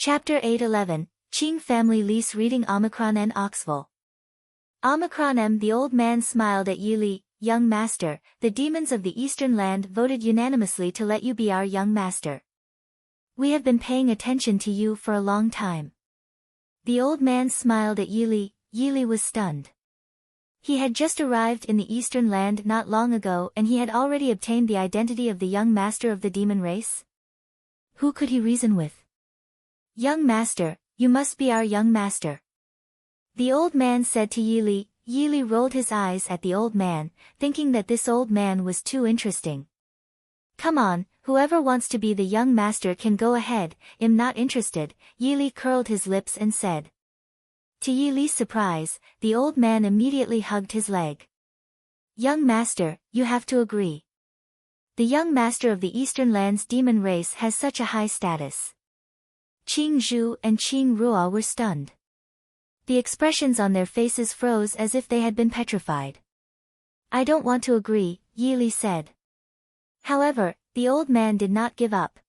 Chapter 8:11, Qing Family Lease Reading Omicron N. Oxville. Omicron M. The old man smiled at Yili. Young master, the demons of the Eastern Land voted unanimously to let you be our young master. We have been paying attention to you for a long time. The old man smiled at Yili. Yili was stunned. He had just arrived in the Eastern Land not long ago and he had already obtained the identity of the young master of the demon race. Who could he reason with? Young master, you must be our young master. The old man said to Yili. Yili rolled his eyes at the old man, thinking that this old man was too interesting. Come on, whoever wants to be the young master can go ahead, I'm not interested, Yili curled his lips and said. To Yili's surprise, the old man immediately hugged his leg. Young master, you have to agree. The young master of the Eastern Land's demon race has such a high status. Qing Zhu and Qing Ruo were stunned. The expressions on their faces froze as if they had been petrified. I don't want to agree, Yili said. However, the old man did not give up.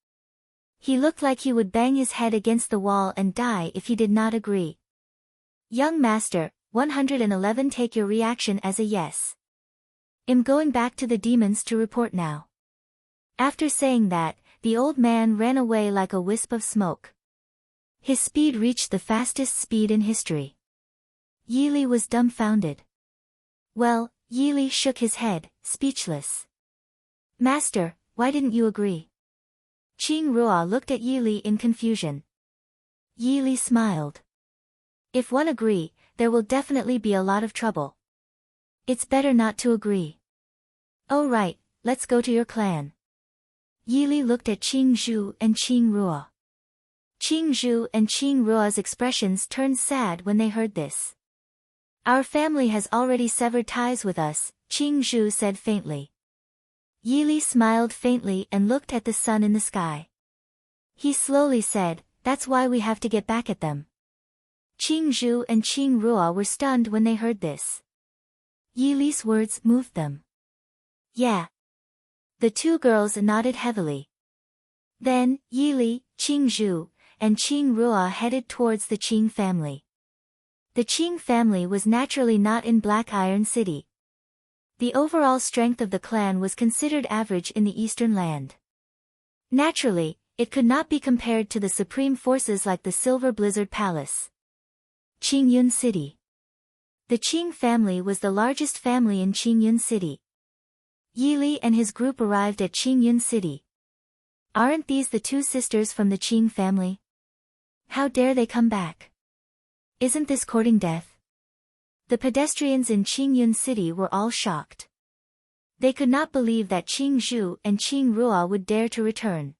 He looked like he would bang his head against the wall and die if he did not agree. Young master, 111 take your reaction as a yes. I'm going back to the demons to report now. After saying that, the old man ran away like a wisp of smoke. His speed reached the fastest speed in history. Yili was dumbfounded. Well, Yili shook his head, speechless. Master, why didn't you agree? Qing Ruo looked at Yili in confusion. Yili smiled. If one agree, there will definitely be a lot of trouble. It's better not to agree. Oh right, let's go to your clan. Yili looked at Qing Zhu and Qing Ruo. Qing Zhu and Qing Ruo's expressions turned sad when they heard this. Our family has already severed ties with us, Qing Zhu said faintly. Yili smiled faintly and looked at the sun in the sky. He slowly said, that's why we have to get back at them. Qing Zhu and Qing Ruo were stunned when they heard this. Yili's words moved them. Yeah. The two girls nodded heavily. Then, Yili, Qing Zhu, and Qing Ruo headed towards the Qing family. The Qing family was naturally not in Black Iron City. The overall strength of the clan was considered average in the Eastern Land. Naturally, it could not be compared to the supreme forces like the Silver Blizzard Palace. Qingyun City. The Qing family was the largest family in Qingyun City. Yili and his group arrived at Qingyun City. Aren't these the two sisters from the Qing family? How dare they come back? Isn't this courting death? The pedestrians in Qingyun City were all shocked. They could not believe that Qing Zhu and Qing Ruo would dare to return.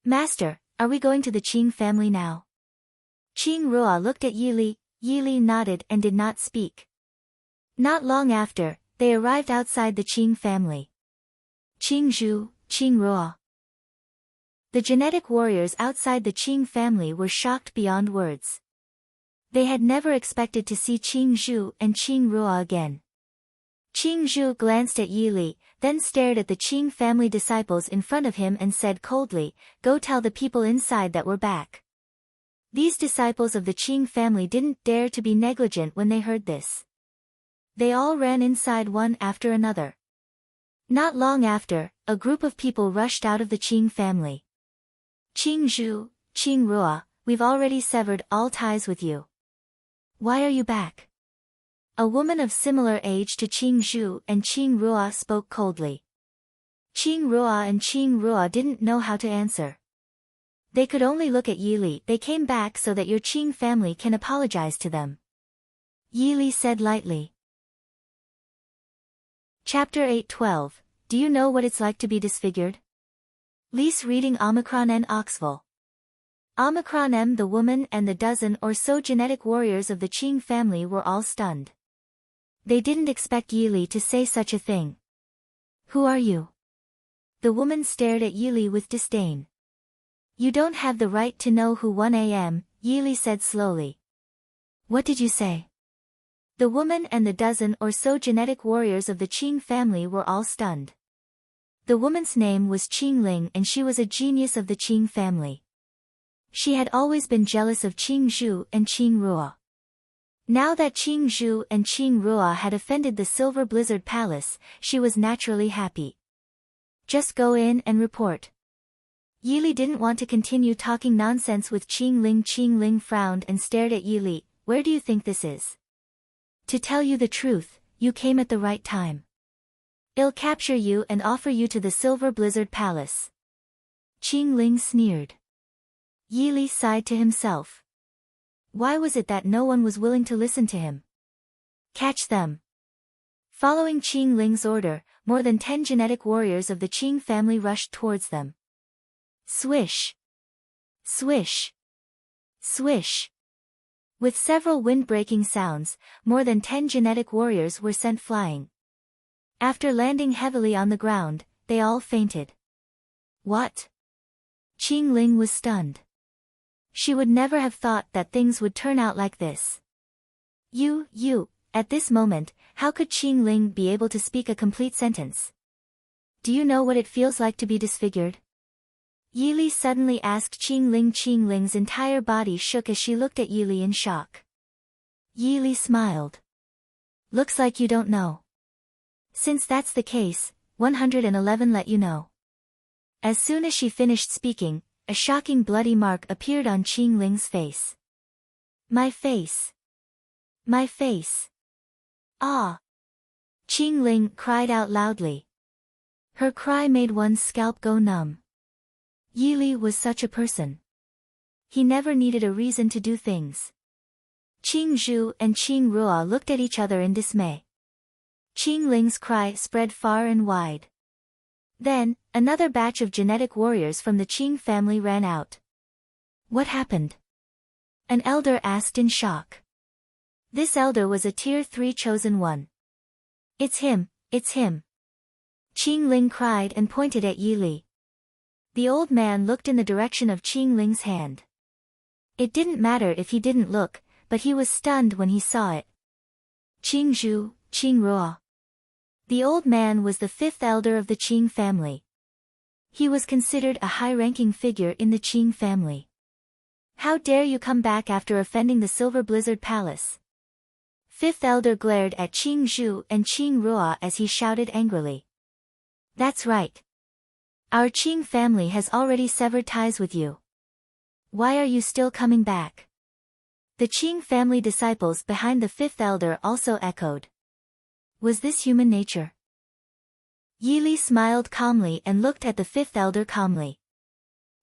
Master, are we going to the Qing family now? Qing Ruo looked at Yili. Yili nodded and did not speak. Not long after, they arrived outside the Qing family. Qing Zhu, Qing Ruo. The genetic warriors outside the Qing family were shocked beyond words. They had never expected to see Qing Zhu and Qing Ruo again. Qing Zhu glanced at Yili, then stared at the Qing family disciples in front of him and said coldly, go tell the people inside that we're back. These disciples of the Qing family didn't dare to be negligent when they heard this. They all ran inside one after another. Not long after, a group of people rushed out of the Qing family. Qing Zhu, Qing Ruo, we've already severed all ties with you. Why are you back? A woman of similar age to Qing Zhu and Qing Ruo spoke coldly. Qing Ruo and Qing Ruo didn't know how to answer. They could only look at Yili. They came back so that your Qing family can apologize to them. Yili said lightly. Chapter 8:12, Do you know what it's like to be disfigured? Lease reading Omicron N. Oxville. Omicron M. The woman and the dozen or so genetic warriors of the Qing family were all stunned. They didn't expect Yili to say such a thing. Who are you? The woman stared at Yili with disdain. You don't have the right to know who 1 am, Yili said slowly. What did you say? The woman and the dozen or so genetic warriors of the Qing family were all stunned. The woman's name was Qing Ling and she was a genius of the Qing family. She had always been jealous of Qing Zhu and Qing Ruo. Now that Qing Zhu and Qing Ruo had offended the Silver Blizzard Palace, she was naturally happy. Just go in and report. Yili didn't want to continue talking nonsense with Qing Ling. Qing Ling frowned and stared at Yili. Where do you think this is? To tell you the truth, you came at the right time. I'll capture you and offer you to the Silver Blizzard Palace. Qing Ling sneered. Yili sighed to himself. Why was it that no one was willing to listen to him? Catch them. Following Qing Ling's order, more than 10 genetic warriors of the Qing family rushed towards them. Swish! Swish! Swish! With several wind-breaking sounds, more than 10 genetic warriors were sent flying. After landing heavily on the ground, they all fainted. What? Qing Ling was stunned. She would never have thought that things would turn out like this. At this moment, how could Qing Ling be able to speak a complete sentence? Do you know what it feels like to be disfigured? Yili suddenly asked Qing Ling. Qing Ling's entire body shook as she looked at Yili in shock. Yili smiled. Looks like you don't know. Since that's the case, 111 let you know. As soon as she finished speaking, a shocking bloody mark appeared on Qing Ling's face. My face. My face. Ah! Qing Ling cried out loudly. Her cry made one's scalp go numb. Yili was such a person. He never needed a reason to do things. Qing Zhu and Qing Ruo looked at each other in dismay. Qing Ling's cry spread far and wide. Then, another batch of genetic warriors from the Qing family ran out. What happened? An elder asked in shock. This elder was a Tier 3 chosen one. It's him, it's him. Qing Ling cried and pointed at Yili. The old man looked in the direction of Qing Ling's hand. It didn't matter if he didn't look, but he was stunned when he saw it. Qing Zhu, Qing Ruo. The old man was the 5th elder of the Qing family. He was considered a high-ranking figure in the Qing family. How dare you come back after offending the Silver Blizzard Palace? 5th elder glared at Qing Zhu and Qing Ruo as he shouted angrily. That's right. Our Qing family has already severed ties with you. Why are you still coming back? The Qing family disciples behind the 5th elder also echoed. Was this human nature? Yili smiled calmly and looked at the 5th elder calmly.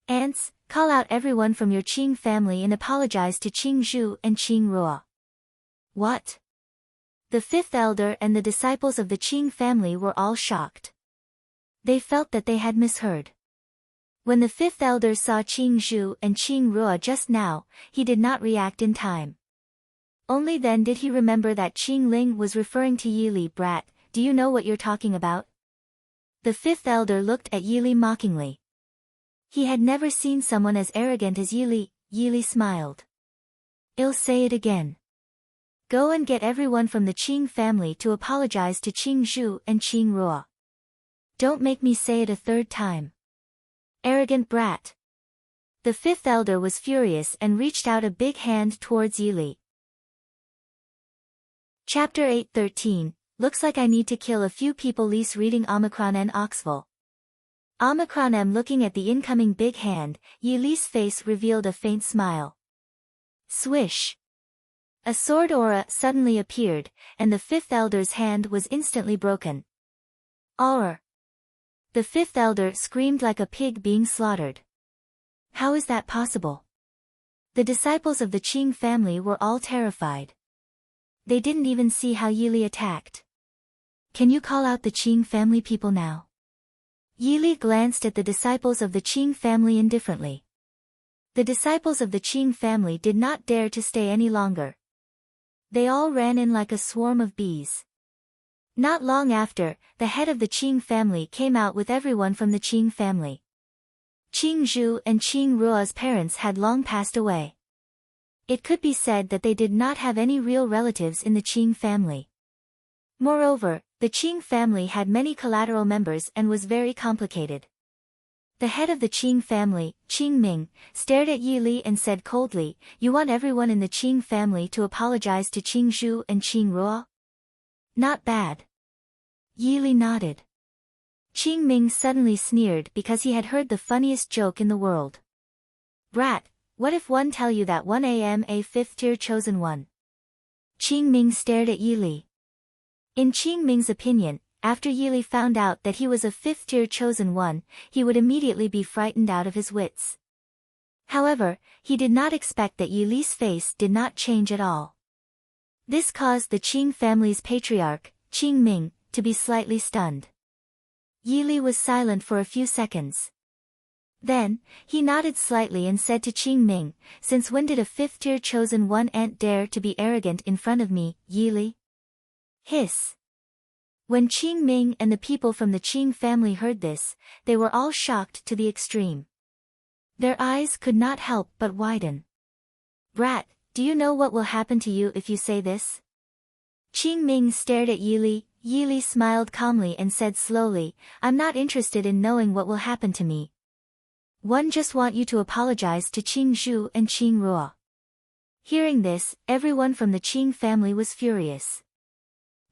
Ants, call out everyone from your Qing family and apologize to Qing Zhu and Qing Ruo. What? The 5th elder and the disciples of the Qing family were all shocked. They felt that they had misheard. When the 5th elder saw Qing Zhu and Qing Ruo just now, he did not react in time. Only then did he remember that Qing Ling was referring to Yili. Brat, do you know what you're talking about? The 5th elder looked at Yili mockingly. He had never seen someone as arrogant as Yili. Yili smiled. I'll say it again. Go and get everyone from the Qing family to apologize to Qing Zhu and Qing Ruo. Don't make me say it a 3rd time. Arrogant brat. The 5th elder was furious and reached out a big hand towards Yili. Chapter 8:13. Looks like I need to kill a few people. Lise reading Omicron N. Oxville. Omicron M looking at the incoming big hand, Yili's face revealed a faint smile. Swish. A sword aura suddenly appeared, and the 5th elder's hand was instantly broken. Aura. The 5th elder screamed like a pig being slaughtered. How is that possible? The disciples of the Qing family were all terrified. They didn't even see how Yili attacked. Can you call out the Qing family people now? Yili glanced at the disciples of the Qing family indifferently. The disciples of the Qing family did not dare to stay any longer. They all ran in like a swarm of bees. Not long after, the head of the Qing family came out with everyone from the Qing family. Qing Zhu and Qing Ruo's parents had long passed away. It could be said that they did not have any real relatives in the Qing family. Moreover, the Qing family had many collateral members and was very complicated. The head of the Qing family, Qing Ming, stared at Yi Li and said coldly, "You want everyone in the Qing family to apologize to Qing Zhu and Qing Ruo?" "Not bad." Yi Li nodded. Qing Ming suddenly sneered because he had heard the funniest joke in the world. "Brat, what if one tell you that 1 am a fifth-tier chosen one?" Qing Ming stared at Yi Li. In Qing Ming's opinion, after Yi Li found out that he was a fifth-tier chosen one, he would immediately be frightened out of his wits. However, he did not expect that Yi Li's face did not change at all. This caused the Qing family's patriarch, Qing Ming, to be slightly stunned. Yi Li was silent for a few seconds. Then, he nodded slightly and said to Qing Ming, "Since when did a fifth-tier chosen one ant dare to be arrogant in front of me, Yi Li?" Hiss. When Qing Ming and the people from the Qing family heard this, they were all shocked to the extreme. Their eyes could not help but widen. "Brat, do you know what will happen to you if you say this?" Qing Ming stared at Yi Li. Yi Li smiled calmly and said slowly, "I'm not interested in knowing what will happen to me. One just want you to apologize to Qing Zhu and Qing Ruo." Hearing this, everyone from the Qing family was furious.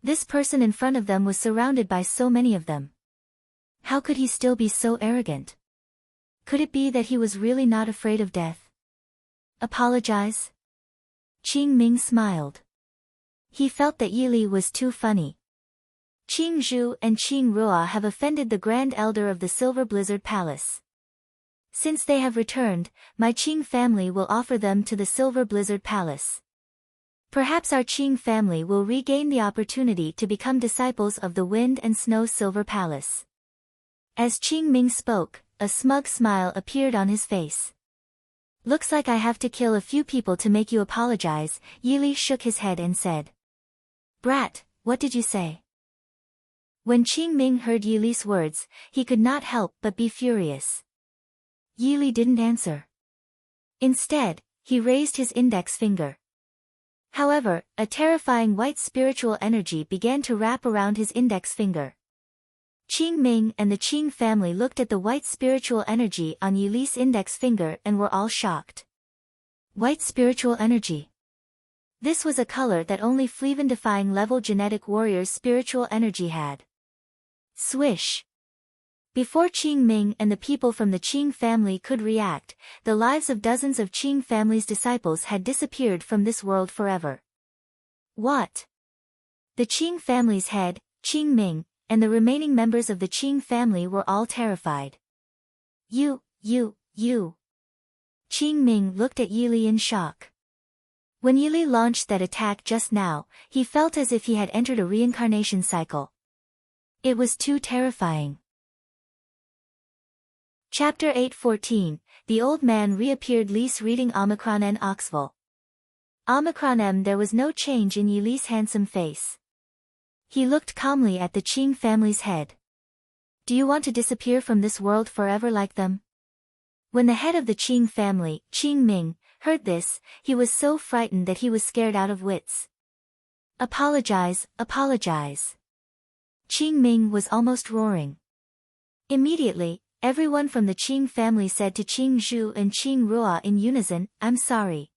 This person in front of them was surrounded by so many of them. How could he still be so arrogant? Could it be that he was really not afraid of death? Apologize? Qing Ming smiled. He felt that Yi Li was too funny. Qing Zhu and Qing Ruo have offended the Grand Elder of the Silver Blizzard Palace. Since they have returned, my Qing family will offer them to the Silver Blizzard Palace. Perhaps our Qing family will regain the opportunity to become disciples of the Wind and Snow Silver Palace. As Qing Ming spoke, a smug smile appeared on his face. "Looks like I have to kill a few people to make you apologize." Yi Li shook his head and said. "Brat, what did you say?" When Qing Ming heard Yi Li's words, he could not help but be furious. Yi Li didn't answer. Instead, he raised his index finger. However, a terrifying white spiritual energy began to wrap around his index finger. Qing Ming and the Qing family looked at the white spiritual energy on Yi Li's index finger and were all shocked. White spiritual energy. This was a color that only Fleven-defying level genetic warrior's spiritual energy had. Swish. Before Qing Ming and the people from the Qing family could react, the lives of dozens of Qing family's disciples had disappeared from this world forever. What? The Qing family's head, Qing Ming, and the remaining members of the Qing family were all terrified. You. Qing Ming looked at Yi Li in shock. When Yi Li launched that attack just now, he felt as if he had entered a reincarnation cycle. It was too terrifying. Chapter 8:14, The Old Man Reappeared. Li's reading Omicron N. Oxville. Omicron M. There was no change in Yi Li's handsome face. He looked calmly at the Qing family's head. "Do you want to disappear from this world forever like them?" When the head of the Qing family, Qing Ming, heard this, he was so frightened that he was scared out of wits. Apologize. Qing Ming was almost roaring. Immediately, everyone from the Qing family said to Qing Zhu and Qing Ruo in unison, "I'm sorry."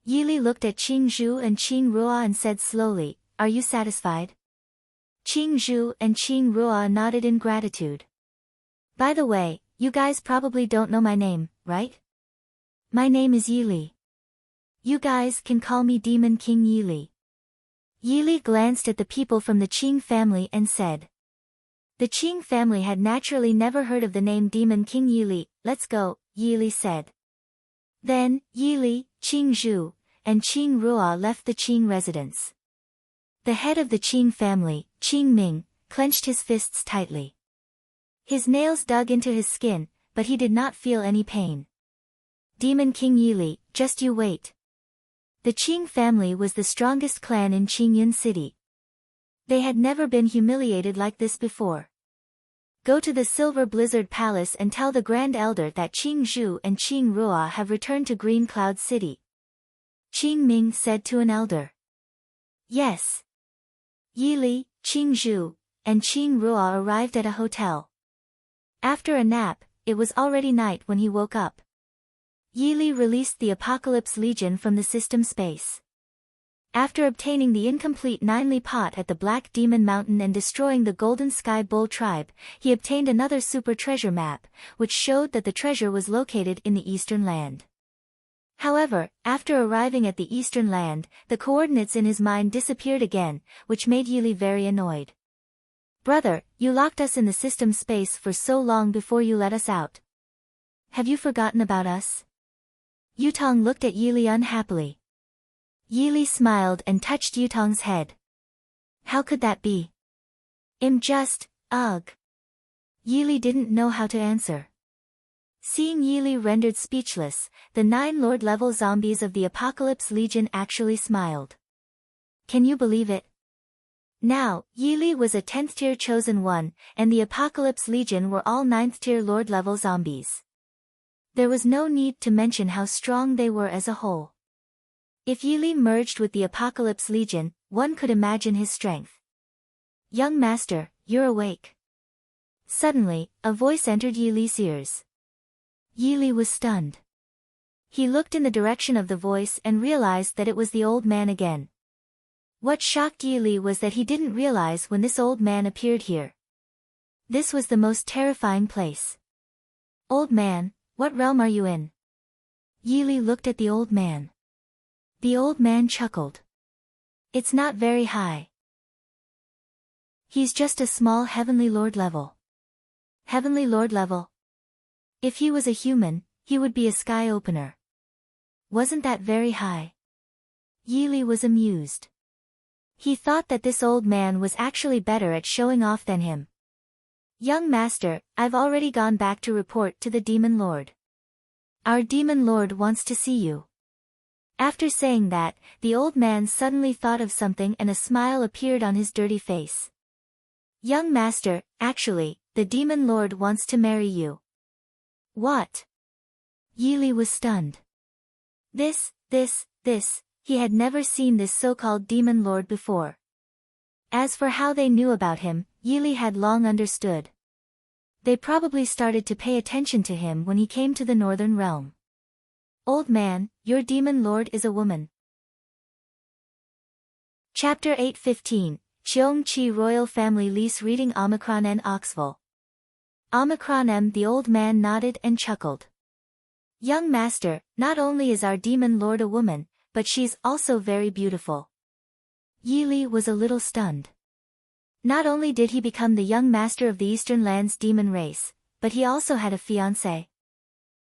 Yi Li looked at Qing Zhu and Qing Ruo and said slowly, "Are you satisfied?" Qing Zhu and Qing Ruo nodded in gratitude. "By the way, you guys probably don't know my name, right? My name is Yi Li. You guys can call me Demon King Yi Li." Yi Li glanced at the people from the Qing family and said. The Qing family had naturally never heard of the name Demon King Yi Li. "Let's go," Yi Li said. Then, Yi Li, Qing Zhu, and Qing Ruo left the Qing residence. The head of the Qing family, Qing Ming, clenched his fists tightly. His nails dug into his skin, but he did not feel any pain. Demon King Yi Li, just you wait. The Qing family was the strongest clan in Qingyun City. They had never been humiliated like this before. Go to the Silver Blizzard Palace and tell the Grand Elder that Qing Zhu and Qing Ruo have returned to Green Cloud City. Qing Ming said to an elder. Yes. Yi Li, Qing Zhu, and Qing Ruo arrived at a hotel. After a nap, it was already night when he woke up. Yili released the Apocalypse Legion from the system space. After obtaining the incomplete 9-li pot at the Black Demon Mountain and destroying the Golden Sky Bull tribe, he obtained another super treasure map, which showed that the treasure was located in the Eastern Land. However, after arriving at the Eastern Land, the coordinates in his mind disappeared again, which made Yili very annoyed. "Brother, you locked us in the system space for so long before you let us out. Have you forgotten about us?" Yutong looked at Yili unhappily. Yili smiled and touched Yutong's head. "How could that be? Ugh." Yili didn't know how to answer. Seeing Yili rendered speechless, the 9 Lord-level zombies of the Apocalypse Legion actually smiled. Can you believe it? Now, Yili was a 10th-tier chosen one, and the Apocalypse Legion were all 9th-tier Lord-level zombies. There was no need to mention how strong they were as a whole. If Yili merged with the Apocalypse Legion, one could imagine his strength. "Young master, you're awake." Suddenly, a voice entered Yili's ears. Yili was stunned. He looked in the direction of the voice and realized that it was the old man again. What shocked Yili was that he didn't realize when this old man appeared here. This was the most terrifying place. "Old man, what realm are you in?" Yili looked at the old man. The old man chuckled. "It's not very high. He's just a small Heavenly Lord level." Heavenly Lord level? If he was a human, he would be a sky opener. Wasn't that very high? Yili was amused. He thought that this old man was actually better at showing off than him. "Young master, I've already gone back to report to the Demon Lord. Our Demon Lord wants to see you." After saying that, the old man suddenly thought of something and a smile appeared on his dirty face. "Young master, actually, the Demon Lord wants to marry you." "What?" Yili was stunned. This, he had never seen this so-called Demon Lord before. As for how they knew about him, Yili had long understood. They probably started to pay attention to him when he came to the Northern Realm. "Old man, your Demon Lord is a woman." Chapter 8:15, Cheong Chi Royal Family Lease reading Omicron N. Oxville. Omicron M. The old man nodded and chuckled. "Young master, not only is our Demon Lord a woman, but she's also very beautiful." Yili was a little stunned. Not only did he become the young master of the Eastern Land's demon race, but he also had a fiancée.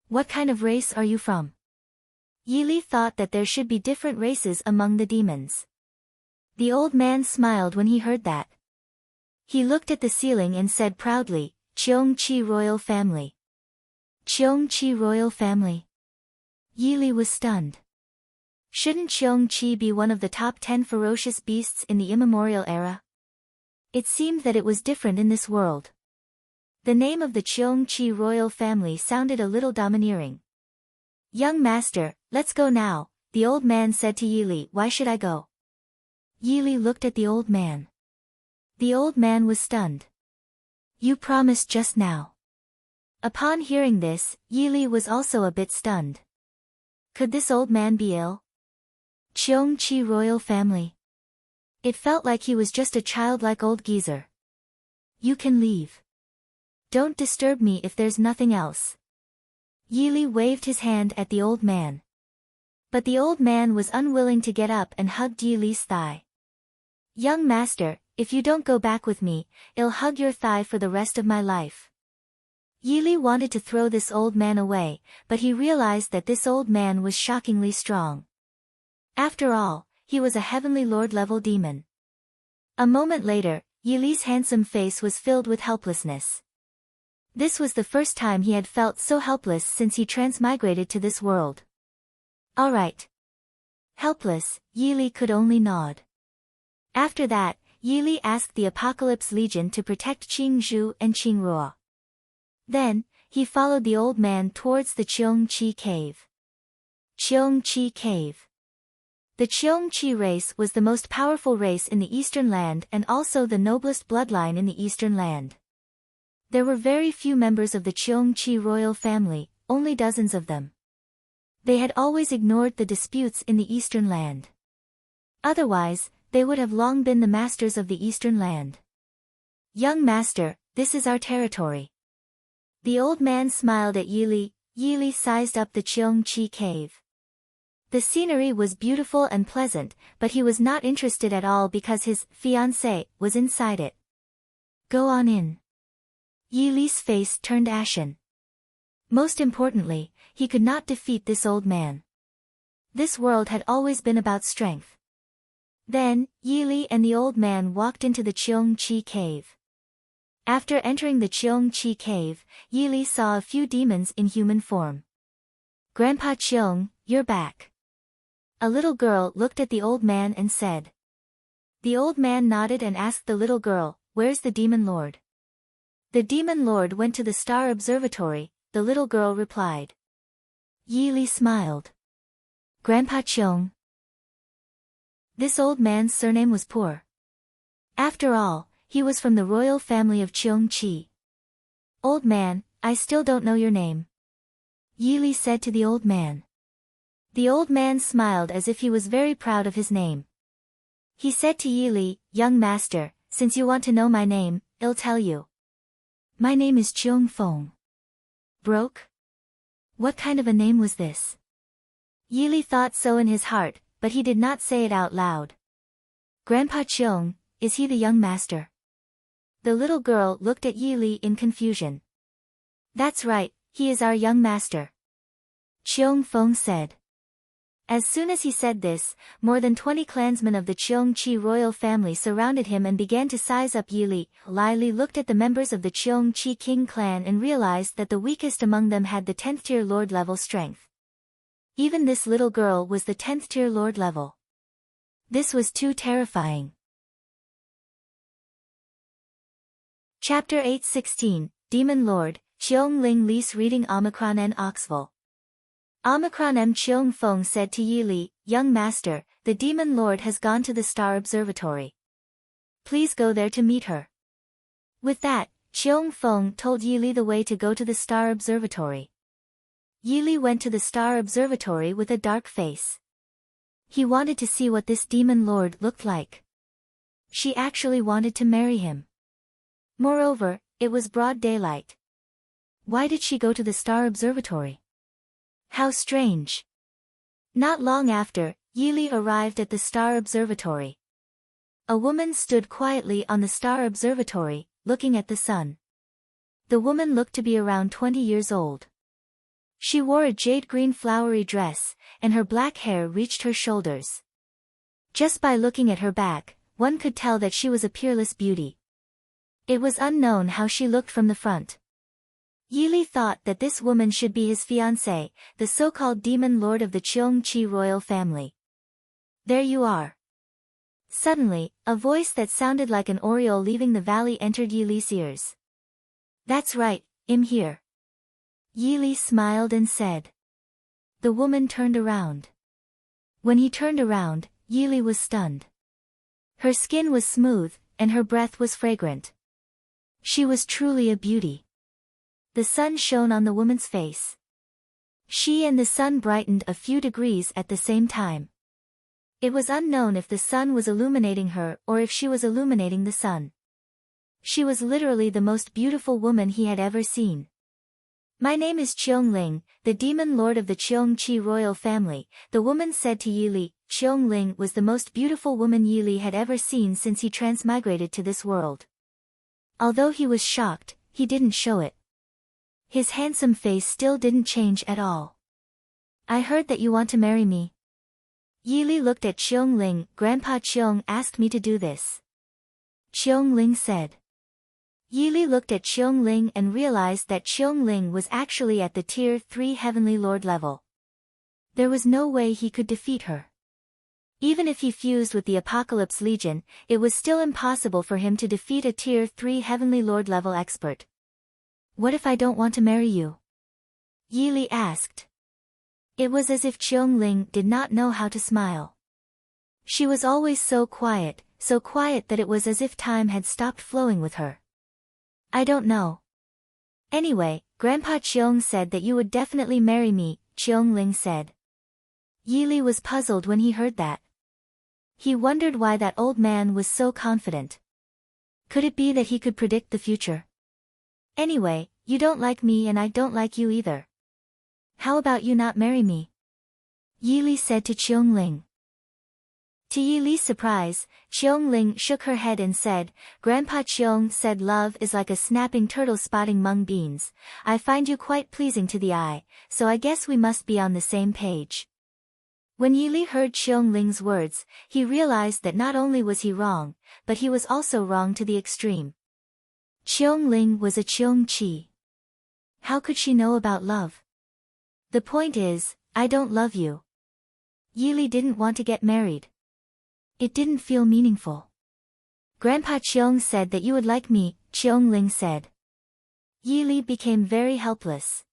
"What kind of race are you from?" Yili thought that there should be different races among the demons. The old man smiled when he heard that. He looked at the ceiling and said proudly, "Cheong Chi Royal Family." Cheong Chi Royal Family. Yili was stunned. Shouldn't Cheong Chi be one of the top 10 ferocious beasts in the immemorial era? It seemed that it was different in this world. The name of the Cheong Chi Royal Family sounded a little domineering. "Young master, let's go now," the old man said to Yili. "Why should I go?" Yili looked at the old man. The old man was stunned. "You promised just now." Upon hearing this, Yili was also a bit stunned. Could this old man be ill? Cheong Chi Royal Family. It felt like he was just a childlike old geezer. "You can leave. Don't disturb me if there's nothing else." Yili waved his hand at the old man. But the old man was unwilling to get up and hugged Yili's thigh. "Young master, if you don't go back with me, I'll hug your thigh for the rest of my life." Yili wanted to throw this old man away, but he realized that this old man was shockingly strong. After all, he was a Heavenly Lord-level demon. A moment later, Yili's handsome face was filled with helplessness. This was the first time he had felt so helpless since he transmigrated to this world. "All right." Helpless, Yili could only nod. After that, Yili asked the Apocalypse Legion to protect Qingzhou and Qingrua. Then, he followed the old man towards the Cheong Chi Cave. Cheong Chi Cave. The Cheong Chi race was the most powerful race in the Eastern Land and also the noblest bloodline in the Eastern Land. There were very few members of the Cheongchi royal family, only dozens of them. They had always ignored the disputes in the eastern land. Otherwise, they would have long been the masters of the eastern land. Young master, this is our territory. The old man smiled at Yili. Yili sized up the Cheongchi cave. The scenery was beautiful and pleasant, but he was not interested at all because his fiancée was inside it. Go on in. Yili's face turned ashen. Most importantly, he could not defeat this old man. This world had always been about strength. Then, Yili and the old man walked into the Cheongchi cave. After entering the Cheongchi cave, Yili saw a few demons in human form. Grandpa Cheong, you're back. A little girl looked at the old man and said. The old man nodded and asked the little girl, where's the demon lord? The demon lord went to the star observatory, the little girl replied. Yili smiled. Grandpa Cheong. This old man's surname was Poor. After all, he was from the royal family of Cheongchi. Old man, I still don't know your name. Yili said to the old man. The old man smiled as if he was very proud of his name. He said to Yili, young master, since you want to know my name, I'll tell you. My name is Cheong Fong. Broke? What kind of a name was this? Yili thought so in his heart, but he did not say it out loud. Grandpa Cheong, is he the young master? The little girl looked at Yili in confusion. That's right, he is our young master. Cheong Fong said. As soon as he said this, more than 20 clansmen of the Cheongchi royal family surrounded him and began to size up Yili. Yili looked at the members of the Cheongchi king clan and realized that the weakest among them had the 10th tier lord level strength. Even this little girl was the 10th tier lord level. This was too terrifying. Chapter 8:16, Demon Lord, Cheong Ling Lease reading Omicron N. Oxville. Omicron M. Cheong Fong said to Yili, young master, the demon lord has gone to the star observatory. Please go there to meet her. With that, Cheong Fong told Yili the way to go to the star observatory. Yili went to the star observatory with a dark face. He wanted to see what this demon lord looked like. She actually wanted to marry him. Moreover, it was broad daylight. Why did she go to the star observatory? How strange. Not long after, Yili arrived at the star observatory. A woman stood quietly on the star observatory, looking at the sun. The woman looked to be around 20 years old. She wore a jade-green flowery dress, and her black hair reached her shoulders. Just by looking at her back, one could tell that she was a peerless beauty. It was unknown how she looked from the front. Yili thought that this woman should be his fiancée, the so-called demon lord of the Cheongchi royal family. There you are. Suddenly, a voice that sounded like an oriole leaving the valley entered Yili's ears. That's right, I'm here. Yili smiled and said. The woman turned around. When he turned around, Yili was stunned. Her skin was smooth, and her breath was fragrant. She was truly a beauty. The sun shone on the woman's face. She and the sun brightened a few degrees at the same time. It was unknown if the sun was illuminating her or if she was illuminating the sun. She was literally the most beautiful woman he had ever seen. My name is Cheong Ling, the demon lord of the Cheongchi royal family, the woman said to Yili. Cheong Ling was the most beautiful woman Yili had ever seen since he transmigrated to this world. Although he was shocked, he didn't show it. His handsome face still didn't change at all. I heard that you want to marry me. Yili looked at Cheong Ling. Grandpa Cheong asked me to do this. Cheong Ling said. Yili looked at Cheong Ling and realized that Cheong Ling was actually at the Tier 3 Heavenly Lord level. There was no way he could defeat her. Even if he fused with the Apocalypse Legion, it was still impossible for him to defeat a Tier 3 Heavenly Lord level expert. What if I don't want to marry you? Yili asked. It was as if Cheong Ling did not know how to smile. She was always so quiet that it was as if time had stopped flowing with her. I don't know. Anyway, Grandpa Cheong said that you would definitely marry me, Cheong Ling said. Yili was puzzled when he heard that. He wondered why that old man was so confident. Could it be that he could predict the future? Anyway, you don't like me and I don't like you either. How about you not marry me? Yili said to Cheong Ling. To Yili's surprise, Cheong Ling shook her head and said, Grandpa Cheong said love is like a snapping turtle spotting mung beans. I find you quite pleasing to the eye, so I guess we must be on the same page. When Yili heard Cheong Ling's words, he realized that not only was he wrong, but he was also wrong to the extreme. Cheong Ling was a Cheong Chi. How could she know about love? The point is, I don't love you. Yili didn't want to get married. It didn't feel meaningful. Grandpa Cheong said that you would like me, Cheong Ling said. Yili became very helpless.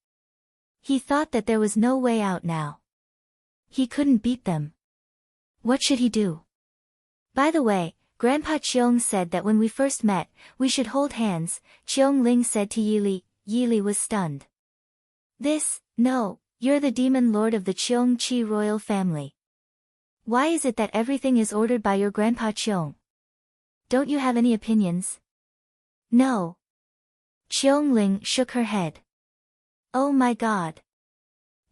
He thought that there was no way out now. He couldn't beat them. What should he do? By the way, Grandpa Cheong said that when we first met, we should hold hands, Cheong Ling said to Yili. Yili was stunned. No, you're the demon lord of the Cheong Chi royal family. Why is it that everything is ordered by your Grandpa Cheong? Don't you have any opinions? No. Cheong Ling shook her head. Oh my God.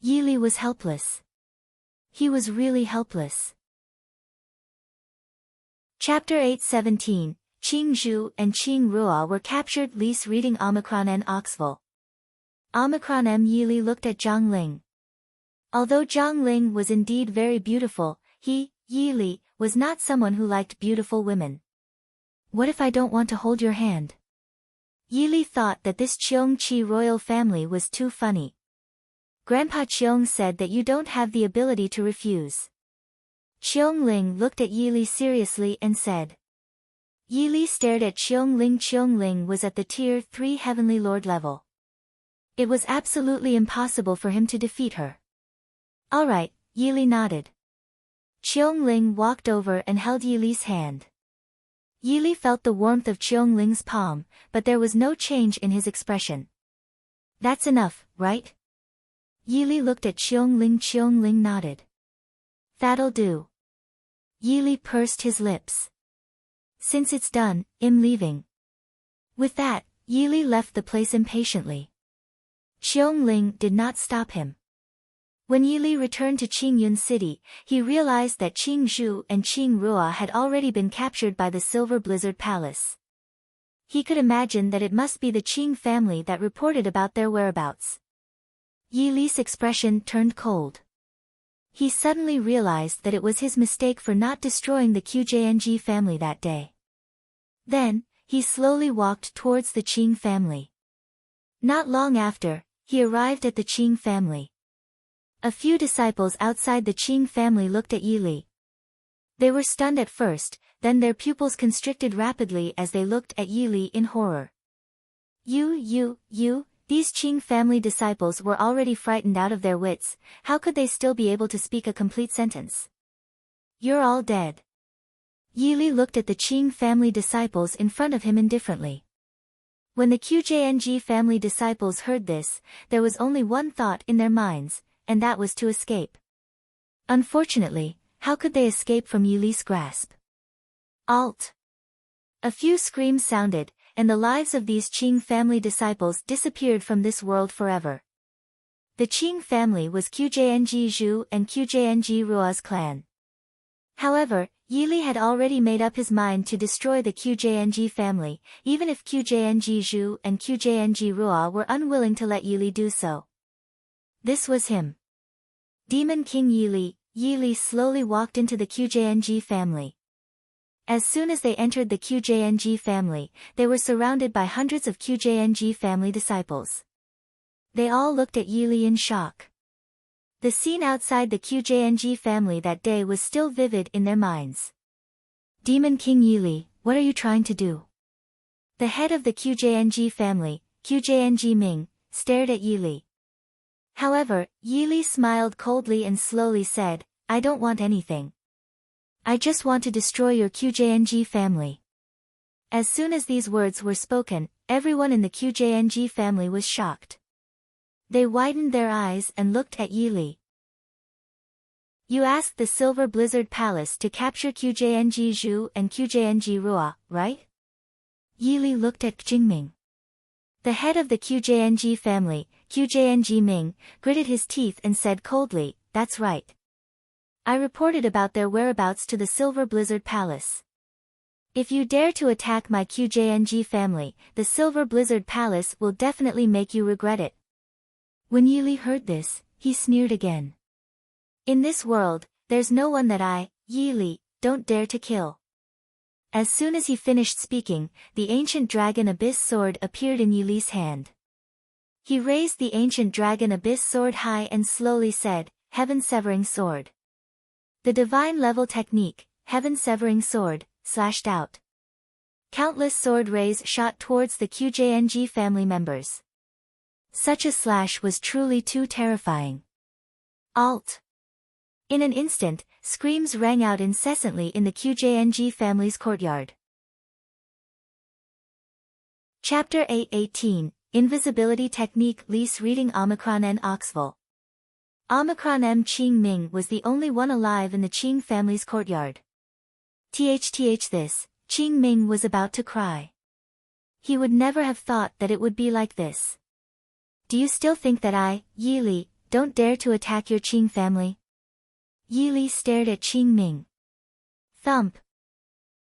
Yili was helpless. He was really helpless. Chapter 8:17, Qing Zhu and Qing Rua were captured. Lise reading Omicron N. Oxville. Omicron M. Yili looked at Zhang Ling. Although Zhang Ling was indeed very beautiful, he, Yili, was not someone who liked beautiful women. What if I don't want to hold your hand? Yili thought that this Cheong Chi royal family was too funny. Grandpa Cheong said that you don't have the ability to refuse. Cheong Ling looked at Yili seriously and said. Yili stared at Cheong Ling. Cheong Ling was at the Tier 3 Heavenly Lord level. It was absolutely impossible for him to defeat her. All right, Yili nodded. Cheong Ling walked over and held Yili's hand. Yili felt the warmth of Cheong Ling's palm, but there was no change in his expression. That's enough, right? Yili looked at Cheong Ling. Cheong Ling nodded. That'll do. Yili pursed his lips. Since it's done, I'm leaving. With that, Yili left the place impatiently. Cheong Ling did not stop him. When Yili returned to Qingyun City, he realized that Qing Zhu and Qing Rua had already been captured by the Silver Blizzard Palace. He could imagine that it must be the Qing family that reported about their whereabouts. Yili's expression turned cold. He suddenly realized that it was his mistake for not destroying the Qjng family that day. Then, he slowly walked towards the Qing family. Not long after, he arrived at the Qing family. A few disciples outside the Qing family looked at Yili. They were stunned at first, then their pupils constricted rapidly as they looked at Yili in horror. These Qing family disciples were already frightened out of their wits. How could they still be able to speak a complete sentence? You're all dead. Yili looked at the Qing family disciples in front of him indifferently. When the Qjng family disciples heard this, there was only one thought in their minds, and that was to escape. Unfortunately, how could they escape from Yili's grasp? Alt. A few screams sounded, and the lives of these Qing family disciples disappeared from this world forever. The Qing family was Qjng Zhu and Qjng Rua's clan. However, Yili had already made up his mind to destroy the Qjng family, even if Qjng Zhu and Qjng Rua were unwilling to let Yili do so. This was him. Demon King Yili. Yili slowly walked into the Qjng family. As soon as they entered the Qjng family, they were surrounded by hundreds of Qjng family disciples. They all looked at Yili in shock. The scene outside the Qjng family that day was still vivid in their minds. Demon King Yili, what are you trying to do? The head of the Qjng family, Qjng Ming, stared at Yili. However, Yili smiled coldly and slowly said, I don't want anything. I just want to destroy your Qjng family. As soon as these words were spoken, Everyone in the QJNG family was shocked. They widened their eyes and looked at Yili. You asked the Silver Blizzard Palace to capture QJNG Zhu and QJNG Rua, right? Yili looked at Jingming. The head of the QJNG family, QJNG Ming, gritted his teeth and said coldly, that's right. I reported about their whereabouts to the Silver Blizzard Palace. If you dare to attack my QJNG family, the Silver Blizzard Palace will definitely make you regret it. When Yili heard this, he sneered again. In this world, there's no one that I, Yili, don't dare to kill. As soon as he finished speaking, the ancient dragon abyss sword appeared in Yili's hand. He raised the ancient dragon abyss sword high and slowly said, Heaven-severing sword. The divine level technique, Heaven-severing sword, slashed out. Countless sword rays shot towards the QJNG family members. Such a slash was truly too terrifying. Alt. In an instant, screams rang out incessantly in the QJNG family's courtyard. Chapter 8:18, Invisibility Technique. Lise reading Omicron N. Oxville. Omicron M. Qing Ming was the only one alive in the Qing family's courtyard. This, Qing Ming was about to cry. He would never have thought that it would be like this. Do you still think that I, Yili, don't dare to attack your Qing family? Yili stared at Qing Ming. Thump.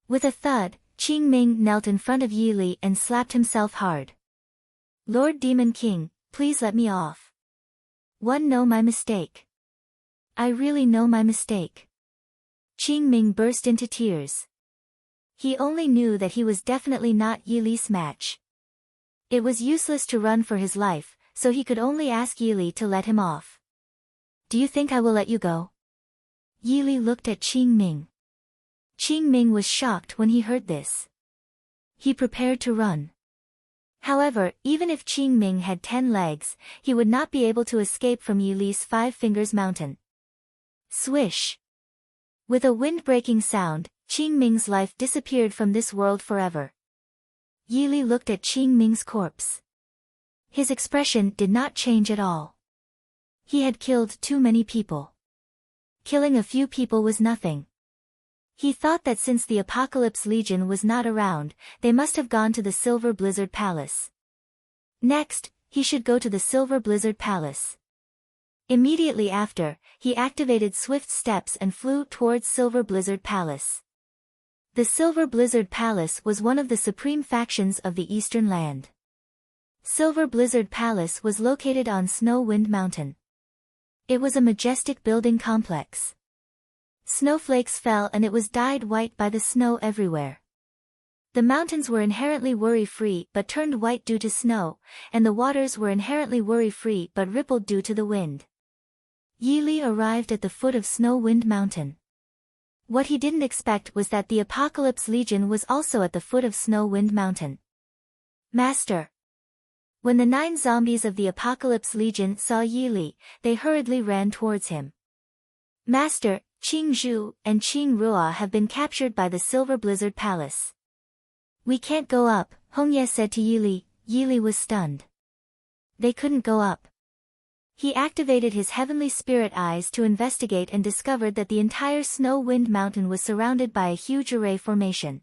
With a thud, Qing Ming knelt in front of Yili and slapped himself hard. Lord Demon King, please let me off. Know my mistake. I really know my mistake. Qing Ming burst into tears. He only knew that he was definitely not Yili's match. It was useless to run for his life, so he could only ask Yili to let him off. Do you think I will let you go? Yili looked at Qing Ming. Qing Ming was shocked when he heard this. He prepared to run. However, even if Qing Ming had 10 legs, he would not be able to escape from Yili's 5 Fingers Mountain. Swish! With a wind-breaking sound, Qing Ming's life disappeared from this world forever. Yili looked at Qing Ming's corpse. His expression did not change at all. He had killed too many people. Killing a few people was nothing. He thought that since the Apocalypse Legion was not around, they must have gone to the Silver Blizzard Palace. Next, he should go to the Silver Blizzard Palace. Immediately after, he activated swift steps and flew towards Silver Blizzard Palace. The Silver Blizzard Palace was one of the supreme factions of the Eastern Land. Silver Blizzard Palace was located on Snow Wind Mountain. It was a majestic building complex. Snowflakes fell and it was dyed white by the snow everywhere. The mountains were inherently worry-free but turned white due to snow, and the waters were inherently worry-free but rippled due to the wind. Yili arrived at the foot of Snow Wind Mountain. What he didn't expect was that the Apocalypse Legion was also at the foot of Snow Wind Mountain. Master! When the 9 zombies of the Apocalypse Legion saw Yili, they hurriedly ran towards him. Master, Qing Zhu and Qing Rua have been captured by the Silver Blizzard Palace. We can't go up, Hongye said to Yili. Yili was stunned. They couldn't go up. He activated his heavenly spirit eyes to investigate and discovered that the entire Snow Wind Mountain was surrounded by a huge array formation.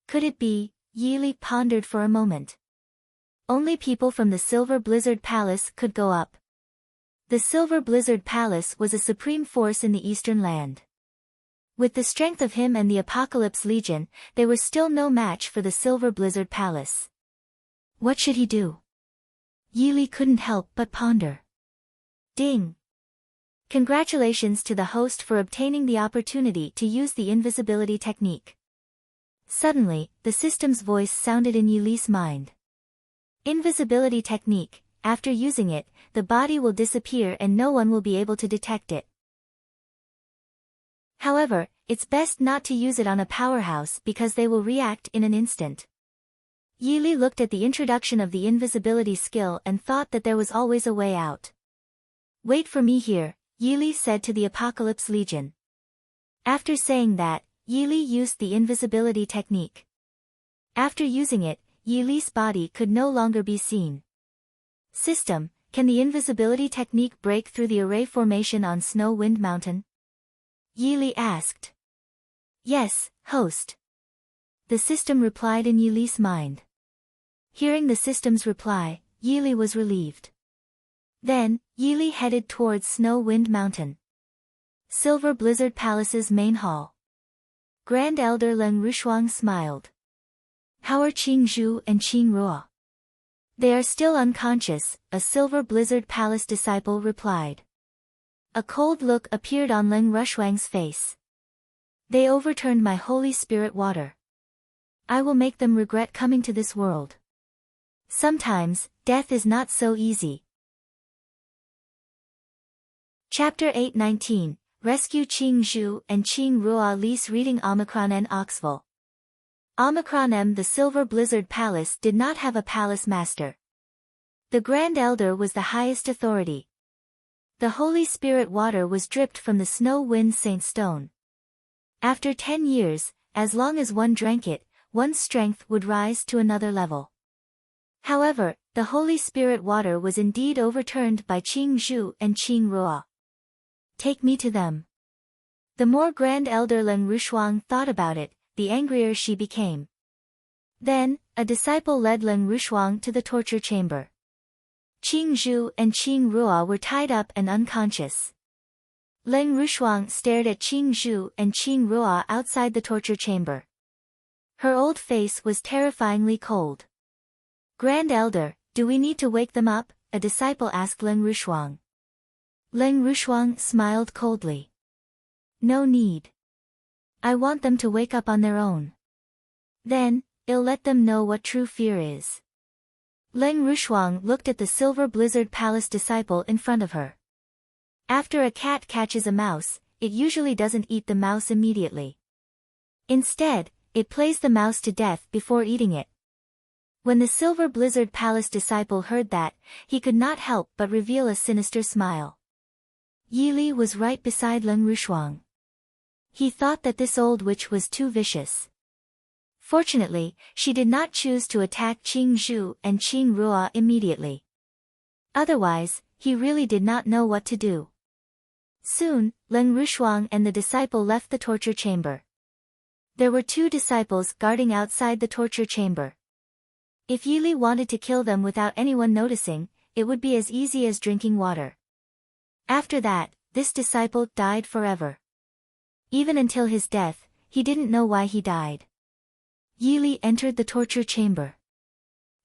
Could it be? Yili pondered for a moment. Only people from the Silver Blizzard Palace could go up. The Silver Blizzard Palace was a supreme force in the Eastern Land. With the strength of him and the Apocalypse Legion, they were still no match for the Silver Blizzard Palace. What should he do? Yili couldn't help but ponder. Ding! Congratulations to the host for obtaining the opportunity to use the invisibility technique. Suddenly, the system's voice sounded in Yili's mind. Invisibility technique, after using it, the body will disappear and no one will be able to detect it. However, it's best not to use it on a powerhouse because they will react in an instant. Yili looked at the introduction of the invisibility skill and thought that there was always a way out. Wait for me here, Yili said to the Apocalypse Legion. After saying that, Yili used the invisibility technique. After using it, Yi Li's body could no longer be seen. System, can the invisibility technique break through the array formation on Snow Wind Mountain? Yi Li asked. Yes, host. The system replied in Yi Li's mind. Hearing the system's reply, Yi Li was relieved. Then, Yi Li headed towards Snow Wind Mountain. Silver Blizzard Palace's main hall. Grand Elder Leng Rushuang smiled. How are Qing Zhu and Qing Ruo? They are still unconscious, a Silver Blizzard Palace disciple replied. A cold look appeared on Leng Rushuang's face. They overturned my Holy Spirit water. I will make them regret coming to this world. Sometimes, death is not so easy. Chapter 8:19, Rescue Qing Zhu and Qing Ruo. Li's reading Omicron N. Oxville. Omicron M. The Silver Blizzard Palace did not have a palace master. The Grand Elder was the highest authority. The Holy Spirit water was dripped from the Snow Wind Saint Stone. After 10 years, as long as one drank it, one's strength would rise to another level. However, the Holy Spirit water was indeed overturned by Qing Zhu and Qing Ruo. Take me to them. The more Grand Elder Leng Rushuang thought about it, the angrier she became. Then, a disciple led Leng Rushuang to the torture chamber. Qing Zhu and Qing Ruo were tied up and unconscious. Leng Rushuang stared at Qing Zhu and Qing Ruo outside the torture chamber. Her old face was terrifyingly cold. Grand Elder, do we need to wake them up? A disciple asked Leng Rushuang. Leng Rushuang smiled coldly. No need. I want them to wake up on their own. Then, I'll let them know what true fear is. Leng Rushuang looked at the Silver Blizzard Palace disciple in front of her. After a cat catches a mouse, it usually doesn't eat the mouse immediately. Instead, it plays the mouse to death before eating it. When the Silver Blizzard Palace disciple heard that, he could not help but reveal a sinister smile. Yi Li was right beside Leng Rushuang. He thought that this old witch was too vicious. Fortunately, she did not choose to attack Qing Zhu and Qing Ruo immediately. Otherwise, he really did not know what to do. Soon, Leng Rushuang and the disciple left the torture chamber. There were 2 disciples guarding outside the torture chamber. If Yi Li wanted to kill them without anyone noticing, it would be as easy as drinking water. After that, this disciple died forever. Even until his death, he didn't know why he died. Yi Li entered the torture chamber.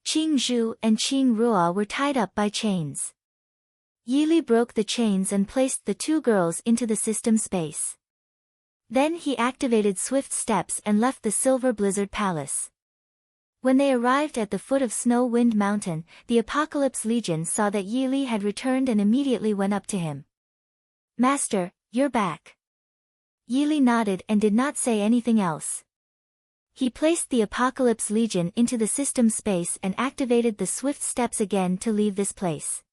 Qing Zhu and Qing Ruo were tied up by chains. Yi Li broke the chains and placed the 2 girls into the system space. Then he activated swift steps and left the Silver Blizzard Palace. When they arrived at the foot of Snow Wind Mountain, the Apocalypse Legion saw that Yi Li had returned and immediately went up to him. Master, you're back. Yi Li nodded and did not say anything else. He placed the Apocalypse Legion into the system space and activated the swift steps again to leave this place.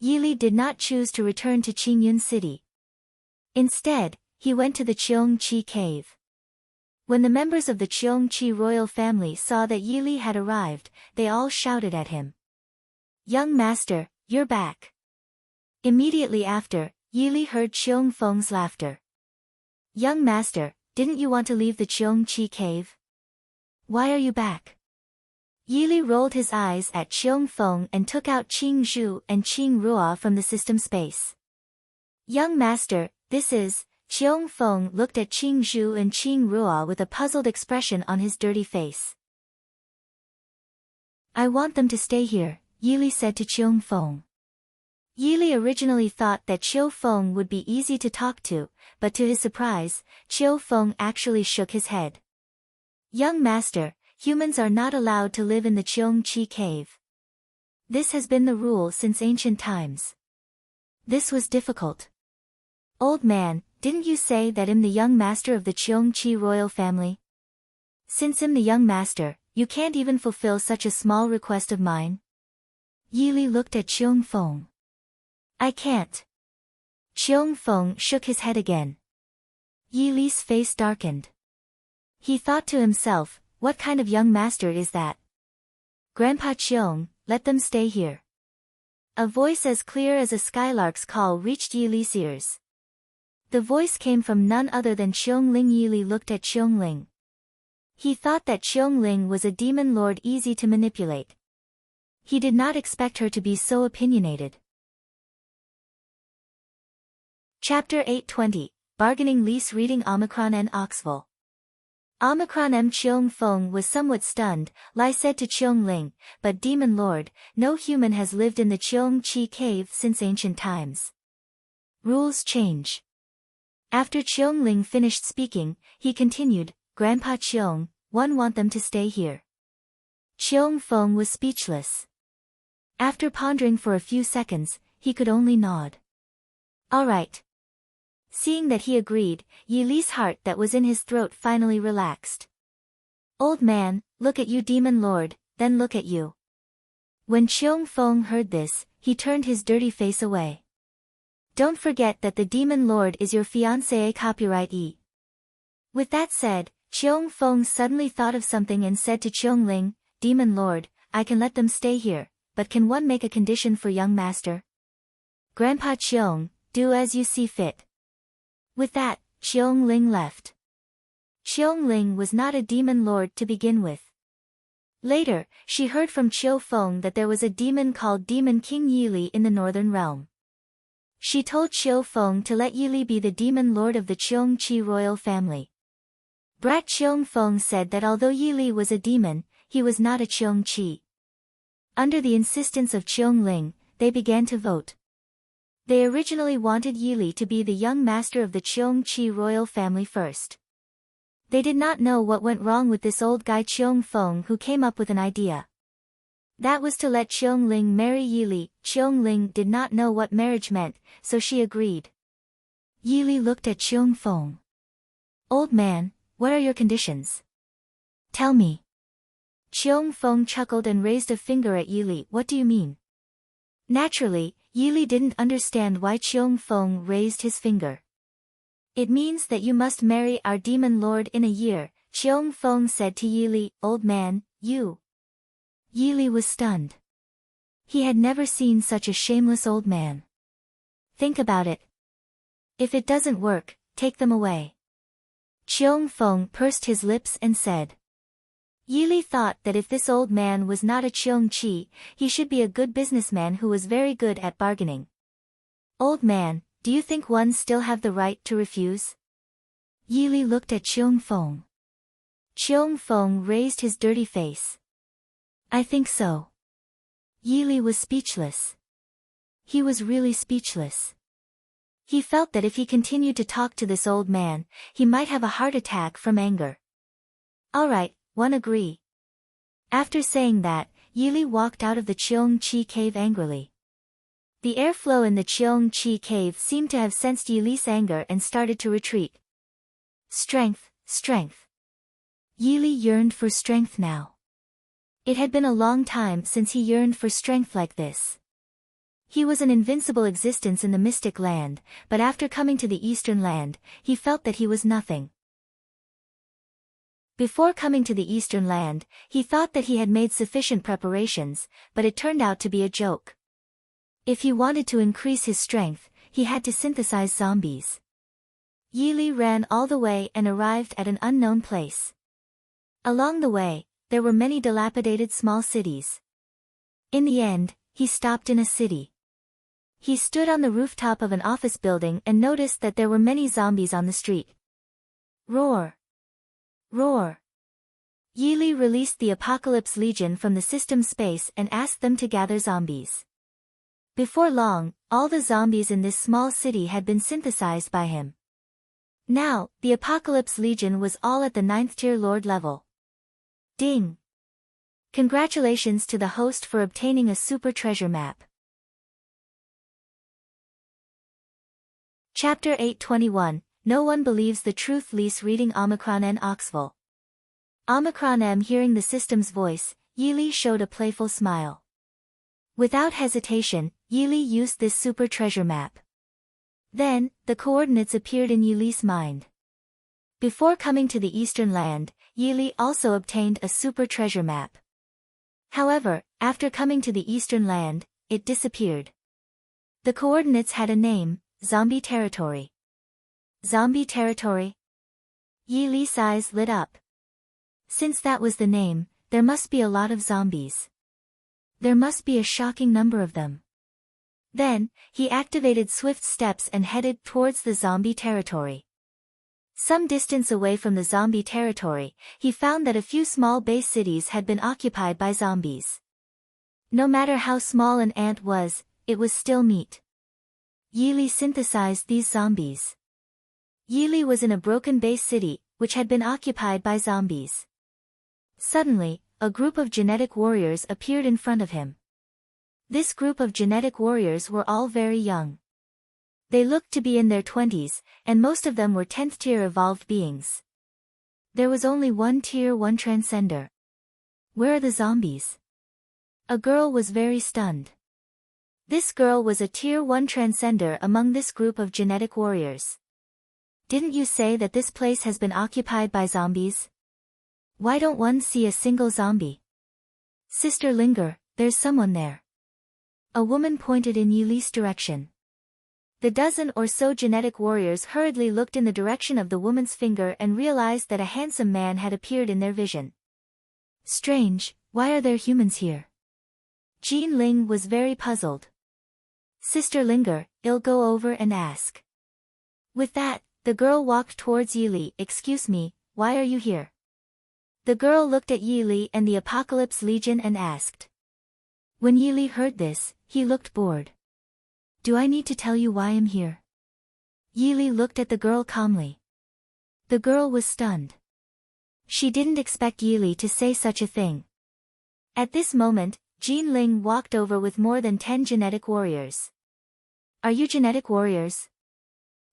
Yi Li did not choose to return to Qingyun City. Instead, he went to the Cheongqi Cave. When the members of the Cheongqi royal family saw that Yi Li had arrived, they all shouted at him. Young master, you're back. Immediately after, Yi Li heard Cheong Feng's laughter. Young master, didn't you want to leave the Cheongqi cave? Why are you back? Yi Li rolled his eyes at Cheong Feng and took out Qing Zhu and Qing Ruo from the system space. Young master, this is... Cheong Feng looked at Qing Zhu and Qing Ruo with a puzzled expression on his dirty face. I want them to stay here, Yi Li said to Cheong Feng. Yi Li originally thought that Cheong Feng would be easy to talk to, but to his surprise, Cheong Feng actually shook his head. Young master, humans are not allowed to live in the Cheongqi cave. This has been the rule since ancient times. This was difficult. Old man, didn't you say that I'm the young master of the Cheongqi royal family? Since I'm the young master, you can't even fulfill such a small request of mine? Yi Li looked at Cheong Feng. I can't. Cheong Feng shook his head again. Yi Li's face darkened. He thought to himself, what kind of young master is that? Grandpa Cheong, let them stay here. A voice as clear as a skylark's call reached Yili's ears. The voice came from none other than Cheong Ling. Yili looked at Cheong Ling. He thought that Cheong Ling was a demon lord easy to manipulate. He did not expect her to be so opinionated. Chapter 820, Bargaining Lease. Reading Omicron and Oxville. Omicron M. Cheong Fong was somewhat stunned. Lai said to Cheong Ling, but demon lord, no human has lived in the Cheong Chi cave since ancient times. Rules change. After Cheong Ling finished speaking, he continued, Grandpa Cheong, one want them to stay here. Cheong Fong was speechless. After pondering for a few seconds, he could only nod. All right. Seeing that he agreed, Yili's heart that was in his throat finally relaxed. Old man, look at you demon lord, then look at you. When Cheong Fong heard this, he turned his dirty face away. Don't forget that the demon lord is your fiancée. Copyright E. With that said, Cheong Fong suddenly thought of something and said to Cheong Ling, Demon lord, I can let them stay here, but can one make a condition for young master? Grandpa Cheong, do as you see fit. With that, Cheong Ling left. Cheong Ling was not a demon lord to begin with. Later, she heard from Cheong Fong that there was a demon called Demon King Yili in the northern realm. She told Cheong Fong to let Yili be the demon lord of the Cheong Chi royal family. Brat Cheong Fong said that although Yili was a demon, he was not a Cheong Chi. Under the insistence of Cheong Ling, they began to vote. They originally wanted Yili to be the young master of the Cheong Chi royal family first. They did not know what went wrong with this old guy Cheong Fong, who came up with an idea. That was to let Cheong Ling marry Yili. Cheong Ling did not know what marriage meant, so she agreed. Yili looked at Cheong Fong. Old man, what are your conditions? Tell me. Cheong Fong chuckled and raised a finger at Yili. What do you mean? Naturally, Yili didn't understand why Cheong Fong raised his finger. It means that you must marry our demon lord in a year, Cheong Fong said to Yili. Old man, you. Yili was stunned. He had never seen such a shameless old man. Think about it. If it doesn't work, take them away. Cheong Fong pursed his lips and said. Yili thought that if this old man was not a Cheong Chi, he should be a good businessman who was very good at bargaining. Old man, do you think one still have the right to refuse? Yili looked at Cheong Fong. Cheong Fong raised his dirty face. I think so. Yili was speechless. He was really speechless. He felt that if he continued to talk to this old man, he might have a heart attack from anger. All right. One agree. After saying that, Yili walked out of the Cheong Chi cave angrily. The airflow in the Cheong Chi cave seemed to have sensed Yili's anger and started to retreat. Strength, strength. Yili yearned for strength now. It had been a long time since he yearned for strength like this. He was an invincible existence in the mystic land, but after coming to the eastern land, he felt that he was nothing. Before coming to the eastern land, he thought that he had made sufficient preparations, but it turned out to be a joke. If he wanted to increase his strength, he had to synthesize zombies. Yili ran all the way and arrived at an unknown place. Along the way, there were many dilapidated small cities. In the end, he stopped in a city. He stood on the rooftop of an office building and noticed that there were many zombies on the street. Roar! Roar! Yili released the Apocalypse Legion from the system space and asked them to gather zombies. Before long, all the zombies in this small city had been synthesized by him. Now, the Apocalypse Legion was all at the 9th tier Lord level. Ding! Congratulations to the host for obtaining a super treasure map. Chapter 821, No One Believes the Truth. Lease. Reading Omicron and Oxville. Omicron M. Hearing the system's voice, Yili showed a playful smile. Without hesitation, Yili used this super treasure map. Then, the coordinates appeared in Yili's mind. Before coming to the eastern land, Yili also obtained a super treasure map. However, after coming to the eastern land, it disappeared. The coordinates had a name, Zombie Territory. Zombie Territory? Yi Li's eyes lit up. Since that was the name, there must be a lot of zombies. There must be a shocking number of them. Then, he activated swift steps and headed towards the zombie territory. Some distance away from the zombie territory, he found that a few small base cities had been occupied by zombies. No matter how small an ant was, it was still meat. Yi Li synthesized these zombies. Yi Li was in a broken base city, which had been occupied by zombies. Suddenly, a group of genetic warriors appeared in front of him. This group of genetic warriors were all very young. They looked to be in their 20s, and most of them were 10th tier evolved beings. There was only one tier 1 transcender. Where are the zombies? A girl was very stunned. This girl was a tier 1 transcender among this group of genetic warriors. Didn't you say that this place has been occupied by zombies? Why don't one see a single zombie? Sister Linger, there's someone there. A woman pointed in Yi Li's direction. The dozen or so genetic warriors hurriedly looked in the direction of the woman's finger and realized that a handsome man had appeared in their vision. Strange, why are there humans here? Jean Ling was very puzzled. Sister Linger, I'll go over and ask. With that, the girl walked towards Yi Li. Excuse me, why are you here? The girl looked at Yi Li and the Apocalypse Legion and asked. When Yi Li heard this, he looked bored. Do I need to tell you why I'm here? Yi Li looked at the girl calmly. The girl was stunned. She didn't expect Yi Li to say such a thing. At this moment, Jean Ling walked over with more than 10 genetic warriors. Are you genetic warriors?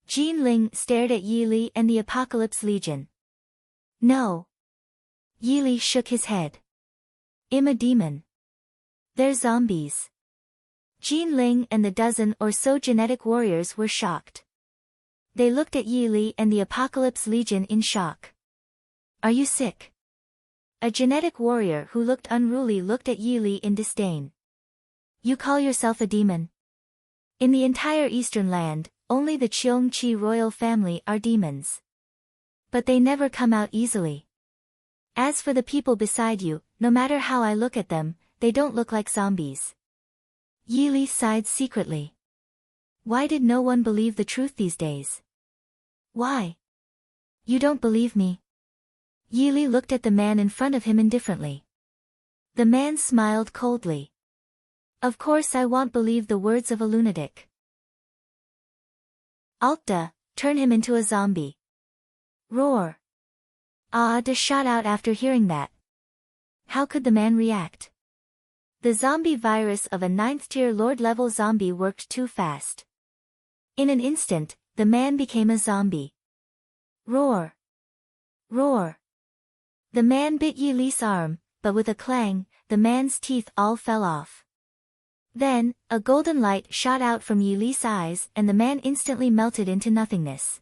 Jean Ling stared at Yi Li and the Apocalypse Legion. No. Yi Li shook his head. I'm a demon. They're zombies. Jean Ling and the dozen or so genetic warriors were shocked. They looked at Yi Li and the Apocalypse Legion in shock. Are you sick? A genetic warrior who looked unruly looked at Yi Li in disdain. You call yourself a demon? In the entire Eastern Land, only the Cheong Chi royal family are demons. But they never come out easily. As for the people beside you, no matter how I look at them, they don't look like zombies. Yi Li sighed secretly. Why did no one believe the truth these days? Why? You don't believe me? Yi Li looked at the man in front of him indifferently. The man smiled coldly. Of course I won't believe the words of a lunatic. Alta, turn him into a zombie. Roar. Ada shot out after hearing that. How could the man react? The zombie virus of a 9th tier lord level zombie worked too fast. In an instant, the man became a zombie. Roar. Roar. The man bit Yi Li's arm, but with a clang, the man's teeth all fell off. Then, a golden light shot out from Yi Li's eyes and the man instantly melted into nothingness.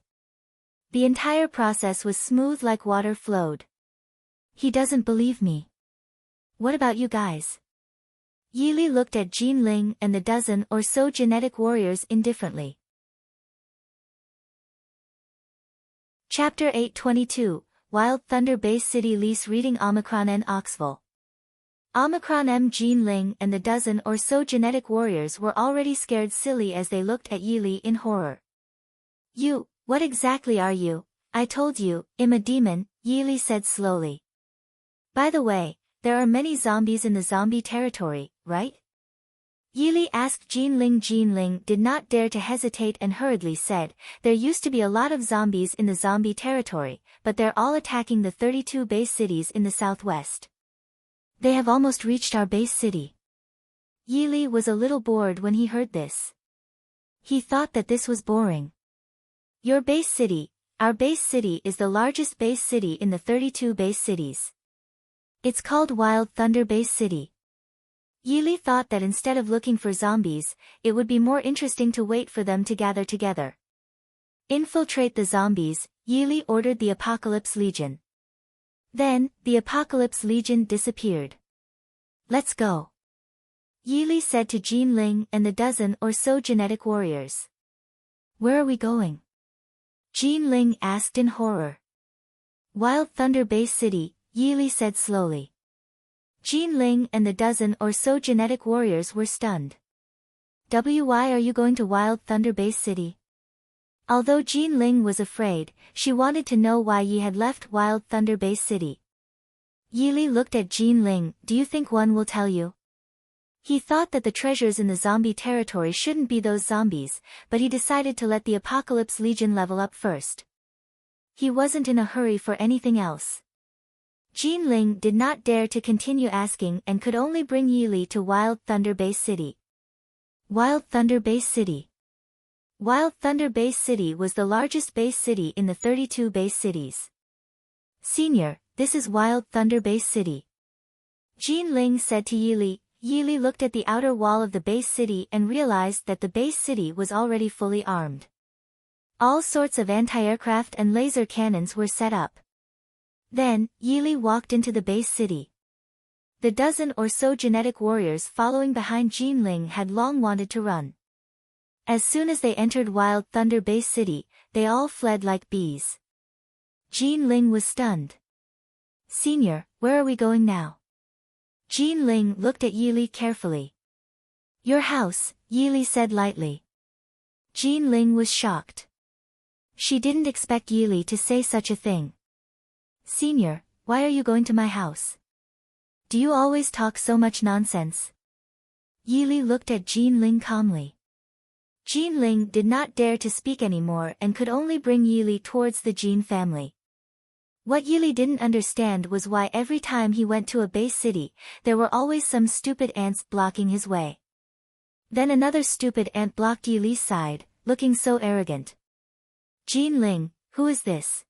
The entire process was smooth like water flowed. He doesn't believe me. What about you guys? Yi Li looked at Jean Ling and the dozen or so genetic warriors indifferently. Chapter 822, Wild Thunder Base City Lease reading Omicron N. Oxville. Omicron M. Jean Ling and the dozen or so genetic warriors were already scared silly as they looked at Yi Li in horror. You, what exactly are you? I told you, I'm a demon, Yi Li said slowly. By the way, there are many zombies in the zombie territory, right? Yi Li asked Jean Ling. Jean Ling did not dare to hesitate and hurriedly said, there used to be a lot of zombies in the zombie territory, but they're all attacking the 32 base cities in the southwest. They have almost reached our base city. Yi Li was a little bored when he heard this. He thought that this was boring. Your base city, our base city is the largest base city in the 32 base cities. It's called Wild Thunder Base City. Yi Li thought that instead of looking for zombies, it would be more interesting to wait for them to gather together. Infiltrate the zombies, Yi Li ordered the Apocalypse Legion. Then, the Apocalypse Legion disappeared. Let's go. Yili said to Jin Ling and the dozen or so genetic warriors. Where are we going? Jin Ling asked in horror. Wild Thunder Base City, Yili said slowly. Jin Ling and the dozen or so genetic warriors were stunned. Why are you going to Wild Thunder Base City? Although Jin Ling was afraid, she wanted to know why Yi had left Wild Thunder Base City. Yili looked at Jin Ling. Do you think one will tell you? He thought that the treasures in the zombie territory shouldn't be those zombies, but he decided to let the Apocalypse Legion level up first. He wasn't in a hurry for anything else. Jin Ling did not dare to continue asking and could only bring Yili to Wild Thunder Base City. Wild Thunder Base City. Wild Thunder Base City was the largest base city in the 32 base cities. Senior, this is Wild Thunder Base City. Jin Ling said to Yili. Yili looked at the outer wall of the base city and realized that the base city was already fully armed. All sorts of anti-aircraft and laser cannons were set up. Then, Yili walked into the base city. The dozen or so genetic warriors following behind Jin Ling had long wanted to run. As soon as they entered Wild Thunder Base City, they all fled like bees. Jin Ling was stunned. Senior, where are we going now? Jin Ling looked at Yili carefully. Your house, Yili said lightly. Jin Ling was shocked. She didn't expect Yili to say such a thing. Senior, why are you going to my house? Do you always talk so much nonsense? Yili looked at Jin Ling calmly. Jin Ling did not dare to speak anymore and could only bring Yili towards the Jin family. What Yili didn't understand was why every time he went to a base city, there were always some stupid ants blocking his way. Then another stupid ant blocked Yili's side, looking so arrogant. Jin Ling, who is this?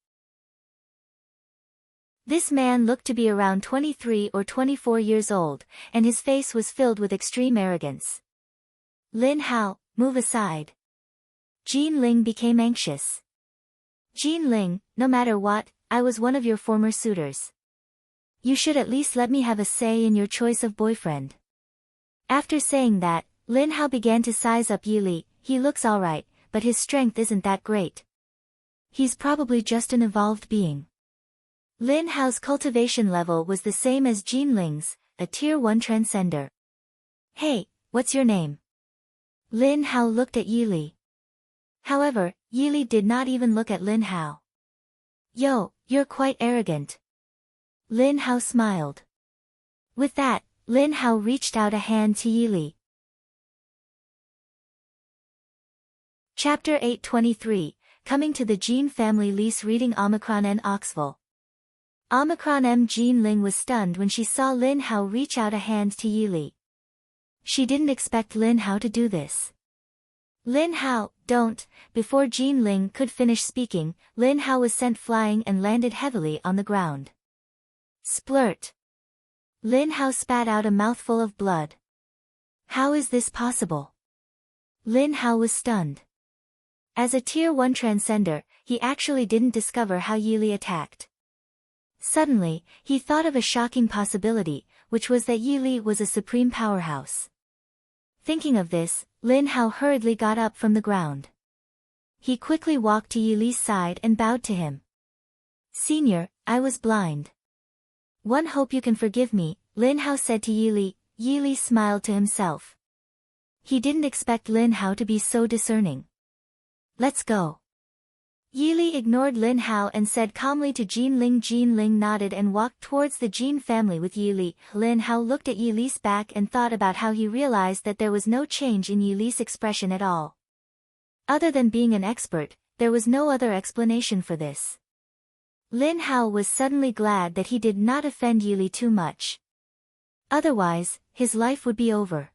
This man looked to be around 23 or 24 years old, and his face was filled with extreme arrogance. Lin Hao, move aside. Jin Ling became anxious. Jin Ling, no matter what, I was one of your former suitors. You should at least let me have a say in your choice of boyfriend. After saying that, Lin Hao began to size up Yili. He looks alright, but his strength isn't that great. He's probably just an evolved being. Lin Hao's cultivation level was the same as Jin Ling's, a Tier 1 transcender. Hey, what's your name? Lin Hao looked at Yili. However, Yili did not even look at Lin Hao. Yo, you're quite arrogant. Lin Hao smiled. With that, Lin Hao reached out a hand to Yili. Chapter 823, Coming to the Jin Family Lease reading Omicron N. Oxville. Omicron M. Jin Ling was stunned when she saw Lin Hao reach out a hand to Yili. She didn't expect Lin Hao to do this. Lin Hao, don't. Before Jin Ling could finish speaking, Lin Hao was sent flying and landed heavily on the ground. Splurt. Lin Hao spat out a mouthful of blood. How is this possible? Lin Hao was stunned. As a Tier 1 transcender, he actually didn't discover how Yili attacked. Suddenly, he thought of a shocking possibility, which was that Yili was a supreme powerhouse. Thinking of this, Lin Hao hurriedly got up from the ground. He quickly walked to Yili's side and bowed to him. Senior, I was blind. One hope you can forgive me, Lin Hao said to Yili. Yili smiled to himself. He didn't expect Lin Hao to be so discerning. Let's go. Yili ignored Lin Hao and said calmly to Jin Ling. Jin Ling nodded and walked towards the Jin family with Yili. Lin Hao looked at Yili's back and thought about how he realized that there was no change in Yili's expression at all. Other than being an expert, there was no other explanation for this. Lin Hao was suddenly glad that he did not offend Yili too much. Otherwise, his life would be over.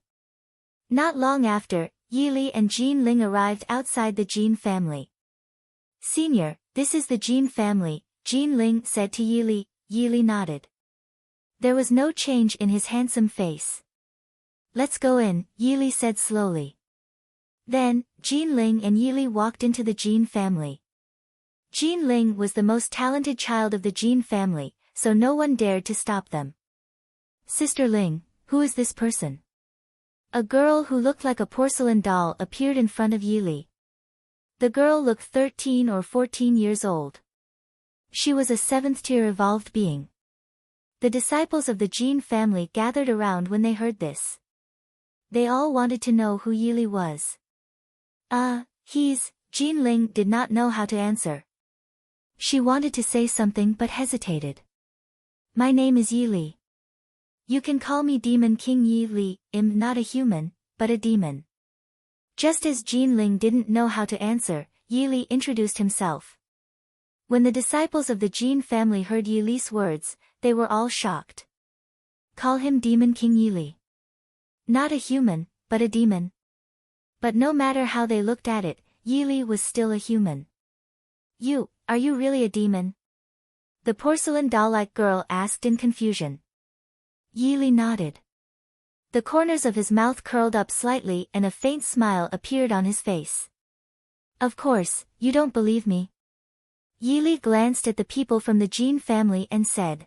Not long after, Yili and Jin Ling arrived outside the Jin family. Senior, this is the Jin family, Jin Ling said to Yili. Yili nodded. There was no change in his handsome face. Let's go in, Yili said slowly. Then, Jin Ling and Yili walked into the Jin family. Jin Ling was the most talented child of the Jin family, so no one dared to stop them. Sister Ling, Who is this person? A girl who looked like a porcelain doll appeared in front of Yili. The girl looked 13 or 14 years old. She was a 7th-tier evolved being. The disciples of the Jin family gathered around when they heard this. They all wanted to know who Yili was. Jin Ling did not know how to answer. She wanted to say something but hesitated. My name is Yili. You can call me Demon King Yili. I'm not a human, but a demon. Just as Jin Ling didn't know how to answer, Yili introduced himself. When the disciples of the Jin family heard Yili's words, they were all shocked. Call him Demon King Yili. Not a human, but a demon. But no matter how they looked at it, Yili was still a human. Are you really a demon? The porcelain doll-like girl asked in confusion. Yili nodded. The corners of his mouth curled up slightly and a faint smile appeared on his face. Of course, you don't believe me. Yili glanced at the people from the Jin family and said.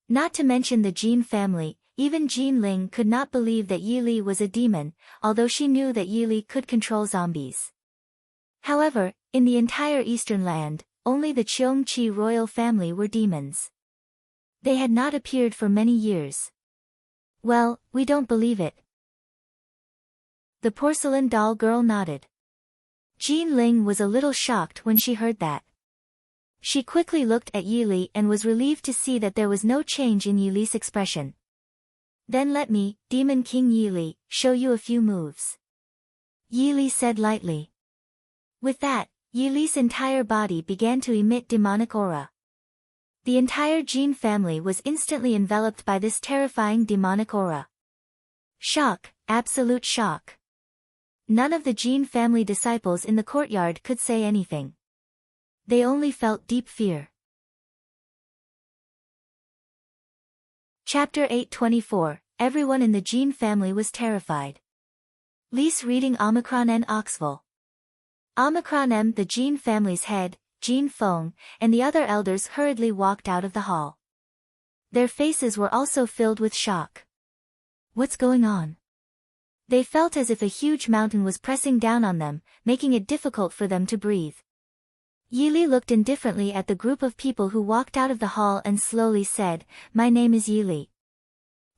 Not to mention the Jin family, even Jin Ling could not believe that Yili was a demon, although she knew that Yili could control zombies. However, in the entire Eastern Land, only the Cheongchi royal family were demons. They had not appeared for many years. Well, we don't believe it. The porcelain doll girl nodded. Jin Ling was a little shocked when she heard that. She quickly looked at Yili and was relieved to see that there was no change in Yili's expression. Then let me, Demon King Yili, show you a few moves. Yili said lightly. With that, Yili's entire body began to emit demonic aura. The entire Jin family was instantly enveloped by this terrifying demonic aura. Shock, absolute shock. None of the Jin family disciples in the courtyard could say anything. They only felt deep fear. Chapter 824, Everyone in the Jin family was terrified. Lise reading Omicron and Oxville. Omicron M. The Jin family's head, Jin Feng, and the other elders hurriedly walked out of the hall. Their faces were also filled with shock. What's going on? They felt as if a huge mountain was pressing down on them, making it difficult for them to breathe. Yili looked indifferently at the group of people who walked out of the hall and slowly said, My name is Yili.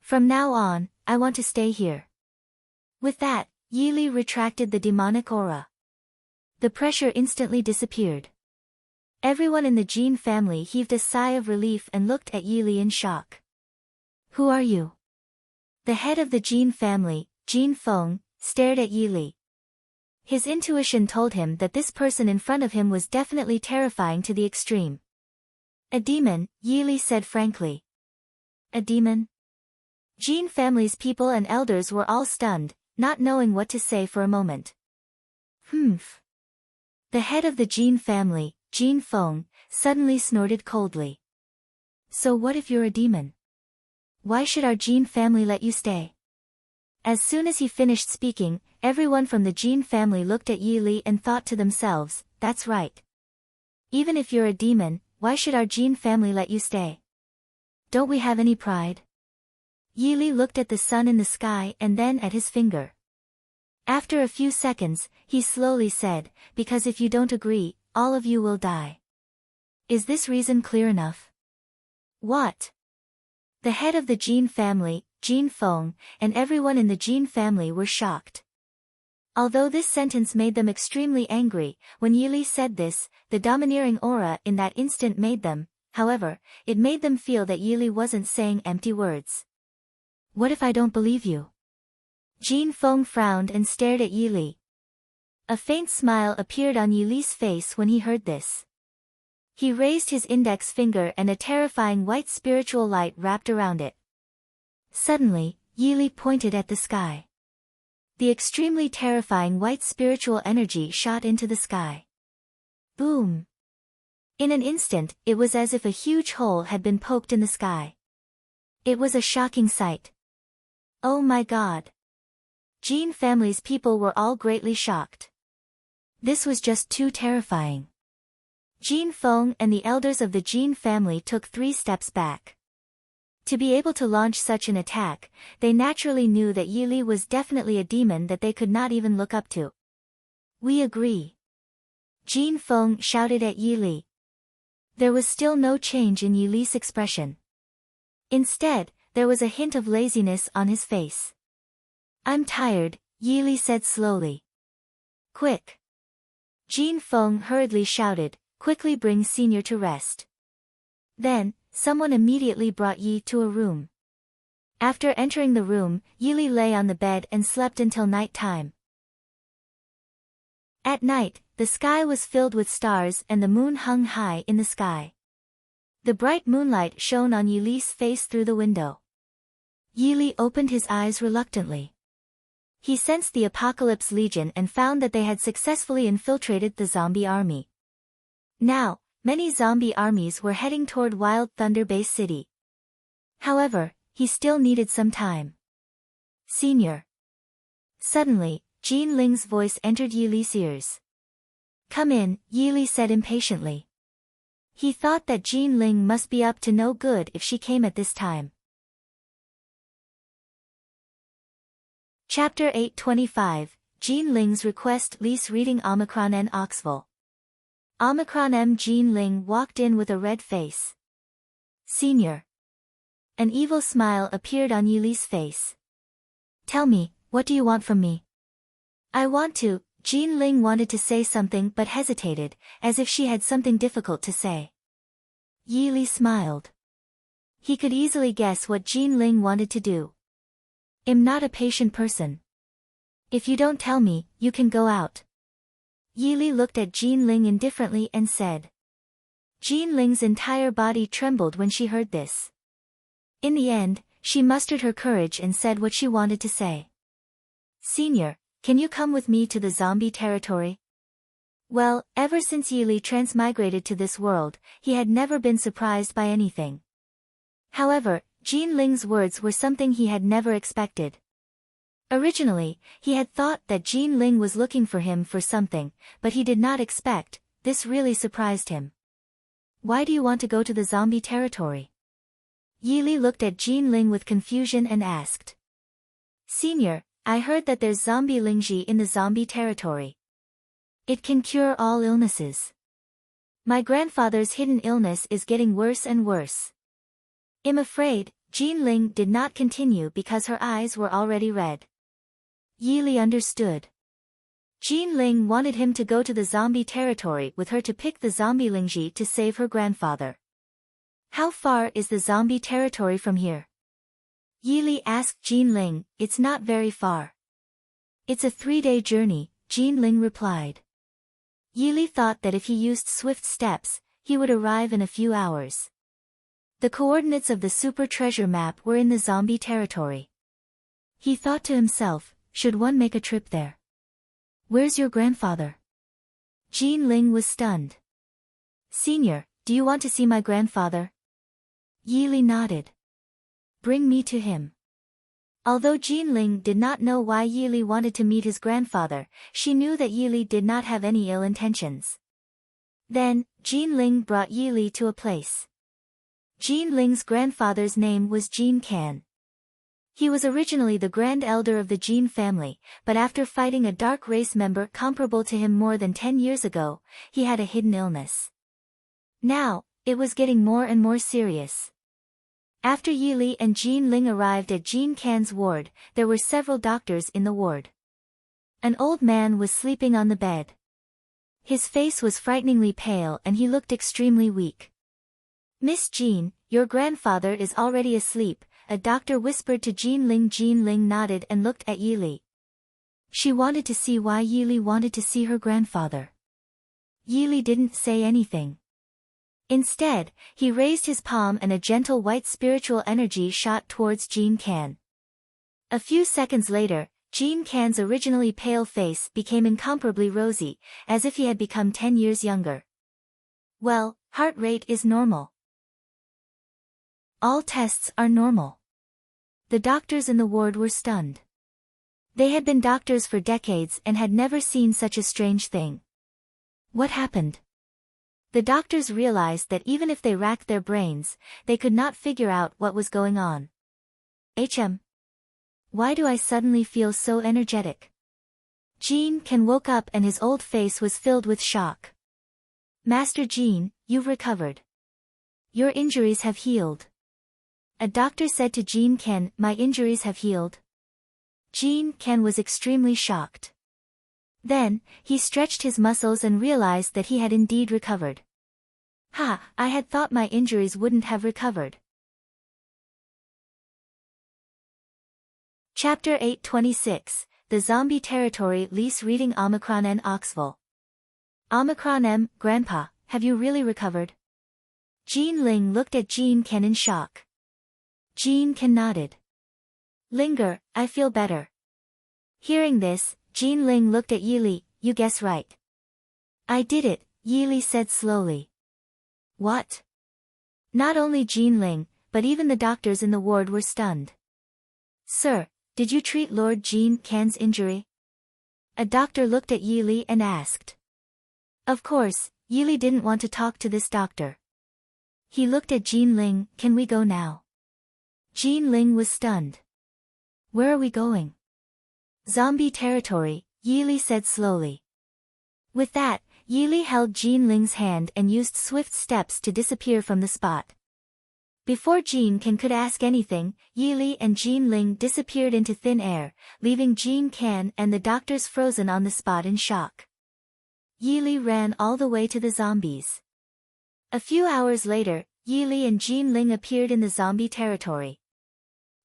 From now on, I want to stay here. With that, Yili retracted the demonic aura. The pressure instantly disappeared. Everyone in the Jin family heaved a sigh of relief and looked at Yili in shock. Who are you? The head of the Jin family, Jin Feng, stared at Yili. His intuition told him that this person in front of him was definitely terrifying to the extreme. A demon, Yili said frankly. A demon? Jin family's people and elders were all stunned, not knowing what to say for a moment. The head of the Jin family, Jin Feng, suddenly snorted coldly. So what if you're a demon? Why should our Jin family let you stay? As soon as he finished speaking, everyone from the Jin family looked at Yili and thought to themselves, that's right. Even if you're a demon, why should our Jin family let you stay? Don't we have any pride? Yili looked at the sun in the sky and then at his finger. After a few seconds, he slowly said, because if you don't agree, all of you will die. Is this reason clear enough? What? The head of the Jin family, Jin Feng, and everyone in the Jin family were shocked. Although this sentence made them extremely angry, when Yili said this, the domineering aura in that instant made them, however, it made them feel that Yili wasn't saying empty words. What if I don't believe you? Jin Feng frowned and stared at Yili. A faint smile appeared on Yili's face when he heard this. He raised his index finger and a terrifying white spiritual light wrapped around it. Suddenly, Yili pointed at the sky. The extremely terrifying white spiritual energy shot into the sky. Boom! In an instant, it was as if a huge hole had been poked in the sky. It was a shocking sight. Oh my God! Jin family's people were all greatly shocked. This was just too terrifying. Jin Feng and the elders of the Jin family took 3 steps back. To be able to launch such an attack, they naturally knew that Yili was definitely a demon that they could not even look up to. We agree. Jin Feng shouted at Yili. There was still no change in Yili's expression. Instead, there was a hint of laziness on his face. I'm tired, Yili said slowly. Quick! Jin Feng hurriedly shouted, quickly bring Senior to rest. Then, someone immediately brought Yi to a room. After entering the room, Yili lay on the bed and slept until night time. At night, the sky was filled with stars and the moon hung high in the sky. The bright moonlight shone on Yili's face through the window. Yili opened his eyes reluctantly. He sensed the Apocalypse Legion and found that they had successfully infiltrated the zombie army. Now, many zombie armies were heading toward Wild Thunder Bay City. However, he still needed some time. Senior. Suddenly, Jin Ling's voice entered Yili's ears. Come in, Yili said impatiently. He thought that Jin Ling must be up to no good if she came at this time. Chapter 825, Jin Ling's request. Lise reading Omicron N. Oxville. Omicron M. Jin Ling walked in with a red face. Senior. An evil smile appeared on Yili's face. Tell me, what do you want from me? I want to. Jin Ling wanted to say something but hesitated, as if she had something difficult to say. Yili smiled. He could easily guess what Jin Ling wanted to do. I'm not a patient person. If you don't tell me, you can go out. Yili looked at Jin Ling indifferently and said. Jin Ling's entire body trembled when she heard this. In the end, she mustered her courage and said what she wanted to say. Senior, can you come with me to the zombie territory? Well, ever since Yili transmigrated to this world, he had never been surprised by anything. However, Jin Ling's words were something he had never expected. Originally, he had thought that Jin Ling was looking for him for something, but he did not expect. This really surprised him. Why do you want to go to the zombie territory? Yili looked at Jin Ling with confusion and asked. Senior, I heard that there's zombie Lingji in the zombie territory. It can cure all illnesses. My grandfather's hidden illness is getting worse and worse. I'm afraid. Jin Ling did not continue because her eyes were already red. Yili understood. Jin Ling wanted him to go to the zombie territory with her to pick the zombie Lingji to save her grandfather. How far is the zombie territory from here? Yili asked Jin Ling. It's not very far. It's a 3-day journey, Jin Ling replied. Yili thought that if he used swift steps, he would arrive in a few hours. The coordinates of the super treasure map were in the zombie territory. He thought to himself, should one make a trip there? Where's your grandfather? Jin Ling was stunned. Senior, do you want to see my grandfather? Yili nodded. Bring me to him. Although Jin Ling did not know why Yili wanted to meet his grandfather, she knew that Yili did not have any ill intentions. Then, Jin Ling brought Yili to a place. Jin Ling's grandfather's name was Jin Kan. He was originally the grand elder of the Jin family, but after fighting a dark race member comparable to him more than 10 years ago, he had a hidden illness. Now, it was getting more and more serious. After Yili and Jin Ling arrived at Jin Kan's ward, there were several doctors in the ward. An old man was sleeping on the bed. His face was frighteningly pale and he looked extremely weak. Miss Jin, your grandfather is already asleep, a doctor whispered to Jin Ling. Jin Ling nodded and looked at Yili. She wanted to see why Yili wanted to see her grandfather. Yili didn't say anything. Instead, he raised his palm and a gentle white spiritual energy shot towards Jin Kan. A few seconds later, Jin Kan's originally pale face became incomparably rosy, as if he had become 10 years younger. Well, heart rate is normal. All tests are normal. The doctors in the ward were stunned. They had been doctors for decades and had never seen such a strange thing. What happened? The doctors realized that even if they racked their brains, they could not figure out what was going on. Why do I suddenly feel so energetic? Jean-Ken woke up and his old face was filled with shock. Master Jean, you've recovered. Your injuries have healed. A doctor said to Jean-Ken, my injuries have healed. Jean-Ken was extremely shocked. Then, he stretched his muscles and realized that he had indeed recovered. I had thought my injuries wouldn't have recovered. Chapter 826, The Zombie Territory. Lise reading Omicron N. Oxville. Omicron M. Grandpa, have you really recovered? Jean Ling looked at Jean-Ken in shock. Jean-Ken nodded. Linger, I feel better. Hearing this, Jean Ling looked at Yili. You guess right. I did it, Yili said slowly. What? Not only Jean Ling, but even the doctors in the ward were stunned. Sir, did you treat Lord Jean-Ken's injury? A doctor looked at Yili and asked. Of course, Yili didn't want to talk to this doctor. He looked at Jean Ling. Can we go now? Jean Ling was stunned. Where are we going? Zombie territory, Yili said slowly. With that, Yili held Jean Ling's hand and used swift steps to disappear from the spot. Before Jean-Ken could ask anything, Yili and Jean Ling disappeared into thin air, leaving Jean-Ken and the doctors frozen on the spot in shock. Yili ran all the way to the zombies. A few hours later, Yili and Jean Ling appeared in the zombie territory.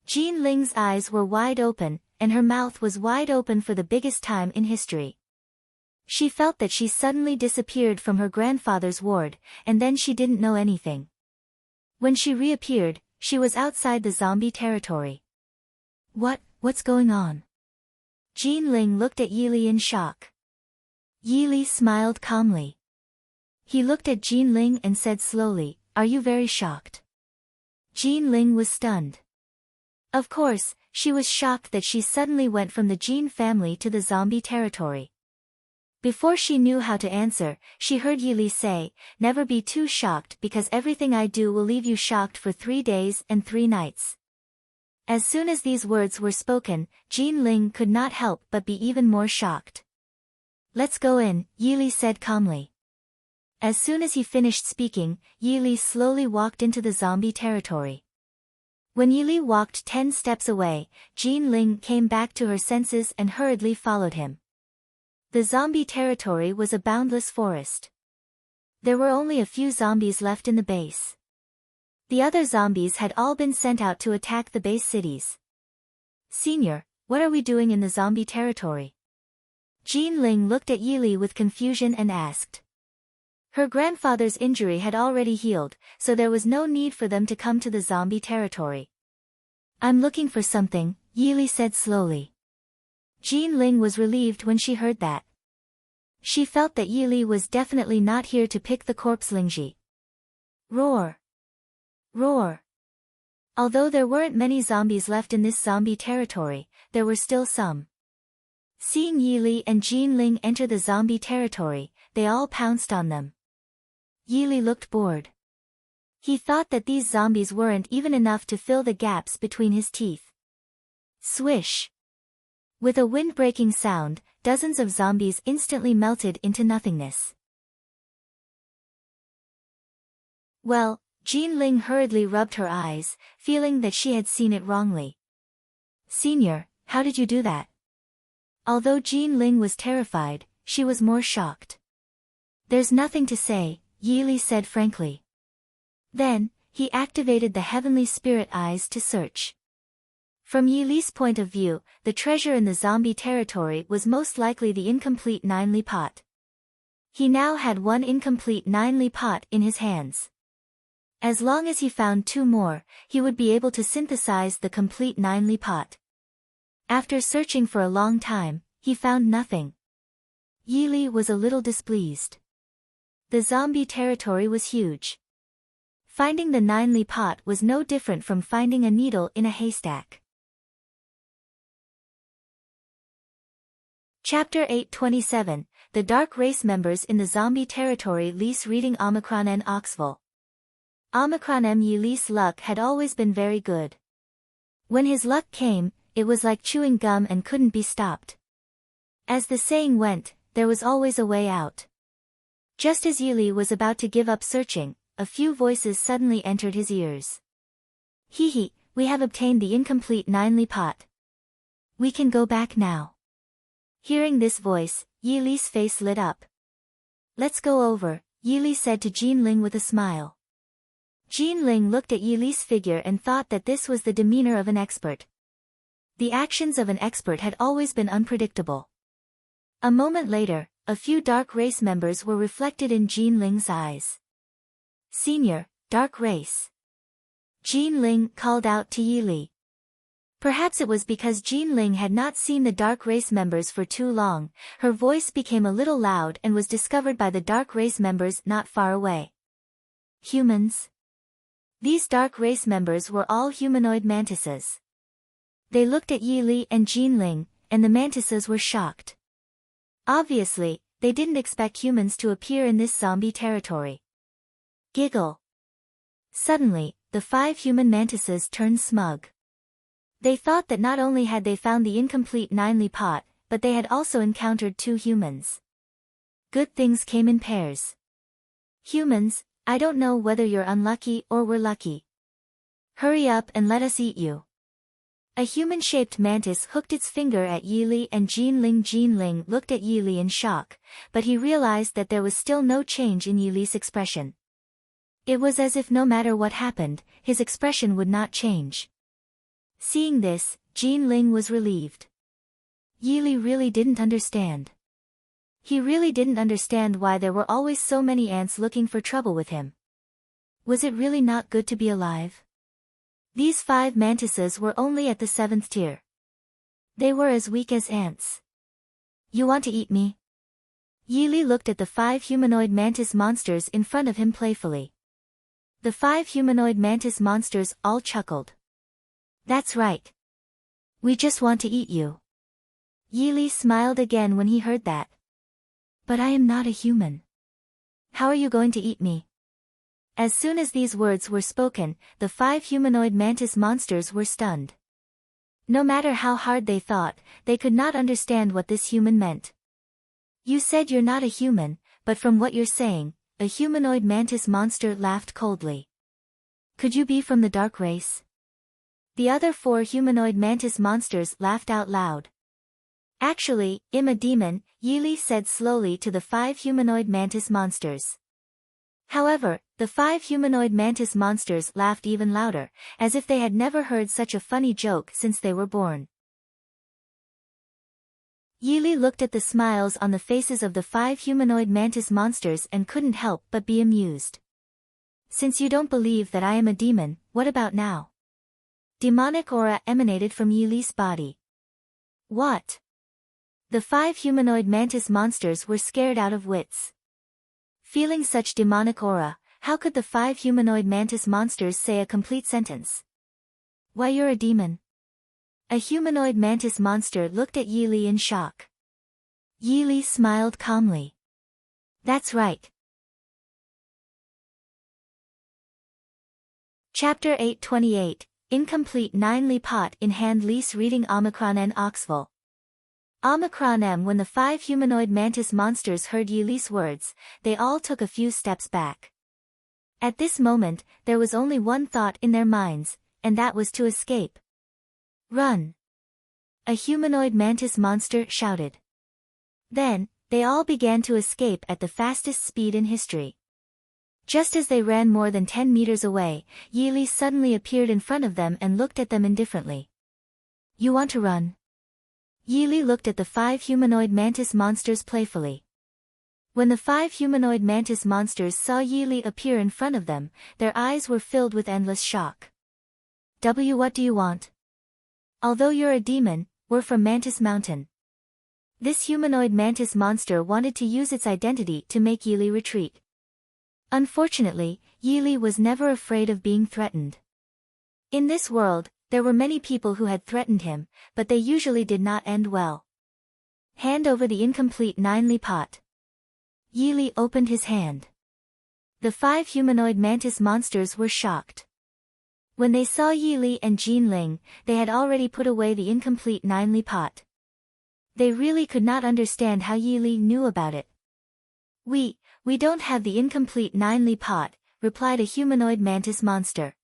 Jean Ling's eyes were wide open, and her mouth was wide open for the biggest time in history. She felt that she suddenly disappeared from her grandfather's ward, and then she didn't know anything. When she reappeared, she was outside the zombie territory. What's going on? Jean Ling looked at Yili in shock. Yili smiled calmly. He looked at Jean Ling and said slowly, Are you very shocked? Jean Ling was stunned. Of course, she was shocked that she suddenly went from the Jean family to the zombie territory. Before she knew how to answer, she heard Yili say, Never be too shocked because everything I do will leave you shocked for 3 days and 3 nights. As soon as these words were spoken, Jean Ling could not help but be even more shocked. Let's go in, Yili said calmly. As soon as he finished speaking, Yili slowly walked into the zombie territory. When Yili walked 10 steps away, Jean Ling came back to her senses and hurriedly followed him. The zombie territory was a boundless forest. There were only a few zombies left in the base. The other zombies had all been sent out to attack the base cities. Senior, what are we doing in the zombie territory? Jean Ling looked at Yili with confusion and asked. Her grandfather's injury had already healed, so there was no need for them to come to the zombie territory. I'm looking for something, Yili said slowly. Jean Ling was relieved when she heard that. She felt that Yili was definitely not here to pick the corpse Lingji. Roar! Roar! Although there weren't many zombies left in this zombie territory, there were still some. Seeing Yili and Jean Ling enter the zombie territory, they all pounced on them. Yili looked bored. He thought that these zombies weren't even enough to fill the gaps between his teeth. Swish! With a wind-breaking sound, dozens of zombies instantly melted into nothingness. Well, Jean Ling hurriedly rubbed her eyes, feeling that she had seen it wrongly. Senior, how did you do that? Although Jean Ling was terrified, she was more shocked. There's nothing to say, Yili said frankly. Then, he activated the heavenly spirit eyes to search. From Yili's point of view, the treasure in the zombie territory was most likely the incomplete 9-li pot. He now had 1 incomplete 9-li pot in his hands. As long as he found 2 more, he would be able to synthesize the complete 9-li pot. After searching for a long time, he found nothing. Yili was a little displeased. The zombie territory was huge. Finding the 9-li pot was no different from finding a needle in a haystack. Chapter 827, the dark race members in the zombie territory Lise reading Omicron and Oxville. Omicron Li's luck had always been very good. When his luck came, it was like chewing gum and couldn't be stopped. As the saying went, there was always a way out. Just as Yuli was about to give up searching, a few voices suddenly entered his ears. Hee, we have obtained the incomplete 9-li pot. We can go back now. Hearing this voice, Yili's face lit up. Let's go over, Yili said to Jean Ling with a smile. Jean Ling looked at Yili's figure and thought that this was the demeanor of an expert. The actions of an expert had always been unpredictable. A moment later, a few dark race members were reflected in Jean Ling's eyes. Senior, dark race. Jean Ling called out to Yili. Perhaps it was because Jean Ling had not seen the dark race members for too long, her voice became a little loud and was discovered by the dark race members not far away. Humans. These dark race members were all humanoid mantises. They looked at Yili and Jean Ling, and the mantises were shocked. Obviously, they didn't expect humans to appear in this zombie territory. Giggle. Suddenly, the 5 human mantises turned smug. They thought that not only had they found the incomplete 9-li pot, but they had also encountered 2 humans. Good things came in pairs. Humans, I don't know whether you're unlucky or we're lucky. Hurry up and let us eat you. A human-shaped mantis hooked its finger at Yili and Jean Ling. Jean Ling looked at Yili in shock, but he realized that there was still no change in Yili's expression. It was as if no matter what happened, his expression would not change. Seeing this, Jean Ling was relieved. Yili really didn't understand. He really didn't understand why there were always so many ants looking for trouble with him. Was it really not good to be alive? These 5 mantises were only at the 7th tier. They were as weak as ants. You want to eat me? Yili looked at the 5 humanoid mantis monsters in front of him playfully. The 5 humanoid mantis monsters all chuckled. That's right. We just want to eat you. Yili smiled again when he heard that. But I am not a human. How are you going to eat me? As soon as these words were spoken, the 5 humanoid mantis monsters were stunned. No matter how hard they thought, they could not understand what this human meant. You said you're not a human, but from what you're saying, a humanoid mantis monster laughed coldly. Could you be from the dark race? The other 4 humanoid mantis monsters laughed out loud. Actually, I'm a demon, Yili said slowly to the 5 humanoid mantis monsters. However, the 5 humanoid mantis monsters laughed even louder, as if they had never heard such a funny joke since they were born. Yili looked at the smiles on the faces of the 5 humanoid mantis monsters and couldn't help but be amused. Since you don't believe that I am a demon, what about now? Demonic aura emanated from Yili's body. What? The 5 humanoid mantis monsters were scared out of wits. Feeling such demonic aura, how could the 5 humanoid mantis monsters say a complete sentence? Why, you're a demon. A humanoid mantis monster looked at Yili in shock. Yili smiled calmly. That's right. Chapter 828, Incomplete 9-li pot in hand. Lise reading Omicron and Oxville. Omicron M. When the 5 humanoid mantis monsters heard Yili's words, they all took a few steps back. At this moment, there was only one thought in their minds, and that was to escape. Run! A humanoid mantis monster shouted. Then, they all began to escape at the fastest speed in history. Just as they ran more than 10 meters away, Yili suddenly appeared in front of them and looked at them indifferently. You want to run? Yili looked at the 5 humanoid mantis monsters playfully. When the 5 humanoid mantis monsters saw Yili appear in front of them, their eyes were filled with endless shock. What do you want? Although you're a demon, we're from Mantis Mountain. This humanoid mantis monster wanted to use its identity to make Yili retreat. Unfortunately, Yili was never afraid of being threatened. In this world, there were many people who had threatened him, but they usually did not end well. Hand over the incomplete 9-li pot. Yi opened his hand. The 5 humanoid mantis monsters were shocked. When they saw Yi and Jinling, they had already put away the incomplete 9-li pot. They really could not understand how Yi knew about it. We don't have the incomplete 9-li pot, replied a humanoid mantis monster.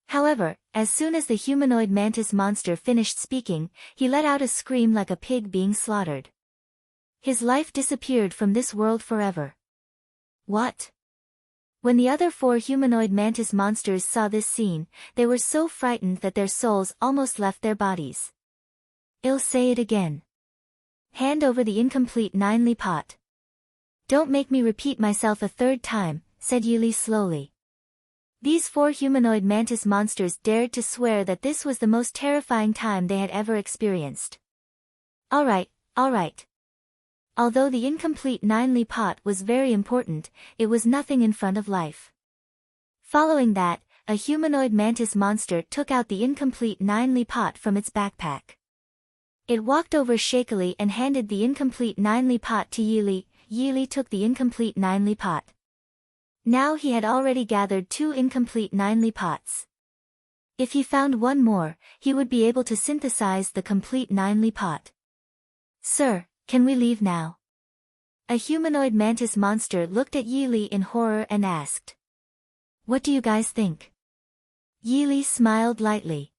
However, as soon as the humanoid mantis monster finished speaking, he let out a scream like a pig being slaughtered. His life disappeared from this world forever. What? When the other 4 humanoid mantis monsters saw this scene, they were so frightened that their souls almost left their bodies. I'll say it again. Hand over the incomplete 9-li pot. Don't make me repeat myself a 3rd time, said Yi slowly. These 4 humanoid mantis monsters dared to swear that this was the most terrifying time they had ever experienced. All right. Although the incomplete 9-li pot was very important, it was nothing in front of life. Following that, a humanoid mantis monster took out the incomplete 9-li pot from its backpack. It walked over shakily and handed the incomplete 9-li pot to Yi. Yi took the incomplete 9-li pot. Now he had already gathered 2 incomplete 9-li pots. If he found one more, he would be able to synthesize the complete 9-li pot. Sir, can we leave now? A humanoid mantis monster looked at Yi in horror and asked. What do you guys think? Yi smiled lightly.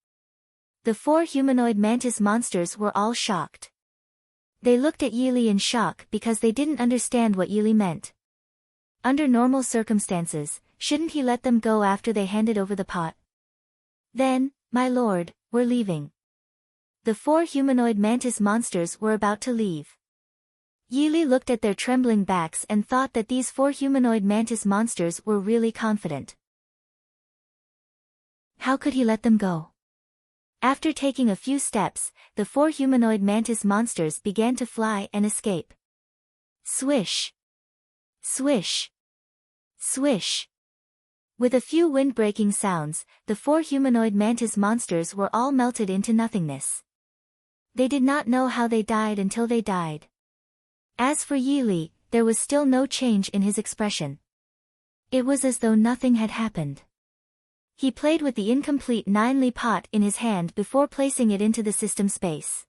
The 4 humanoid mantis monsters were all shocked. They looked at Yi in shock because they didn't understand what Yi meant. Under normal circumstances, shouldn't he let them go after they handed over the pot? Then, my lord, we're leaving. The 4 humanoid mantis monsters were about to leave. Yi looked at their trembling backs and thought that these 4 humanoid mantis monsters were really confident. How could he let them go? After taking a few steps, the 4 humanoid mantis monsters began to fly and escape. Swish! Swish! Swish! With a few wind-breaking sounds, the 4 humanoid mantis monsters were all melted into nothingness. They did not know how they died until they died. As for Yi, there was still no change in his expression. It was as though nothing had happened. He played with the incomplete 9-li pot in his hand before placing it into the system space.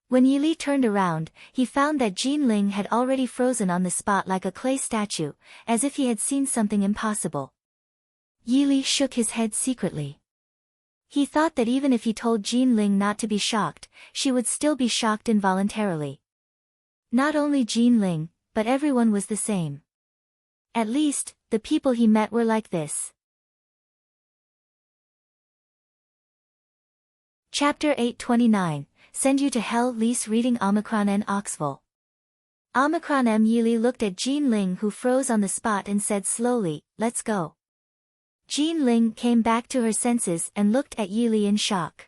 When Yi turned around, he found that Jinling had already frozen on the spot like a clay statue, as if he had seen something impossible. Yi shook his head secretly. He thought that even if he told Jinling not to be shocked, she would still be shocked involuntarily. Not only Jinling, but everyone was the same. At least, the people he met were like this. Chapter 829, Send You to Hell. Lise reading Omicron N. Oxville. Omicron M. Yi looked at Jinling, who froze on the spot, and said slowly, let's go. Jinling came back to her senses and looked at Yi in shock.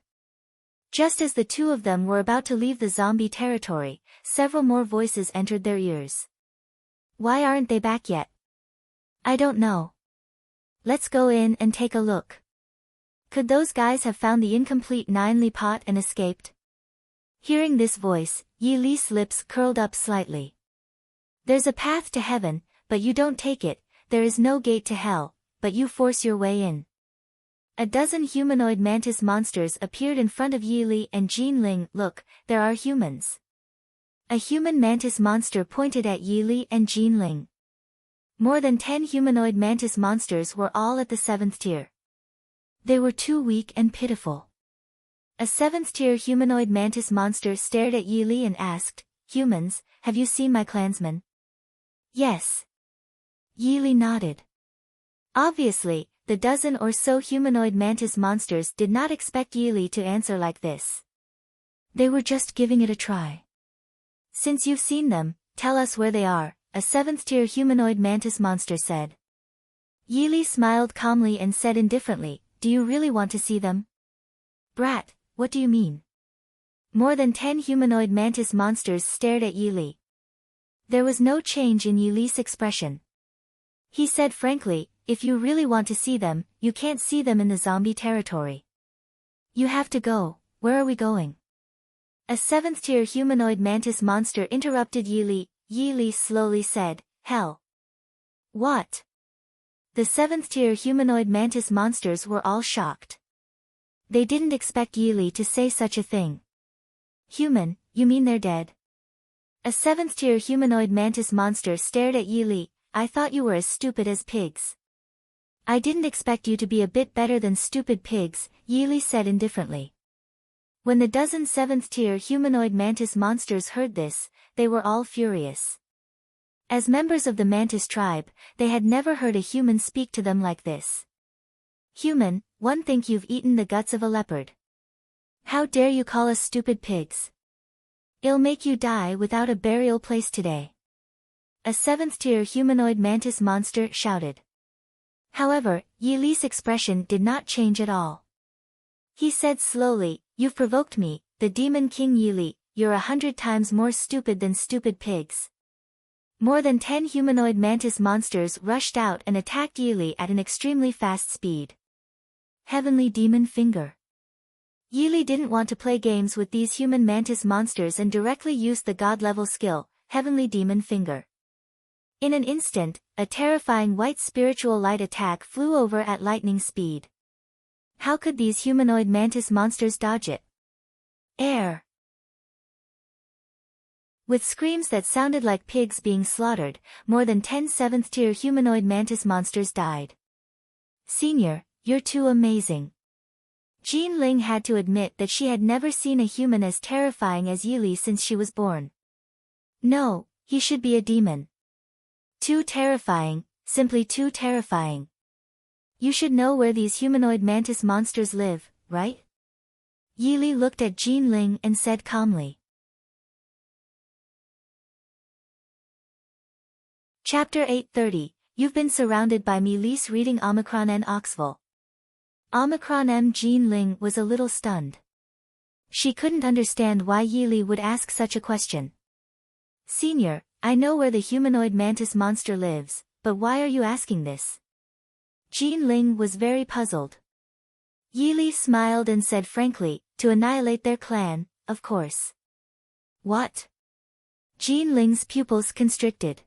Just as the 2 of them were about to leave the zombie territory, several more voices entered their ears. Why aren't they back yet? I don't know. Let's go in and take a look. Could those guys have found the incomplete 9-li pot and escaped? Hearing this voice, Yi's lips curled up slightly. There's a path to heaven, but you don't take it, there is no gate to hell, but you force your way in. A dozen humanoid mantis monsters appeared in front of Yi and Jinling. Look, there are humans. A human mantis monster pointed at Yi and Jinling. More than 10 humanoid mantis monsters were all at the 7th tier. They were too weak and pitiful. A 7th tier humanoid mantis monster stared at Yi and asked, Humans, have you seen my clansmen? Yes. Yi nodded. Obviously, the dozen or so humanoid mantis monsters did not expect Yi to answer like this. They were just giving it a try. Since you've seen them, tell us where they are, a 7th tier humanoid mantis monster said. Yi smiled calmly and said indifferently, do you really want to see them? Brat, what do you mean? More than 10 humanoid mantis monsters stared at Yi. There was no change in Yi's expression. He said frankly, if you really want to see them, you can't see them in the zombie territory. You have to go. Where are we going? A 7th tier humanoid mantis monster interrupted Yi. Yi slowly said, Hell. What? The 7th-tier humanoid mantis monsters were all shocked. They didn't expect Yili to say such a thing. Human, you mean they're dead? A 7th-tier humanoid mantis monster stared at Yili. I thought you were as stupid as pigs. I didn't expect you to be a bit better than stupid pigs, Yili said indifferently. When the dozen 7th-tier humanoid mantis monsters heard this, they were all furious. As members of the mantis tribe, they had never heard a human speak to them like this. Human, one think you've eaten the guts of a leopard. How dare you call us stupid pigs? It'll make you die without a burial place today. A 7th-tier humanoid mantis monster shouted. However, Yili's expression did not change at all. He said slowly, you've provoked me, the Demon King Yili, you're 100 times more stupid than stupid pigs. More than 10 humanoid mantis monsters rushed out and attacked Yili at an extremely fast speed. Heavenly Demon Finger. Yili didn't want to play games with these human mantis monsters and directly used the god-level skill, Heavenly Demon Finger. In an instant, a terrifying white spiritual light attack flew over at lightning speed. How could these humanoid mantis monsters dodge it? Air. With screams that sounded like pigs being slaughtered, more than 10 7th-tier humanoid mantis monsters died. Senior, you're too amazing. Jean Ling had to admit that she had never seen a human as terrifying as Yili since she was born. No, he should be a demon. Too terrifying, simply too terrifying. You should know where these humanoid mantis monsters live, right? Yili looked at Jean Ling and said calmly. Chapter 830, You've been surrounded by me. Lise reading Omicron and Oxville. Omicron M. Jean Ling was a little stunned. She couldn't understand why Yili would ask such a question. Senior, I know where the humanoid mantis monster lives, but why are you asking this? Jean Ling was very puzzled. Yili smiled and said frankly, to annihilate their clan, of course. What? Jean Ling's pupils constricted.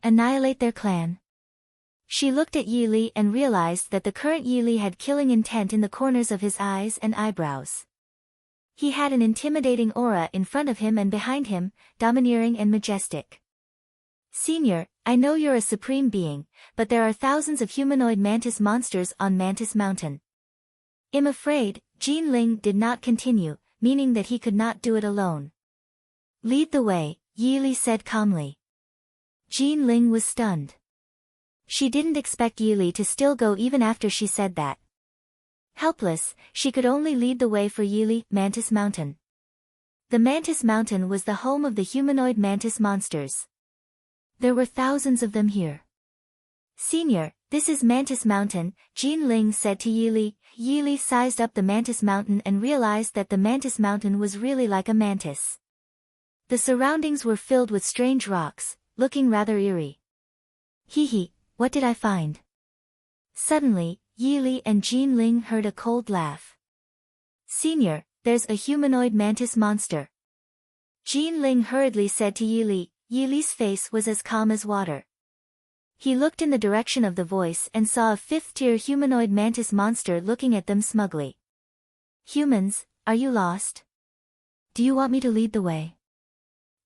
Annihilate their clan? She looked at Yili and realized that the current Yili had killing intent in the corners of his eyes and eyebrows. He had an intimidating aura in front of him and behind him, domineering and majestic. Senior, I know you're a supreme being, but there are thousands of humanoid mantis monsters on Mantis Mountain. I'm afraid, Jean Ling did not continue, meaning that he could not do it alone. Lead the way, Yili said calmly. Jean Ling was stunned. She didn't expect Yili to still go even after she said that. Helpless, she could only lead the way for Yili. Mantis Mountain. The Mantis Mountain was the home of the humanoid mantis monsters. There were thousands of them here. Senior, this is Mantis Mountain, Jean Ling said to Yili. Yili sized up the Mantis Mountain and realized that the Mantis Mountain was really like a mantis. The surroundings were filled with strange rocks, looking rather eerie. Hee. What did I find? Suddenly, Yili and Jean Ling heard a cold laugh. Senior, there's a humanoid mantis monster. Jean Ling hurriedly said to Yili. Yili's face was as calm as water. He looked in the direction of the voice and saw a 5th-tier humanoid mantis monster looking at them smugly. Humans, are you lost? Do you want me to lead the way?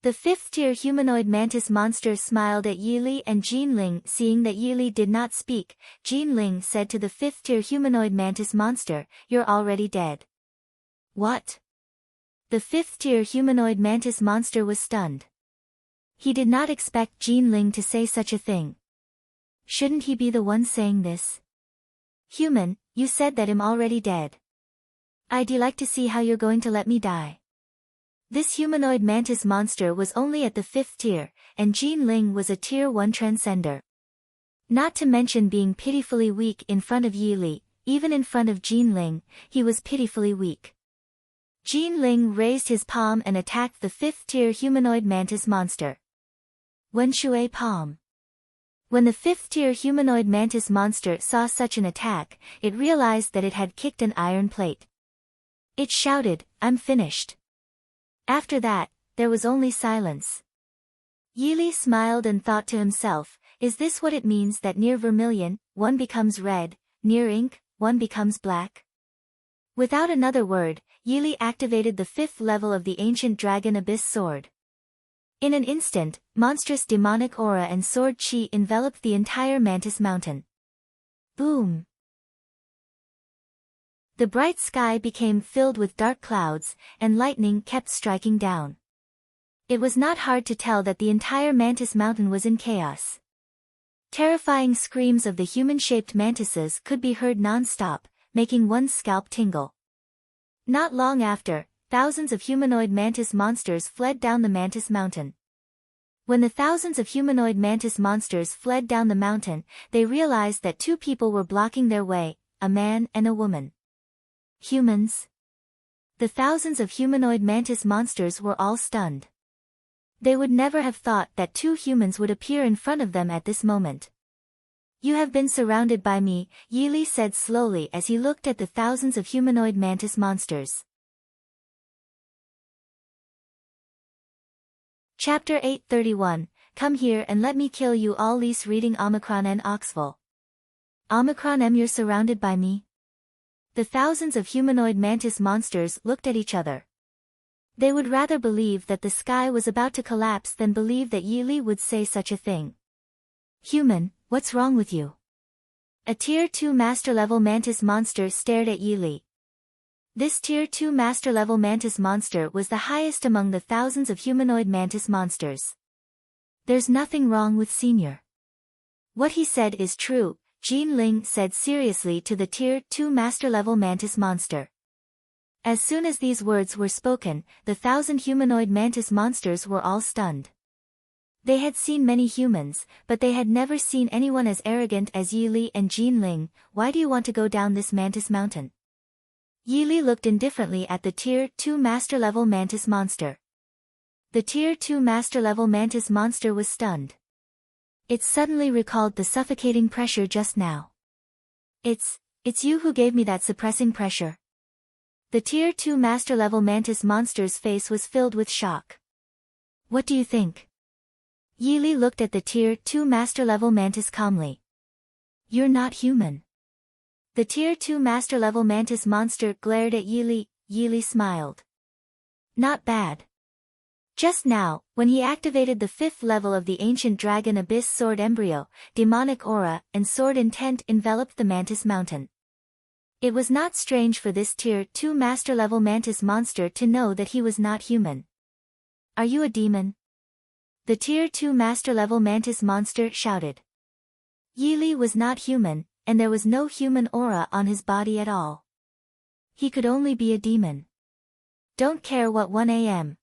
The 5th-tier humanoid mantis monster smiled at Yili and Jean Ling. Seeing that Yili did not speak, Jean Ling said to the 5th-tier humanoid mantis monster, you're already dead. What? The 5th-tier humanoid mantis monster was stunned. He did not expect Jean Ling to say such a thing. Shouldn't he be the one saying this? Human, you said that I'm already dead. I'd like to see how you're going to let me die. This humanoid mantis monster was only at the 5th tier, and Jean Ling was a tier 1 transcender. Not to mention being pitifully weak in front of Yili, even in front of Jean Ling, he was pitifully weak. Jean Ling raised his palm and attacked the 5th tier humanoid mantis monster. Wen Shui Palm. When the 5th tier humanoid mantis monster saw such an attack, it realized that it had kicked an iron plate. It shouted, I'm finished. After that, there was only silence. Yili smiled and thought to himself, is this what it means that near vermilion, one becomes red, near ink, one becomes black? Without another word, Yili activated the 5th level of the ancient dragon abyss sword. In an instant, monstrous demonic aura and sword chi enveloped the entire Mantis Mountain. Boom! The bright sky became filled with dark clouds, and lightning kept striking down. It was not hard to tell that the entire Mantis Mountain was in chaos. Terrifying screams of the human-shaped mantises could be heard non-stop, making one's scalp tingle. Not long after, thousands of humanoid mantis monsters fled down the Mantis Mountain. When the thousands of humanoid mantis monsters fled down the mountain, they realized that 2 people were blocking their way, a man and a woman. Humans? The thousands of humanoid mantis monsters were all stunned. They would never have thought that 2 humans would appear in front of them at this moment. You have been surrounded by me, Yili said slowly as he looked at the thousands of humanoid mantis monsters. Chapter 831, Come here and let me kill you all. Lise reading Omicron and Oxville. Omicron M, you're surrounded by me? The thousands of humanoid mantis monsters looked at each other. They would rather believe that the sky was about to collapse than believe that Yili would say such a thing. Human, what's wrong with you? A Tier 2 Master-level mantis monster stared at Yili. This Tier 2 Master-level mantis monster was the highest among the thousands of humanoid mantis monsters. There's nothing wrong with Senior. What he said is true, Jean Ling said seriously to the Tier 2 Master-level mantis monster. As soon as these words were spoken, the 1,000 humanoid mantis monsters were all stunned. They had seen many humans, but they had never seen anyone as arrogant as Yili and Jean Ling. Why do you want to go down this Mantis Mountain? Yili looked indifferently at the Tier 2 Master-level mantis monster. The Tier 2 Master-level mantis monster was stunned. It suddenly recalled the suffocating pressure just now. It's you who gave me that suppressing pressure. The Tier 2 Master-level mantis monster's face was filled with shock. What do you think? Yili looked at the Tier 2 Master-level mantis calmly. You're not human. The Tier 2 Master-level mantis monster glared at Yili. Yili smiled. Not bad. Just now, when he activated the 5th level of the ancient dragon abyss sword embryo, demonic aura and sword intent enveloped the Mantis Mountain. It was not strange for this Tier 2 Master-level mantis monster to know that he was not human. Are you a demon? The Tier 2 Master-level mantis monster shouted. Yili was not human, and there was no human aura on his body at all. He could only be a demon. Don't care what 1 a.m.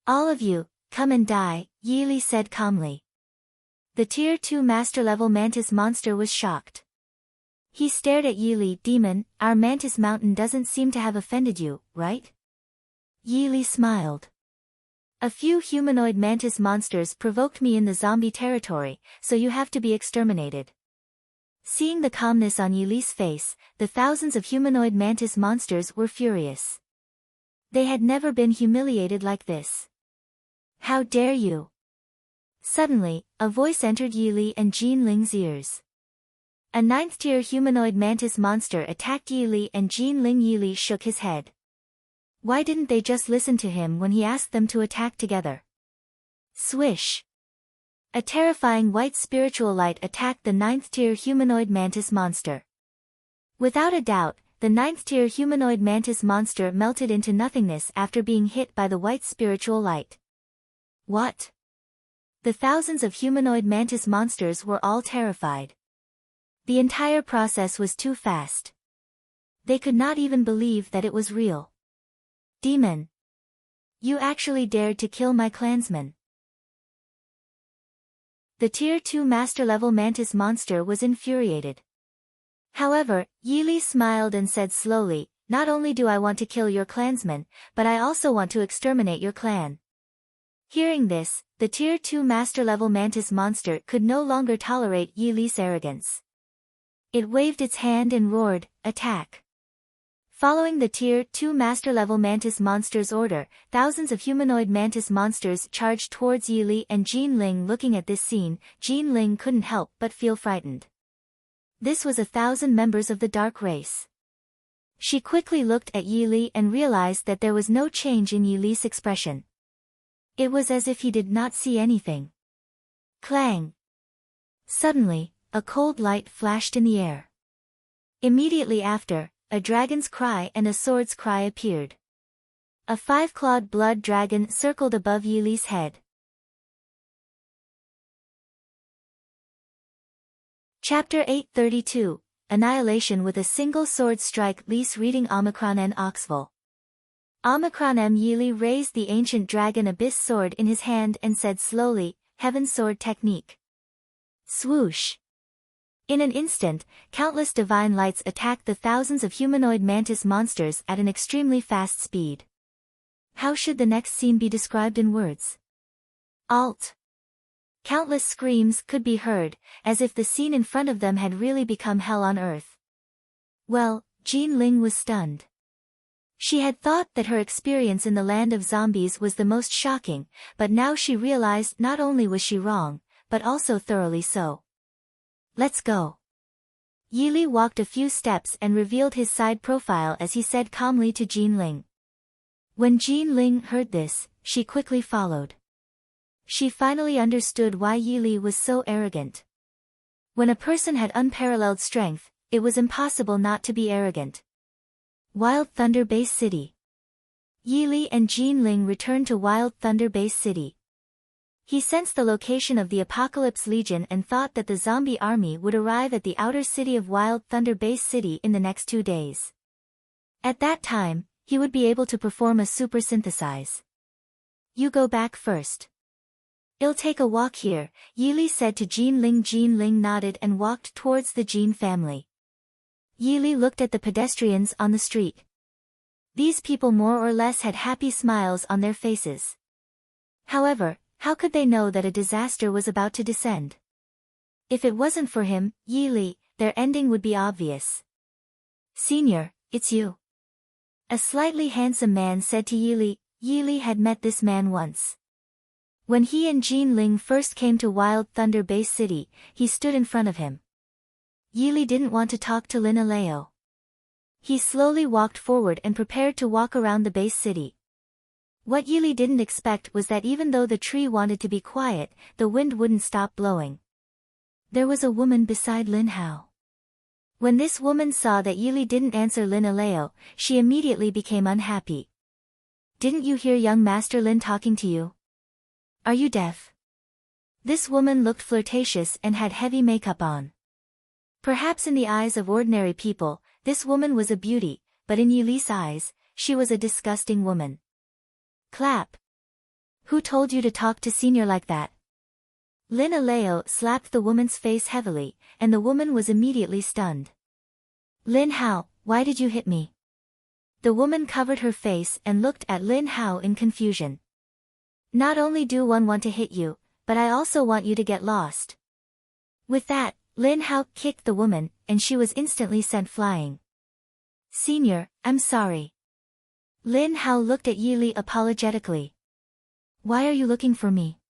All of you, come and die, Yili said calmly. The Tier 2 Master-level mantis monster was shocked. He stared at Yili. Demon, our Mantis Mountain doesn't seem to have offended you, right? Yili smiled. A few humanoid mantis monsters provoked me in the zombie territory, so you have to be exterminated. Seeing the calmness on Yili's face, the thousands of humanoid mantis monsters were furious. They had never been humiliated like this. How dare you? Suddenly, a voice entered Yili and Jean Ling's ears. A 9th-tier humanoid mantis monster attacked Yili and Jean Ling. Yili shook his head. Why didn't they just listen to him when he asked them to attack together? Swish! A terrifying white spiritual light attacked the 9th-tier humanoid mantis monster. Without a doubt, the 9th-tier humanoid mantis monster melted into nothingness after being hit by the white spiritual light. What? The thousands of humanoid mantis monsters were all terrified. The entire process was too fast. They could not even believe that it was real. Demon! You actually dared to kill my clansman. The Tier 2 Master-level mantis monster was infuriated. However, Yili smiled and said slowly, not only do I want to kill your clansman, but I also want to exterminate your clan. Hearing this, the Tier 2 Master-level mantis monster could no longer tolerate Yili's arrogance. It waved its hand and roared, attack. Following the Tier 2 Master-level Mantis Monsters order, thousands of humanoid Mantis monsters charged towards Yili and Jean Ling. Looking at this scene, Jean Ling couldn't help but feel frightened. This was 1,000 members of the dark race. She quickly looked at Yili and realized that there was no change in Yili's expression. It was as if he did not see anything. Clang! Suddenly, a cold light flashed in the air. Immediately after, a dragon's cry and a sword's cry appeared. A 5-clawed blood dragon circled above Yili's head. Chapter 832, Annihilation with a single sword strike. Lise reading Omicron N. Oxville. Omicron M. Yili raised the ancient dragon abyss sword in his hand and said slowly, Heaven Sword Technique. Swoosh! In an instant, countless divine lights attacked the thousands of humanoid mantis monsters at an extremely fast speed. How should the next scene be described in words? Alt. Countless screams could be heard, as if the scene in front of them had really become hell on earth. Well, Jean Ling was stunned. She had thought that her experience in the land of zombies was the most shocking, but now she realized not only was she wrong, but also thoroughly so. Let's go. Yili walked a few steps and revealed his side profile as he said calmly to Jean Ling. When Jean Ling heard this, she quickly followed. She finally understood why Yili was so arrogant. When a person had unparalleled strength, it was impossible not to be arrogant. Wild Thunder Base City. Yili and Jean Ling returned to Wild Thunder Base City. He sensed the location of the Apocalypse Legion and thought that the zombie army would arrive at the outer city of Wild Thunder Base City in the next 2 days. At that time, he would be able to perform a super synthesize. You go back first. I'll take a walk here, Yili said to Jean Ling. Jean Ling nodded and walked towards the Jean family. Yili looked at the pedestrians on the street. These people more or less had happy smiles on their faces. However, how could they know that a disaster was about to descend? If it wasn't for him, Yili, their ending would be obvious. Senior, it's you. A slightly handsome man said to Yili. Yili had met this man once. When he and Jean Ling first came to Wild Thunder Base City, he stood in front of him. Yili didn't want to talk to Lin Aleo. He slowly walked forward and prepared to walk around the base city. What Yili didn't expect was that even though the tree wanted to be quiet, the wind wouldn't stop blowing. There was a woman beside Lin Hao. When this woman saw that Yili didn't answer Lin Aleo, she immediately became unhappy. Didn't you hear young Master Lin talking to you? Are you deaf? This woman looked flirtatious and had heavy makeup on. Perhaps in the eyes of ordinary people, this woman was a beauty, but in Yili's eyes, she was a disgusting woman. Clap. Who told you to talk to Senior like that? Lin Aleo slapped the woman's face heavily, and the woman was immediately stunned. Lin Hao, why did you hit me? The woman covered her face and looked at Lin Hao in confusion. Not only do one want to hit you, but I also want you to get lost. With that, Lin Hao kicked the woman, and she was instantly sent flying. Senior, I'm sorry. Lin Hao looked at Yili apologetically. Why are you looking for me?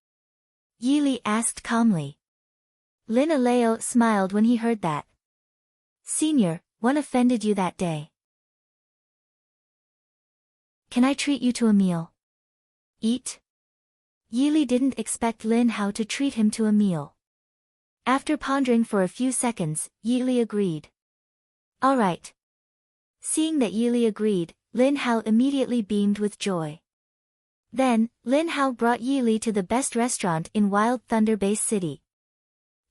Yili asked calmly. Lin Aleo smiled when he heard that. Senior, what offended you that day? Can I treat you to a meal? Eat? Yili didn't expect Lin Hao to treat him to a meal. After pondering for a few seconds, Yili agreed. All right. Seeing that Yili agreed, Lin Hao immediately beamed with joy. Then, Lin Hao brought Yili to the best restaurant in Wild Thunder Base City.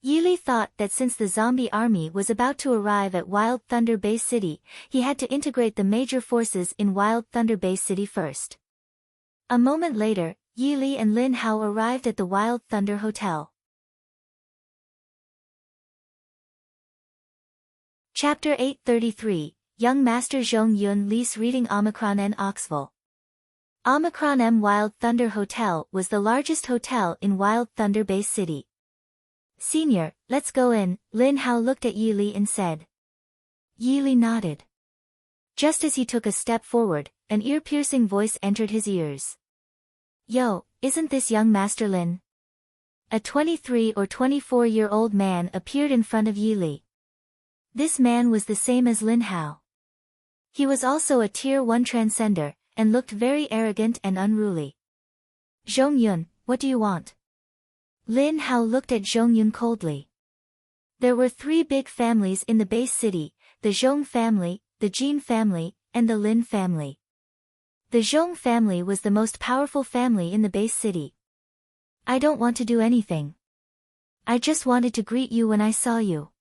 Yili thought that since the zombie army was about to arrive at Wild Thunder Base City, he had to integrate the major forces in Wild Thunder Base City first. A moment later, Yili and Lin Hao arrived at the Wild Thunder Hotel. Chapter 833, Young Master Zhong Yun. Lise reading Omicron N. Oxville. Omicron M. Wild Thunder Hotel was the largest hotel in Wild Thunder Base City. Senior, let's go in, Lin Hao looked at Yili and said. Yili nodded. Just as he took a step forward, an ear-piercing voice entered his ears. "Yo, isn't this young Master Lin?" A 23 or 24-year-old man appeared in front of Yi Li. This man was the same as Lin Hao. He was also a Tier 1 transcender, and looked very arrogant and unruly. "Zhong Yun, what do you want?" Lin Hao looked at Zhong Yun coldly. There were 3 big families in the base city, the Zhong family, the Jin family, and the Lin family. The Zhong family was the most powerful family in the base city. "I don't want to do anything. I just wanted to greet you when I saw you."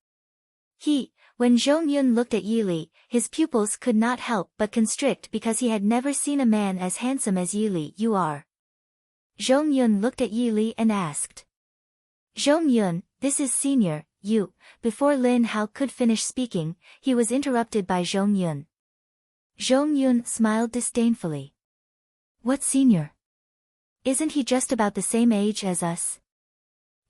When Zhong Yun looked at Yi Li, his pupils could not help but constrict because he had never seen a man as handsome as Yi Li. "You are?" Zhong Yun looked at Yi Li and asked. "Zhong Yun, this is Senior, you." Before Lin Hao could finish speaking, he was interrupted by Zhong Yun. Zhong Yun smiled disdainfully. "What Senior? Isn't he just about the same age as us?"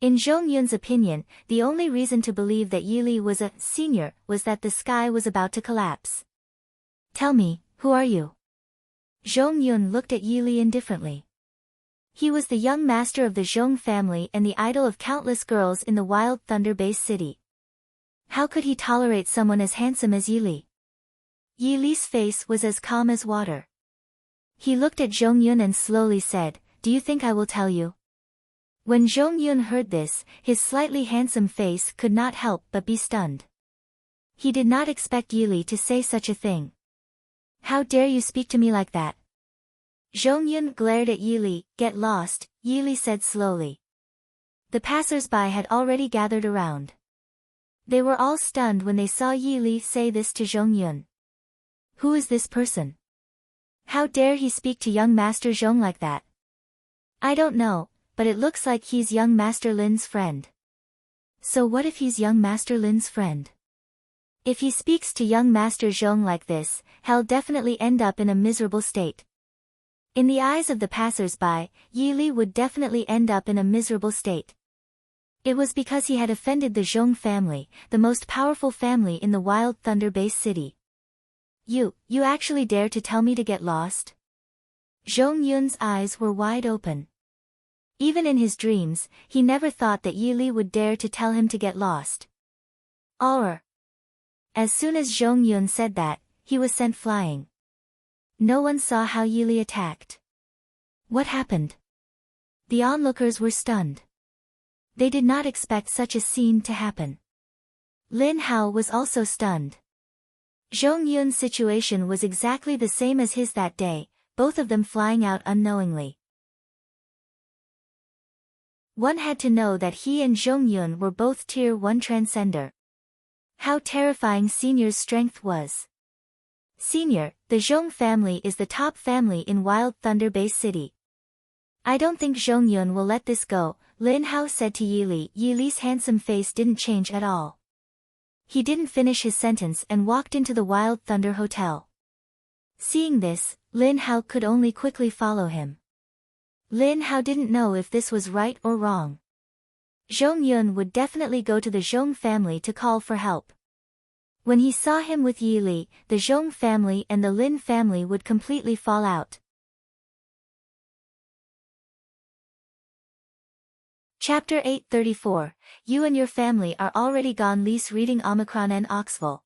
In Zhong Yun's opinion, the only reason to believe that Yi Li was a senior was that the sky was about to collapse. "Tell me, who are you?" Zhong Yun looked at Yi Li indifferently. He was the young master of the Zhong family and the idol of countless girls in the Wild Thunder Base city. How could he tolerate someone as handsome as Yi Li? Yi Li's face was as calm as water. He looked at Zhong Yun and slowly said, "Do you think I will tell you?" When Zhong Yun heard this, his slightly handsome face could not help but be stunned. He did not expect Yi Li to say such a thing. "How dare you speak to me like that?" Zhong Yun glared at Yi Li. "Get lost," Yi Li said slowly. The passers-by had already gathered around. They were all stunned when they saw Yi Li say this to Zhong Yun. Who is this person? How dare he speak to young Master Zhong like that? "I don't know, but it looks like he's young Master Lin's friend." "So what if he's young Master Lin's friend? If he speaks to young Master Zhong like this, he'll definitely end up in a miserable state." In the eyes of the passers-by, Yi Li would definitely end up in a miserable state. It was because he had offended the Zhong family, the most powerful family in the Wild Thunder Base city. You actually dare to tell me to get lost?" Zhong Yun's eyes were wide open. Even in his dreams, he never thought that Yi Li would dare to tell him to get lost. Or. As soon as Zhong Yun said that, he was sent flying. No one saw how Yi Li attacked. What happened? The onlookers were stunned. They did not expect such a scene to happen. Lin Hao was also stunned. Zhong Yun's situation was exactly the same as his that day, both of them flying out unknowingly. One had to know that he and Zhong Yun were both Tier 1 transcender. How terrifying Senior's strength was. Senior, the Zhong family is the top family in Wild Thunder Base City. "I don't think Zhong Yun will let this go," Lin Hao said to Yi Li. Yi Li's handsome face didn't change at all. He didn't finish his sentence and walked into the Wild Thunder Hotel. Seeing this, Lin Hao could only quickly follow him. Lin Hao didn't know if this was right or wrong. Zhong Yun would definitely go to the Zhong family to call for help. When he saw him with Yi Li, the Zhong family and the Lin family would completely fall out. Chapter 834, You and your family are already gone. Li's reading Omicron N. Oxville.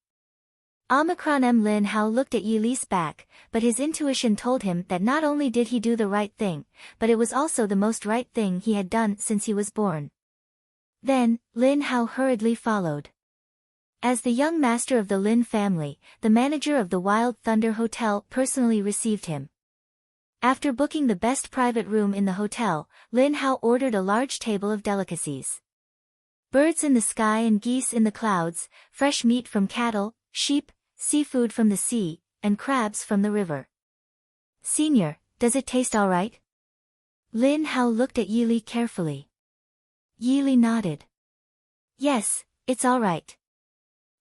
Omicron M. Lin Hao looked at Yi Li's back, but his intuition told him that not only did he do the right thing, but it was also the most right thing he had done since he was born. Then, Lin Hao hurriedly followed. As the young master of the Lin family, the manager of the Wild Thunder Hotel personally received him. After booking the best private room in the hotel, Lin Hao ordered a large table of delicacies. Birds in the sky and geese in the clouds, fresh meat from cattle, sheep, seafood from the sea, and crabs from the river. "Senior, does it taste all right?" Lin Hao looked at Yi Li carefully. Yi Li nodded. "Yes, it's all right."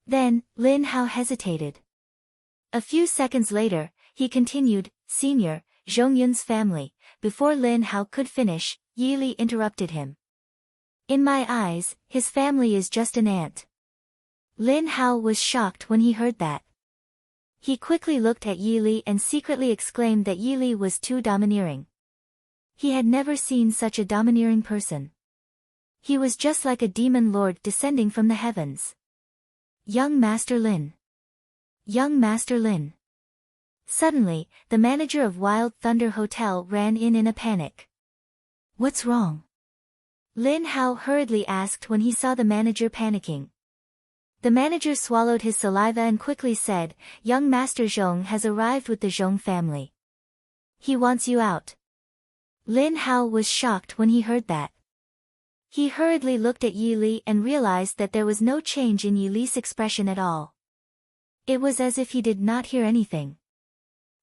Then, Lin Hao hesitated. A few seconds later, he continued, "Senior, Zhong Yun's family." Before Lin Hao could finish, Yi Li interrupted him. "In my eyes, his family is just an ant." Lin Hao was shocked when he heard that. He quickly looked at Yili and secretly exclaimed that Yili was too domineering. He had never seen such a domineering person. He was just like a demon lord descending from the heavens. Young Master Lin. Young Master Lin. Suddenly, the manager of Wild Thunder Hotel ran in a panic. What's wrong? Lin Hao hurriedly asked when he saw the manager panicking. The manager swallowed his saliva and quickly said, Young Master Zhong has arrived with the Zhong family. He wants you out. Lin Hao was shocked when he heard that. He hurriedly looked at Yili and realized that there was no change in Yili's expression at all. It was as if he did not hear anything.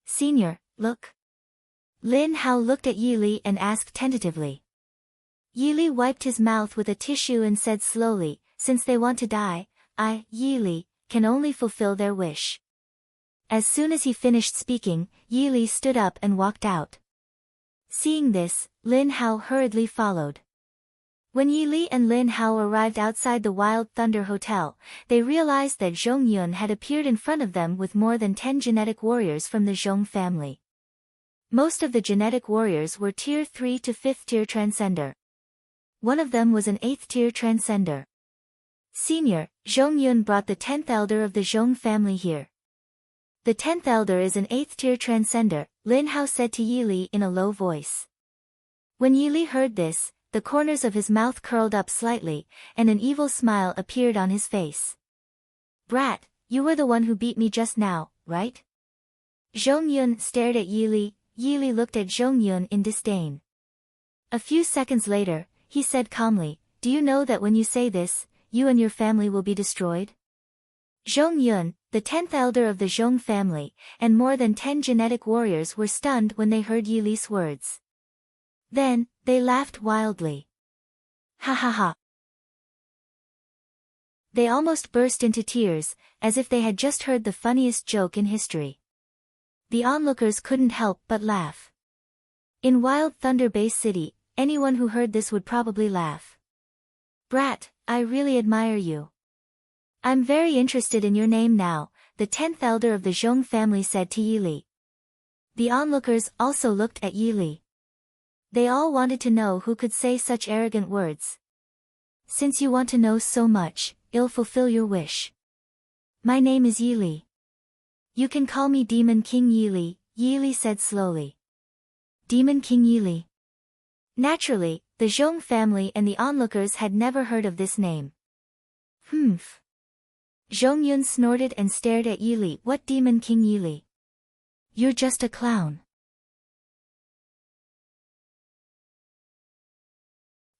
Senior, look. Lin Hao looked at Yili and asked tentatively. Yili wiped his mouth with a tissue and said slowly, since they want to die, I, Yili, can only fulfill their wish. As soon as he finished speaking, Yili stood up and walked out. Seeing this, Lin Hao hurriedly followed. When Yili and Lin Hao arrived outside the Wild Thunder Hotel, they realized that Zhong Yun had appeared in front of them with more than 10 genetic warriors from the Zhong family. Most of the genetic warriors were Tier 3 to 5th Tier Transcender. One of them was an 8th Tier Transcender. Senior, Zhong Yun brought the 10th Elder of the Zhong family here. The 10th Elder is an 8th Tier Transcender, Lin Hao said to Yili in a low voice. When Yili heard this, the corners of his mouth curled up slightly, and an evil smile appeared on his face. Brat, you were the one who beat me just now, right? Zhong Yun stared at Yili. Yili looked at Zhong Yun in disdain. A few seconds later, he said calmly, do you know that when you say this, you and your family will be destroyed? Zhong Yun, the 10th elder of the Zhong family, and more than 10 genetic warriors were stunned when they heard Yili's words. Then, they laughed wildly. Ha ha ha. They almost burst into tears, as if they had just heard the funniest joke in history. The onlookers couldn't help but laugh. In Wild Thunder Bay City, anyone who heard this would probably laugh. Brat, I really admire you. I'm very interested in your name now, the 10th elder of the Zhong family said to Yili. The onlookers also looked at Yili. They all wanted to know who could say such arrogant words. Since you want to know so much, I'll fulfill your wish. My name is Yili. You can call me Demon King Yili, Yili said slowly. Demon King Yili. Naturally, the Zhong family and the onlookers had never heard of this name. Humph. Zhong Yun snorted and stared at Yili. What Demon King Yili? You're just a clown.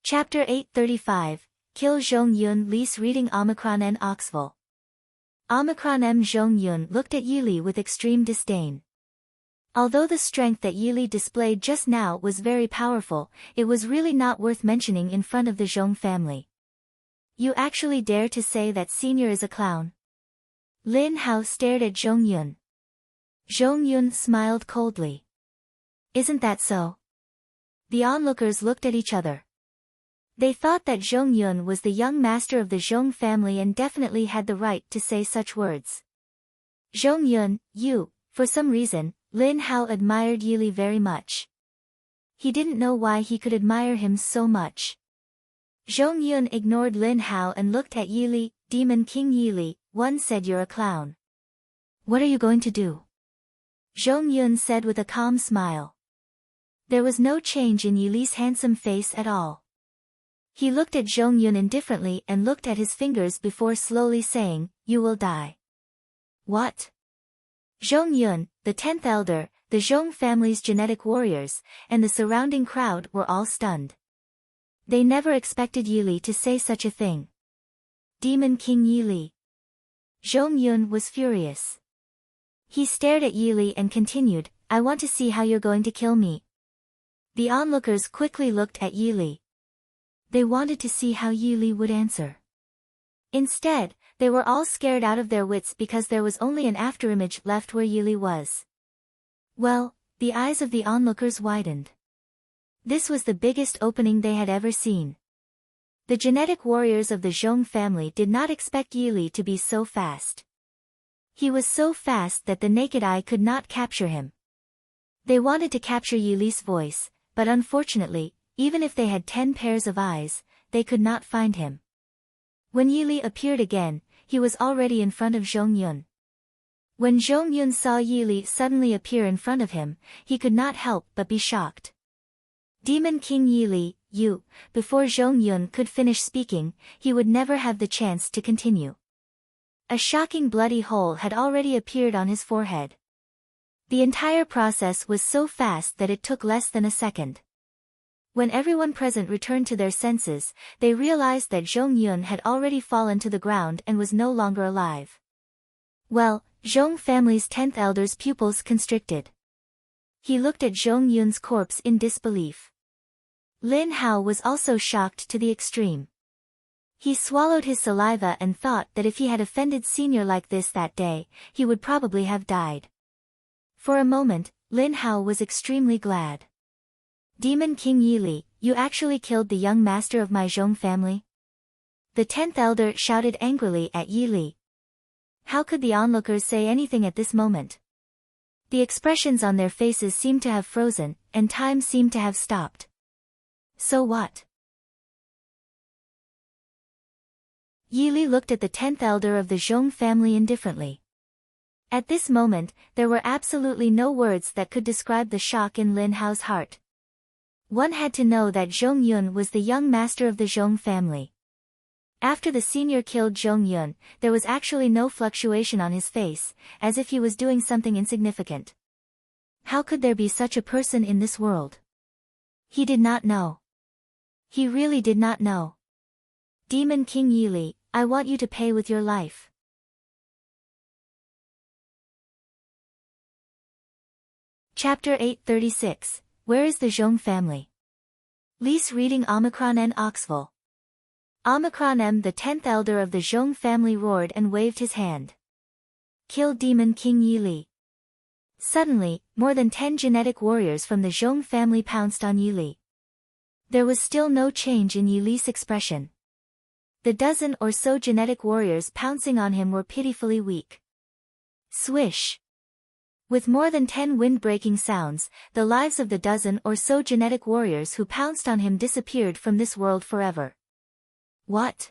Chapter 835, Kill Zhong Yun. Li's reading Omicron and Oxville. Omicron M. Zhong Yun looked at Yili with extreme disdain. Although the strength that Yili displayed just now was very powerful, it was really not worth mentioning in front of the Zhong family. You actually dare to say that senior is a clown? Lin Hao stared at Zhong Yun. Zhong Yun smiled coldly. Isn't that so? The onlookers looked at each other. They thought that Zhong Yun was the young master of the Zhong family and definitely had the right to say such words. Zhong Yun, you, for some reason, Lin Hao admired Yili very much. He didn't know why he could admire him so much. Zhong Yun ignored Lin Hao and looked at Yili. Demon King Yili, one said you're a clown. What are you going to do? Zhong Yun said with a calm smile. There was no change in Yili's handsome face at all. He looked at Zhong Yun indifferently and looked at his fingers before slowly saying, you will die. What? Zhong Yun, the 10th elder, the Zhong family's genetic warriors, and the surrounding crowd were all stunned. They never expected Yili to say such a thing. Demon King Yili. Zhong Yun was furious. He stared at Yili and continued, I want to see how you're going to kill me. The onlookers quickly looked at Yili. They wanted to see how Yili would answer. Instead, they were all scared out of their wits because there was only an afterimage left where Yili was. Well, the eyes of the onlookers widened. This was the biggest opening they had ever seen. The genetic warriors of the Zhong family did not expect Yili to be so fast. He was so fast that the naked eye could not capture him. They wanted to capture Yili's voice, but unfortunately, even if they had 10 pairs of eyes, they could not find him. When Yili appeared again, he was already in front of Zhongyun. When Zhongyun saw Yili suddenly appear in front of him, he could not help but be shocked. Demon King Yili, you, before Zhongyun could finish speaking, he would never have the chance to continue. A shocking bloody hole had already appeared on his forehead. The entire process was so fast that it took less than a second. When everyone present returned to their senses, they realized that Zhongyun had already fallen to the ground and was no longer alive. Well, Zhong family's 10th elder's pupils constricted. He looked at Zhongyun's corpse in disbelief. Lin Hao was also shocked to the extreme. He swallowed his saliva and thought that if he had offended Senior like this that day, he would probably have died. For a moment, Lin Hao was extremely glad. Demon King Yili, you actually killed the young master of my Zhong family? The 10th elder shouted angrily at Yili. How could the onlookers say anything at this moment? The expressions on their faces seemed to have frozen, and time seemed to have stopped. So what? Yili looked at the 10th elder of the Zhong family indifferently. At this moment, there were absolutely no words that could describe the shock in Lin Hao's heart. One had to know that Zhongyun was the young master of the Zhong family. After the senior killed Zhongyun, there was actually no fluctuation on his face, as if he was doing something insignificant. How could there be such a person in this world? He did not know. He really did not know. Demon King Yili, I want you to pay with your life. Chapter 836, Where is the Zhong family? Lise reading Omicron N. Oxville. Omicron M. The 10th elder of the Zhong family roared and waved his hand. Kill Demon King Yili. Suddenly, more than 10 genetic warriors from the Zhong family pounced on Yili. There was still no change in Yili's expression. The dozen or so genetic warriors pouncing on him were pitifully weak. Swish! With more than 10 wind-breaking sounds, the lives of the dozen or so genetic warriors who pounced on him disappeared from this world forever. What?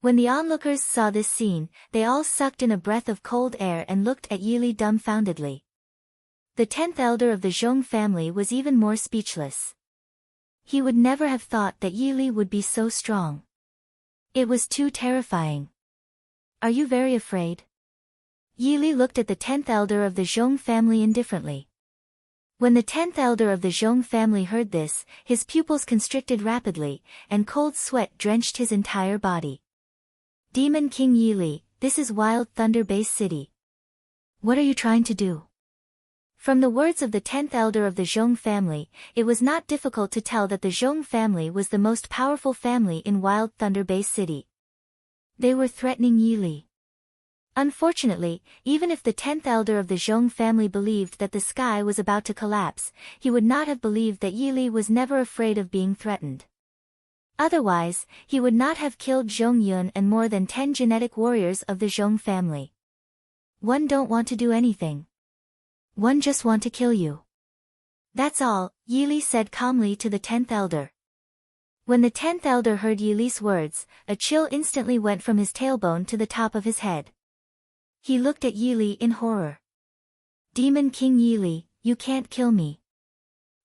When the onlookers saw this scene, they all sucked in a breath of cold air and looked at Yili dumbfoundedly. The 10th elder of the Zhong family was even more speechless. He would never have thought that Yili would be so strong. It was too terrifying. Are you very afraid? Yili looked at the 10th elder of the Zhong family indifferently. When the 10th elder of the Zhong family heard this, his pupils constricted rapidly, and cold sweat drenched his entire body. Demon King Yili, this is Wild Thunder Base City. What are you trying to do? From the words of the 10th elder of the Zhong family, it was not difficult to tell that the Zhong family was the most powerful family in Wild Thunder Base City. They were threatening Yili. Unfortunately, even if the 10th elder of the Zhong family believed that the sky was about to collapse, he would not have believed that Yili was never afraid of being threatened. Otherwise, he would not have killed Zhongyun and more than 10 genetic warriors of the Zhong family. One don't want to do anything. One just want to kill you. That's all, Yili said calmly to the 10th elder. When the 10th elder heard Yili's words, a chill instantly went from his tailbone to the top of his head. He looked at Yili in horror. Demon King Yili, you can't kill me.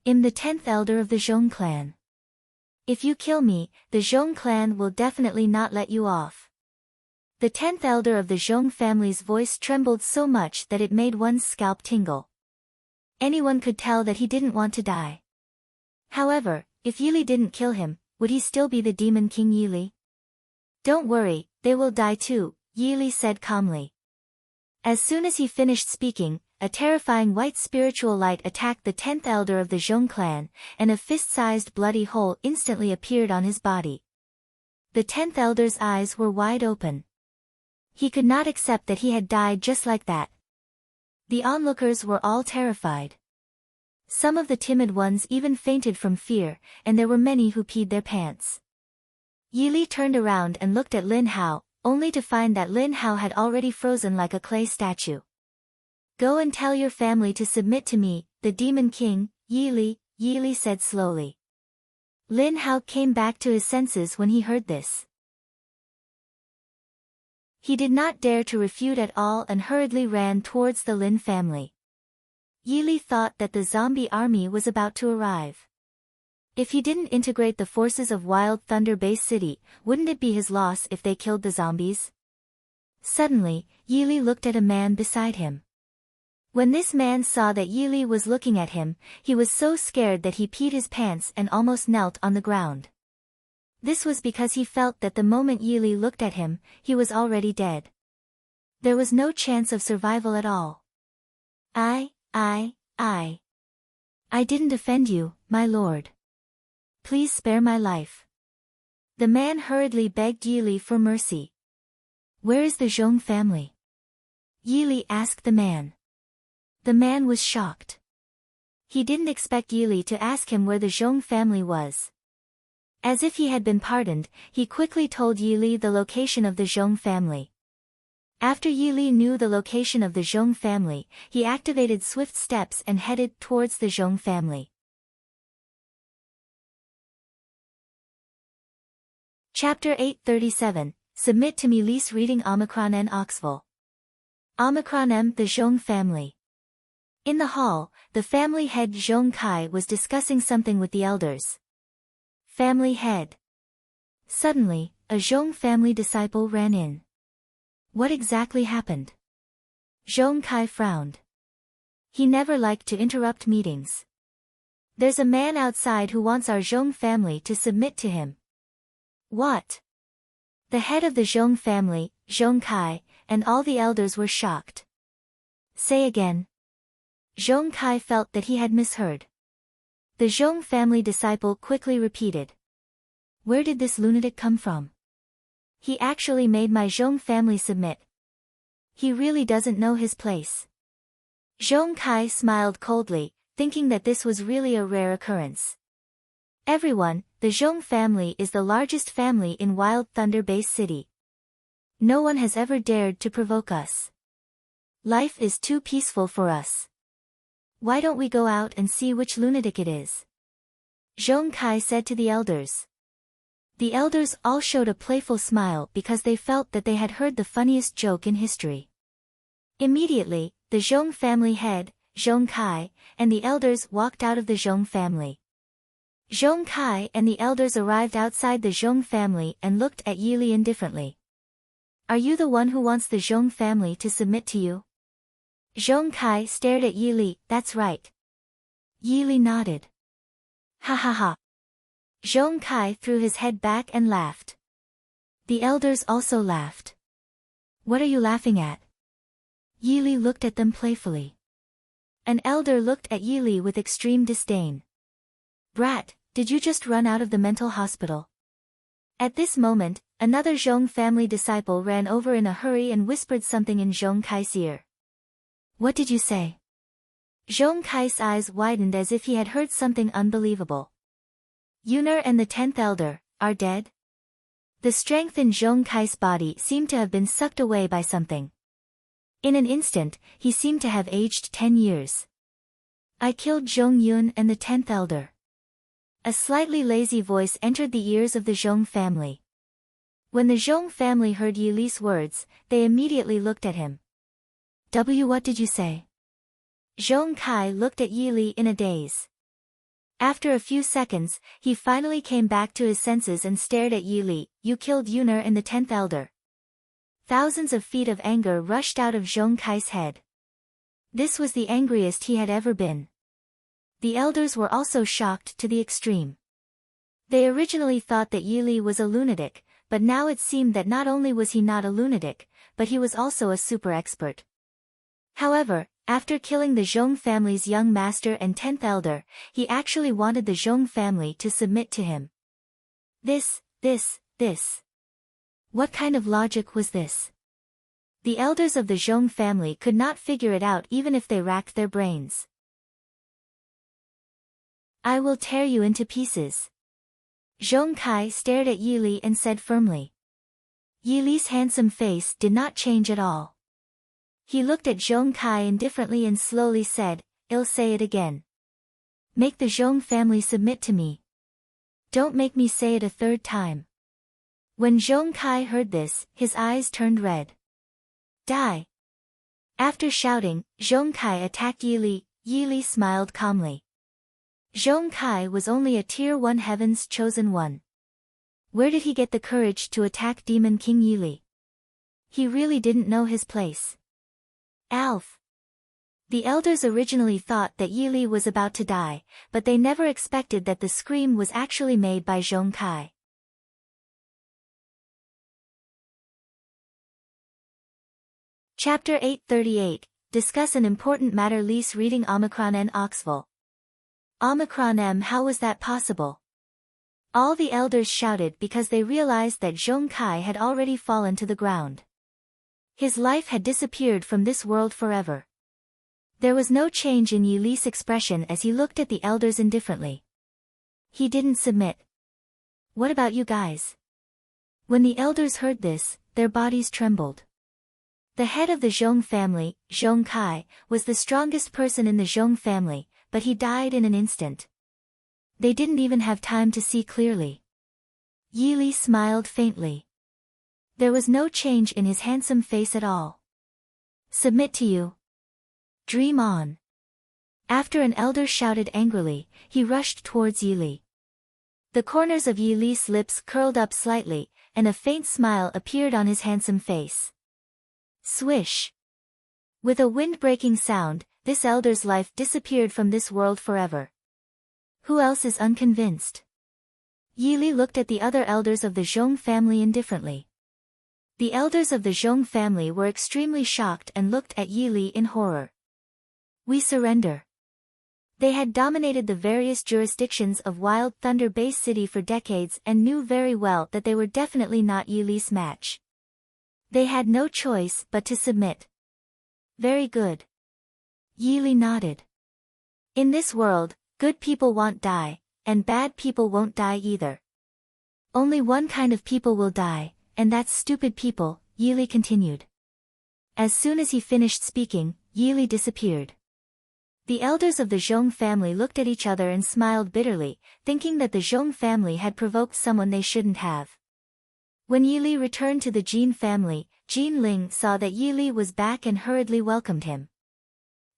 I'm the 10th elder of the Zhong clan. If you kill me, the Zhong clan will definitely not let you off. The 10th elder of the Zhong family's voice trembled so much that it made one's scalp tingle. Anyone could tell that he didn't want to die. However, if Yili didn't kill him, would he still be the Demon King Yili? Don't worry, they will die too, Yili said calmly. As soon as he finished speaking, a terrifying white spiritual light attacked the 10th elder of the Zhong clan, and a fist-sized bloody hole instantly appeared on his body. The 10th elder's eyes were wide open. He could not accept that he had died just like that. The onlookers were all terrified. Some of the timid ones even fainted from fear, and there were many who peed their pants. Yili turned around and looked at Lin Hao, only to find that Lin Hao had already frozen like a clay statue. Go and tell your family to submit to me, the Demon King, Yi Li said slowly. Lin Hao came back to his senses when he heard this. He did not dare to refute at all and hurriedly ran towards the Lin family. Yi Li thought that the zombie army was about to arrive. If he didn't integrate the forces of Wild Thunder Base City, wouldn't it be his loss if they killed the zombies? Suddenly, Yi Li looked at a man beside him. When this man saw that Yi Li was looking at him, he was so scared that he peed his pants and almost knelt on the ground. This was because he felt that the moment Yi Li looked at him, he was already dead. There was no chance of survival at all. I didn't offend you, my lord. Please spare my life. The man hurriedly begged Yi Li for mercy. Where is the Zhong family? Yi Li asked the man. The man was shocked. He didn't expect Yi Li to ask him where the Zhong family was. As if he had been pardoned, he quickly told Yi Li the location of the Zhong family. After Yi Li knew the location of the Zhong family, he activated swift steps and headed towards the Zhong family. Chapter 837, Submit to Me. Lise reading Omicron N. Oxville. Omicron M. The Zhong family. In the hall, the family head Zhong Kai was discussing something with the elders. Family head. Suddenly, a Zhong family disciple ran in. What exactly happened? Zhong Kai frowned. He never liked to interrupt meetings. There's a man outside who wants our Zhong family to submit to him. What? The head of the Zhong family, Zhong Kai, and all the elders were shocked. Say again. Zhong Kai felt that he had misheard. The Zhong family disciple quickly repeated. Where did this lunatic come from? He actually made my Zhong family submit. He really doesn't know his place. Zhong Kai smiled coldly, thinking that this was really a rare occurrence. Everyone, the Zhong family is the largest family in Wild Thunder Base City. No one has ever dared to provoke us. Life is too peaceful for us. Why don't we go out and see which lunatic it is? Zhong Kai said to the elders. The elders all showed a playful smile because they felt that they had heard the funniest joke in history. Immediately, the Zhong family head, Zhong Kai, and the elders walked out of the Zhong family. Zhong Kai and the elders arrived outside the Zhong family and looked at Yi Li indifferently. Are you the one who wants the Zhong family to submit to you? Zhong Kai stared at Yi Li. That's right. Yi Li nodded. Ha ha ha. Zhong Kai threw his head back and laughed. The elders also laughed. What are you laughing at? Yi Li looked at them playfully. An elder looked at Yi Li with extreme disdain. Brat, did you just run out of the mental hospital? At this moment, another Zhong family disciple ran over in a hurry and whispered something in Zhong Kai's ear. What did you say? Zhong Kai's eyes widened as if he had heard something unbelievable. Yuner and the 10th elder are dead? The strength in Zhong Kai's body seemed to have been sucked away by something. In an instant, he seemed to have aged 10 years. I killed Zhong Yun and the 10th elder. A slightly lazy voice entered the ears of the Zhong family. When the Zhong family heard Yi Li's words, they immediately looked at him. What did you say? Zhong Kai looked at Yi Li in a daze. After a few seconds, he finally came back to his senses and stared at Yi Li. You killed Yuner and the 10th elder. Thousands of feet of anger rushed out of Zhong Kai's head. This was the angriest he had ever been. The elders were also shocked to the extreme. They originally thought that Yi Li was a lunatic, but now it seemed that not only was he not a lunatic, but he was also a super expert. However, after killing the Zhong family's young master and 10th elder, he actually wanted the Zhong family to submit to him. This. What kind of logic was this? The elders of the Zhong family could not figure it out even if they racked their brains. I will tear you into pieces. Zhong Kai stared at Yi Li and said firmly. Yi Li's handsome face did not change at all. He looked at Zhong Kai indifferently and slowly said, "I'll say it again. Make the Zhong family submit to me. Don't make me say it a third time." When Zhong Kai heard this, his eyes turned red. "Die." After shouting, Zhong Kai attacked Yi Li. Yi Li smiled calmly. Zhong Kai was only a Tier 1 Heaven's Chosen One. Where did he get the courage to attack Demon King Yi Li? He really didn't know his place. Alf. The elders originally thought that Yi Li was about to die, but they never expected that the scream was actually made by Zhong Kai. Chapter 838, Discuss an important matter. Lise reading Omicron N. Oxville. Omicron M. How was that possible? All the elders shouted because they realized that Zhong Kai had already fallen to the ground. His life had disappeared from this world forever. There was no change in Yi Li's expression as he looked at the elders indifferently. He didn't submit. What about you guys? When the elders heard this, their bodies trembled. The head of the Zhong family, Zhong Kai, was the strongest person in the Zhong family, but he died in an instant. They didn't even have time to see clearly. Yi Li smiled faintly. There was no change in his handsome face at all. Submit to you. Dream on. After an elder shouted angrily, he rushed towards Yi Li. The corners of Yi Li's lips curled up slightly, and a faint smile appeared on his handsome face. Swish. With a wind-breaking sound, this elder's life disappeared from this world forever. Who else is unconvinced? Yi Li looked at the other elders of the Zhong family indifferently. The elders of the Zhong family were extremely shocked and looked at Yi Li in horror. We surrender. They had dominated the various jurisdictions of Wild Thunder Base City for decades and knew very well that they were definitely not Yi Li's match. They had no choice but to submit. Very good. Yi Li nodded. In this world, good people won't die, and bad people won't die either. Only one kind of people will die, and that's stupid people, Yi Li continued. As soon as he finished speaking, Yi Li disappeared. The elders of the Zhong family looked at each other and smiled bitterly, thinking that the Zhong family had provoked someone they shouldn't have. When Yi Li returned to the Jin family, Jin Ling saw that Yi Li was back and hurriedly welcomed him.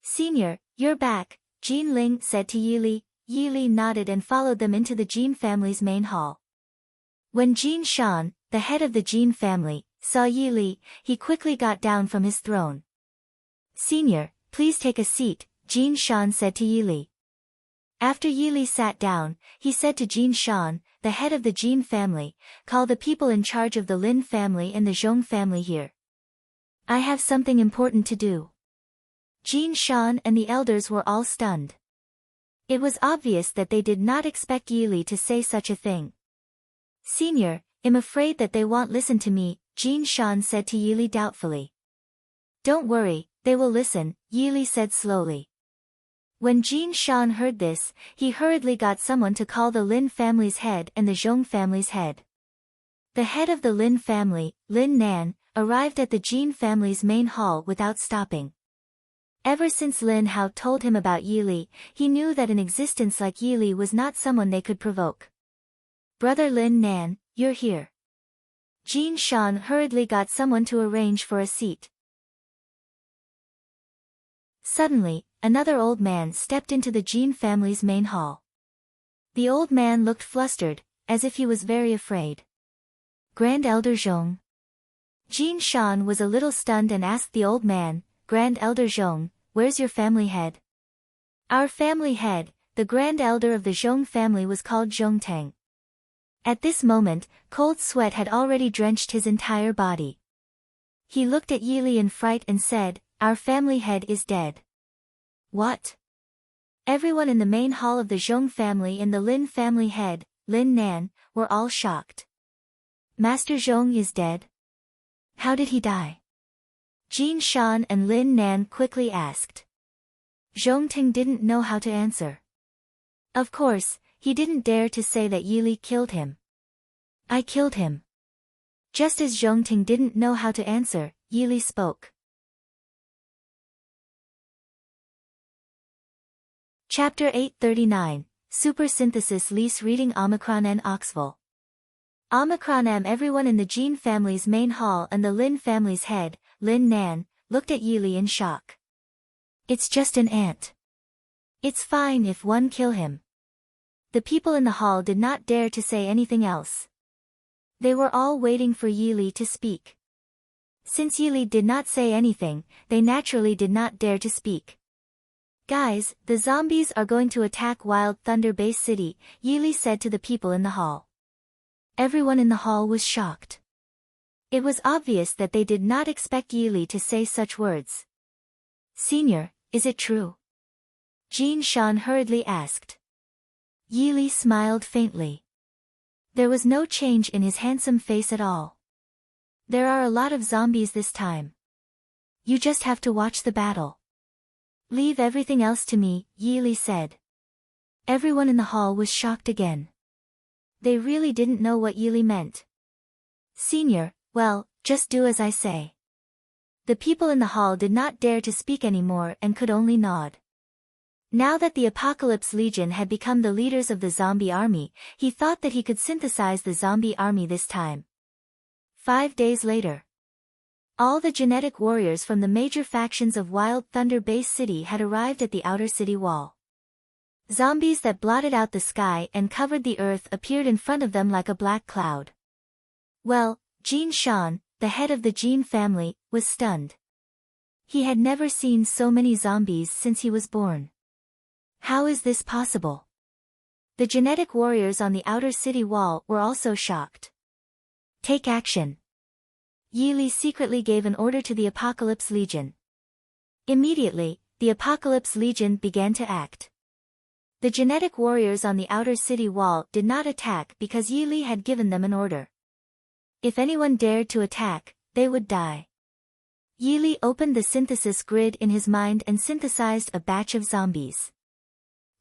"Senior, you're back," Jin Ling said to Yi Li. Yi Li nodded and followed them into the Jin family's main hall. When Jin Shan, the head of the Jin family, saw Yi Li, he quickly got down from his throne. "Senior, please take a seat," Jin Shan said to Yi Li. After Yi Li sat down, he said to Jin Shan, the head of the Jin family, "Call the people in charge of the Lin family and the Zhong family here. I have something important to do." Jin Shan and the elders were all stunned. It was obvious that they did not expect Yi Li to say such a thing. "Senior, I'm afraid that they won't listen to me," Jin Shan said to Yi Li doubtfully. "Don't worry, they will listen," Yi Li said slowly. When Jin Shan heard this, he hurriedly got someone to call the Lin family's head and the Zhong family's head. The head of the Lin family, Lin Nan, arrived at the Jin family's main hall without stopping. Ever since Lin Hao told him about Yi Li, he knew that an existence like Yi Li was not someone they could provoke. "Brother Lin Nan, you're here." Jin Shan hurriedly got someone to arrange for a seat. Suddenly, another old man stepped into the Jin family's main hall. The old man looked flustered, as if he was very afraid. "Grand Elder Zhong." Jin Shan was a little stunned and asked the old man, "Grand Elder Zhong, where's your family head?" "Our family head," the Grand Elder of the Zhong family was called Zhong Teng. At this moment, cold sweat had already drenched his entire body. He looked at Yi Li in fright and said, "Our family head is dead." "What?" Everyone in the main hall of the Zhong family and the Lin family head, Lin Nan, were all shocked. "Master Zhong is dead? How did he die?" Jin Shan and Lin Nan quickly asked. Zhong Ting didn't know how to answer. Of course, he didn't dare to say that Yi Li killed him. "I killed him." Just as Zhongting didn't know how to answer, Yili spoke. Chapter 839, Super Synthesis Lise reading Omicron and Oxville. Omicron M. Everyone in the Jean family's main hall and the Lin family's head, Lin Nan, looked at Yili in shock. It's just an ant. It's fine if one kill him. The people in the hall did not dare to say anything else. They were all waiting for Yili to speak. Since Yili did not say anything, they naturally did not dare to speak. Guys, the zombies are going to attack Wild Thunder Base City, Yili said to the people in the hall. Everyone in the hall was shocked. It was obvious that they did not expect Yili to say such words. Senior, is it true? Jean Shan hurriedly asked. Yili smiled faintly. There was no change in his handsome face at all. There are a lot of zombies this time. You just have to watch the battle. Leave everything else to me, Yili said. Everyone in the hall was shocked again. They really didn't know what Yili meant. Senior, well, just do as I say. The people in the hall did not dare to speak anymore and could only nod. Now that the Apocalypse Legion had become the leaders of the zombie army, he thought that he could synthesize the zombie army this time. 5 days later. All the genetic warriors from the major factions of Wild Thunder Base City had arrived at the outer city wall. Zombies that blotted out the sky and covered the earth appeared in front of them like a black cloud. Well, Jean Shan, the head of the Jean family, was stunned. He had never seen so many zombies since he was born. How is this possible? The genetic warriors on the outer city wall were also shocked. Take action. Yili secretly gave an order to the Apocalypse Legion. Immediately, the Apocalypse Legion began to act. The genetic warriors on the outer city wall did not attack because Yili had given them an order. If anyone dared to attack, they would die. Yili opened the synthesis grid in his mind and synthesized a batch of zombies.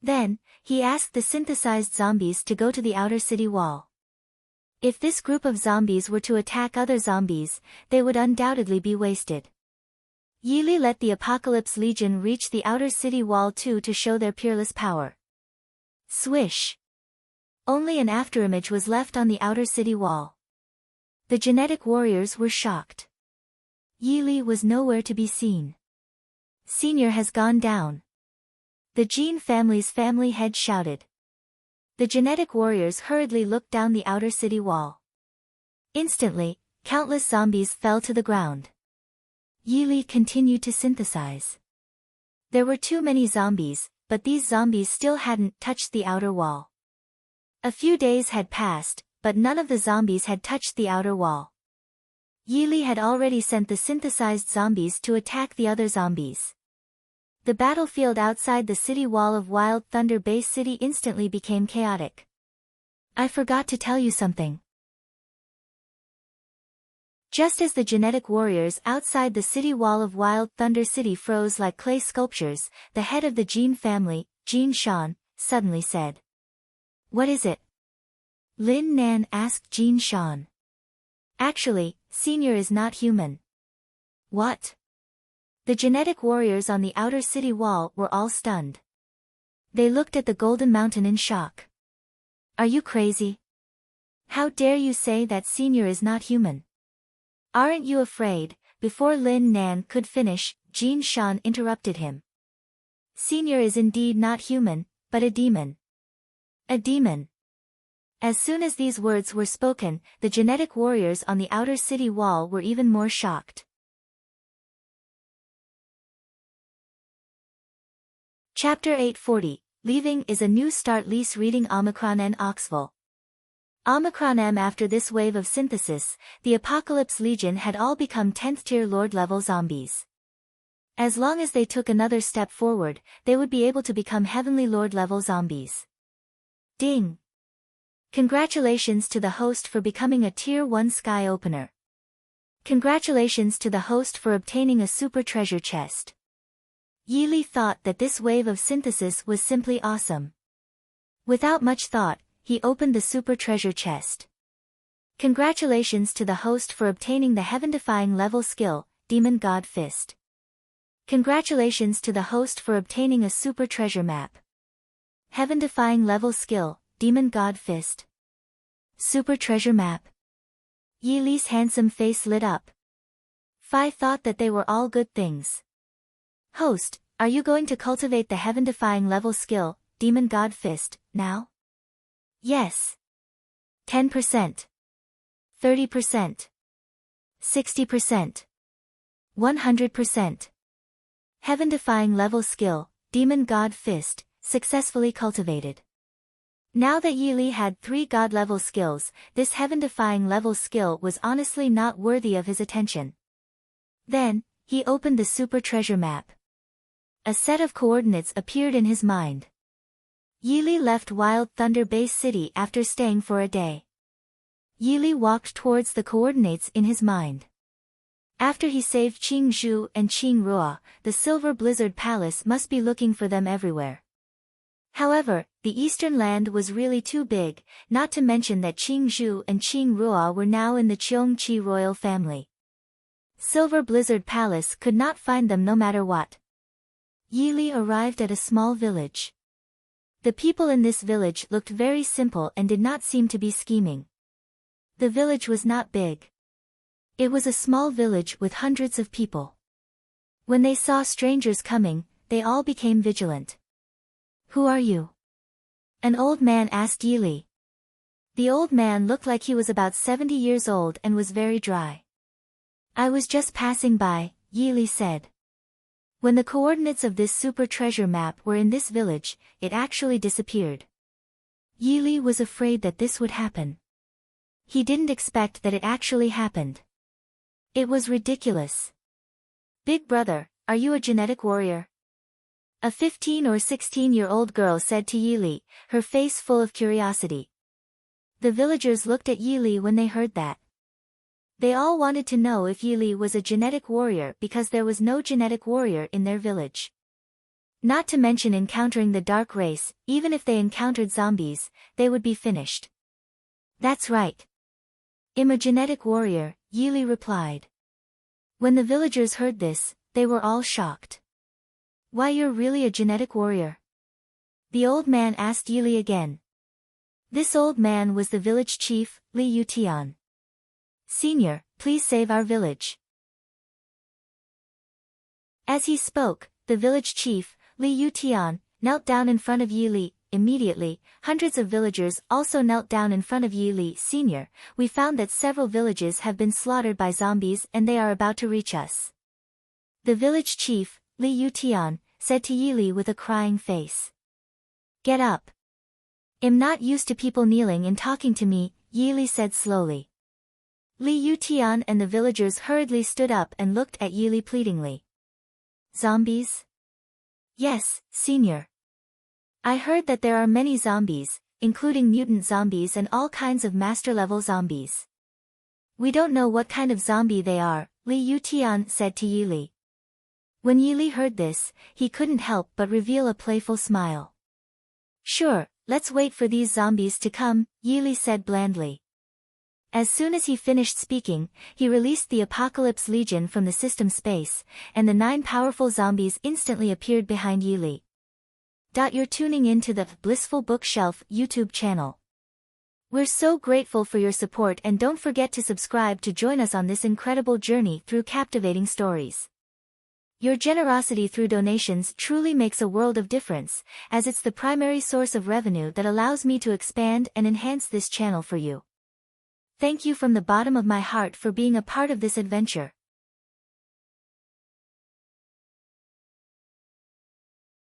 Then, he asked the synthesized zombies to go to the outer city wall. If this group of zombies were to attack other zombies, they would undoubtedly be wasted. Yili let the Apocalypse Legion reach the outer city wall too to show their peerless power. Swish! Only an afterimage was left on the outer city wall. The genetic warriors were shocked. Yili was nowhere to be seen. Senior has gone down. The Jean family's family head shouted. The genetic warriors hurriedly looked down the outer city wall. Instantly, countless zombies fell to the ground. Yili continued to synthesize. There were too many zombies, but these zombies still hadn't touched the outer wall. A few days had passed, but none of the zombies had touched the outer wall. Yili had already sent the synthesized zombies to attack the other zombies. The battlefield outside the city wall of Wild Thunder Base City instantly became chaotic. I forgot to tell you something. Just as the genetic warriors outside the city wall of Wild Thunder City froze like clay sculptures, the head of the Jean family, Jean Shan, suddenly said. What is it? Lin Nan asked Jean Shan. Actually, Senior is not human. What? The genetic warriors on the outer city wall were all stunned. They looked at the Golden Mountain in shock. Are you crazy? How dare you say that Senior is not human? Aren't you afraid? Before Lin Nan could finish, Jean Shan interrupted him. Senior is indeed not human, but a demon. A demon. As soon as these words were spoken, the genetic warriors on the outer city wall were even more shocked. Chapter 840, Leaving is a New Start. Lise reading Omicron and Oxville. Omicron M. After this wave of synthesis, the Apocalypse Legion had all become 10th tier Lord level zombies. As long as they took another step forward, they would be able to become Heavenly Lord level zombies. Ding! Congratulations to the host for becoming a Tier 1 Sky Opener. Congratulations to the host for obtaining a super treasure chest. Yili thought that this wave of synthesis was simply awesome. Without much thought, he opened the super treasure chest. Congratulations to the host for obtaining the heaven-defying level skill, Demon God Fist. Congratulations to the host for obtaining a super treasure map. Heaven-defying level skill, Demon God Fist. Super treasure map. Yi Li's handsome face lit up. Fi thought that they were all good things. Host, are you going to cultivate the heaven-defying level skill, Demon God Fist, now? Yes. 10%. 30%. 60%. 100%. Heaven-defying level skill, Demon God Fist, successfully cultivated. Now that Yi Li had 3 god-level skills, this heaven-defying level skill was honestly not worthy of his attention. Then, he opened the super treasure map. A set of coordinates appeared in his mind. Yi Li left Wild Thunder Base City after staying for a day. Yi Li walked towards the coordinates in his mind. After he saved Qing Zhu and Qing Ruo, the Silver Blizzard Palace must be looking for them everywhere. However, the Eastern Land was really too big, not to mention that Qing Zhu and Qing Ruo were now in the Cheongqi royal family. Silver Blizzard Palace could not find them no matter what. Yi Li arrived at a small village. The people in this village looked very simple and did not seem to be scheming. The village was not big. It was a small village with hundreds of people. When they saw strangers coming, they all became vigilant. Who are you? An old man asked Yi Li. The old man looked like he was about 70 years old and was very dry. I was just passing by, Yi Li said. When the coordinates of this super treasure map were in this village, it actually disappeared. Yi Li was afraid that this would happen. He didn't expect that it actually happened. It was ridiculous. Big brother, are you a genetic warrior? A 15 or 16-year-old girl said to Yi Li, her face full of curiosity. The villagers looked at Yi Li when they heard that. They all wanted to know if Yi Li was a genetic warrior because there was no genetic warrior in their village. Not to mention encountering the dark race, even if they encountered zombies, they would be finished. That's right. I'm a genetic warrior, Yi Li replied. When the villagers heard this, they were all shocked. Why, you're really a genetic warrior? The old man asked Yi Li again. This old man was the village chief, Li Yutian. Senior, please save our village. As he spoke, the village chief, Li Yutian, knelt down in front of Yi Li. Immediately, hundreds of villagers also knelt down in front of Yi Li. Senior, we found that several villages have been slaughtered by zombies and they are about to reach us. The village chief, Li Yutian, said to Yi Li with a crying face. Get up. I'm not used to people kneeling and talking to me, Yi Li said slowly. Li Yutian and the villagers hurriedly stood up and looked at Yi Li pleadingly. Zombies? Yes, senior. I heard that there are many zombies, including mutant zombies and all kinds of master-level zombies. We don't know what kind of zombie they are, Li Yutian said to Yi Li. When Yi Li heard this, he couldn't help but reveal a playful smile. Sure, let's wait for these zombies to come, Yi Li said blandly. As soon as he finished speaking, he released the Apocalypse Legion from the system space, and the 9 powerful zombies instantly appeared behind Yi Li. You're tuning in to the Blissful Bookshelf YouTube channel. We're so grateful for your support, and don't forget to subscribe to join us on this incredible journey through captivating stories. Your generosity through donations truly makes a world of difference, as it's the primary source of revenue that allows me to expand and enhance this channel for you. Thank you from the bottom of my heart for being a part of this adventure.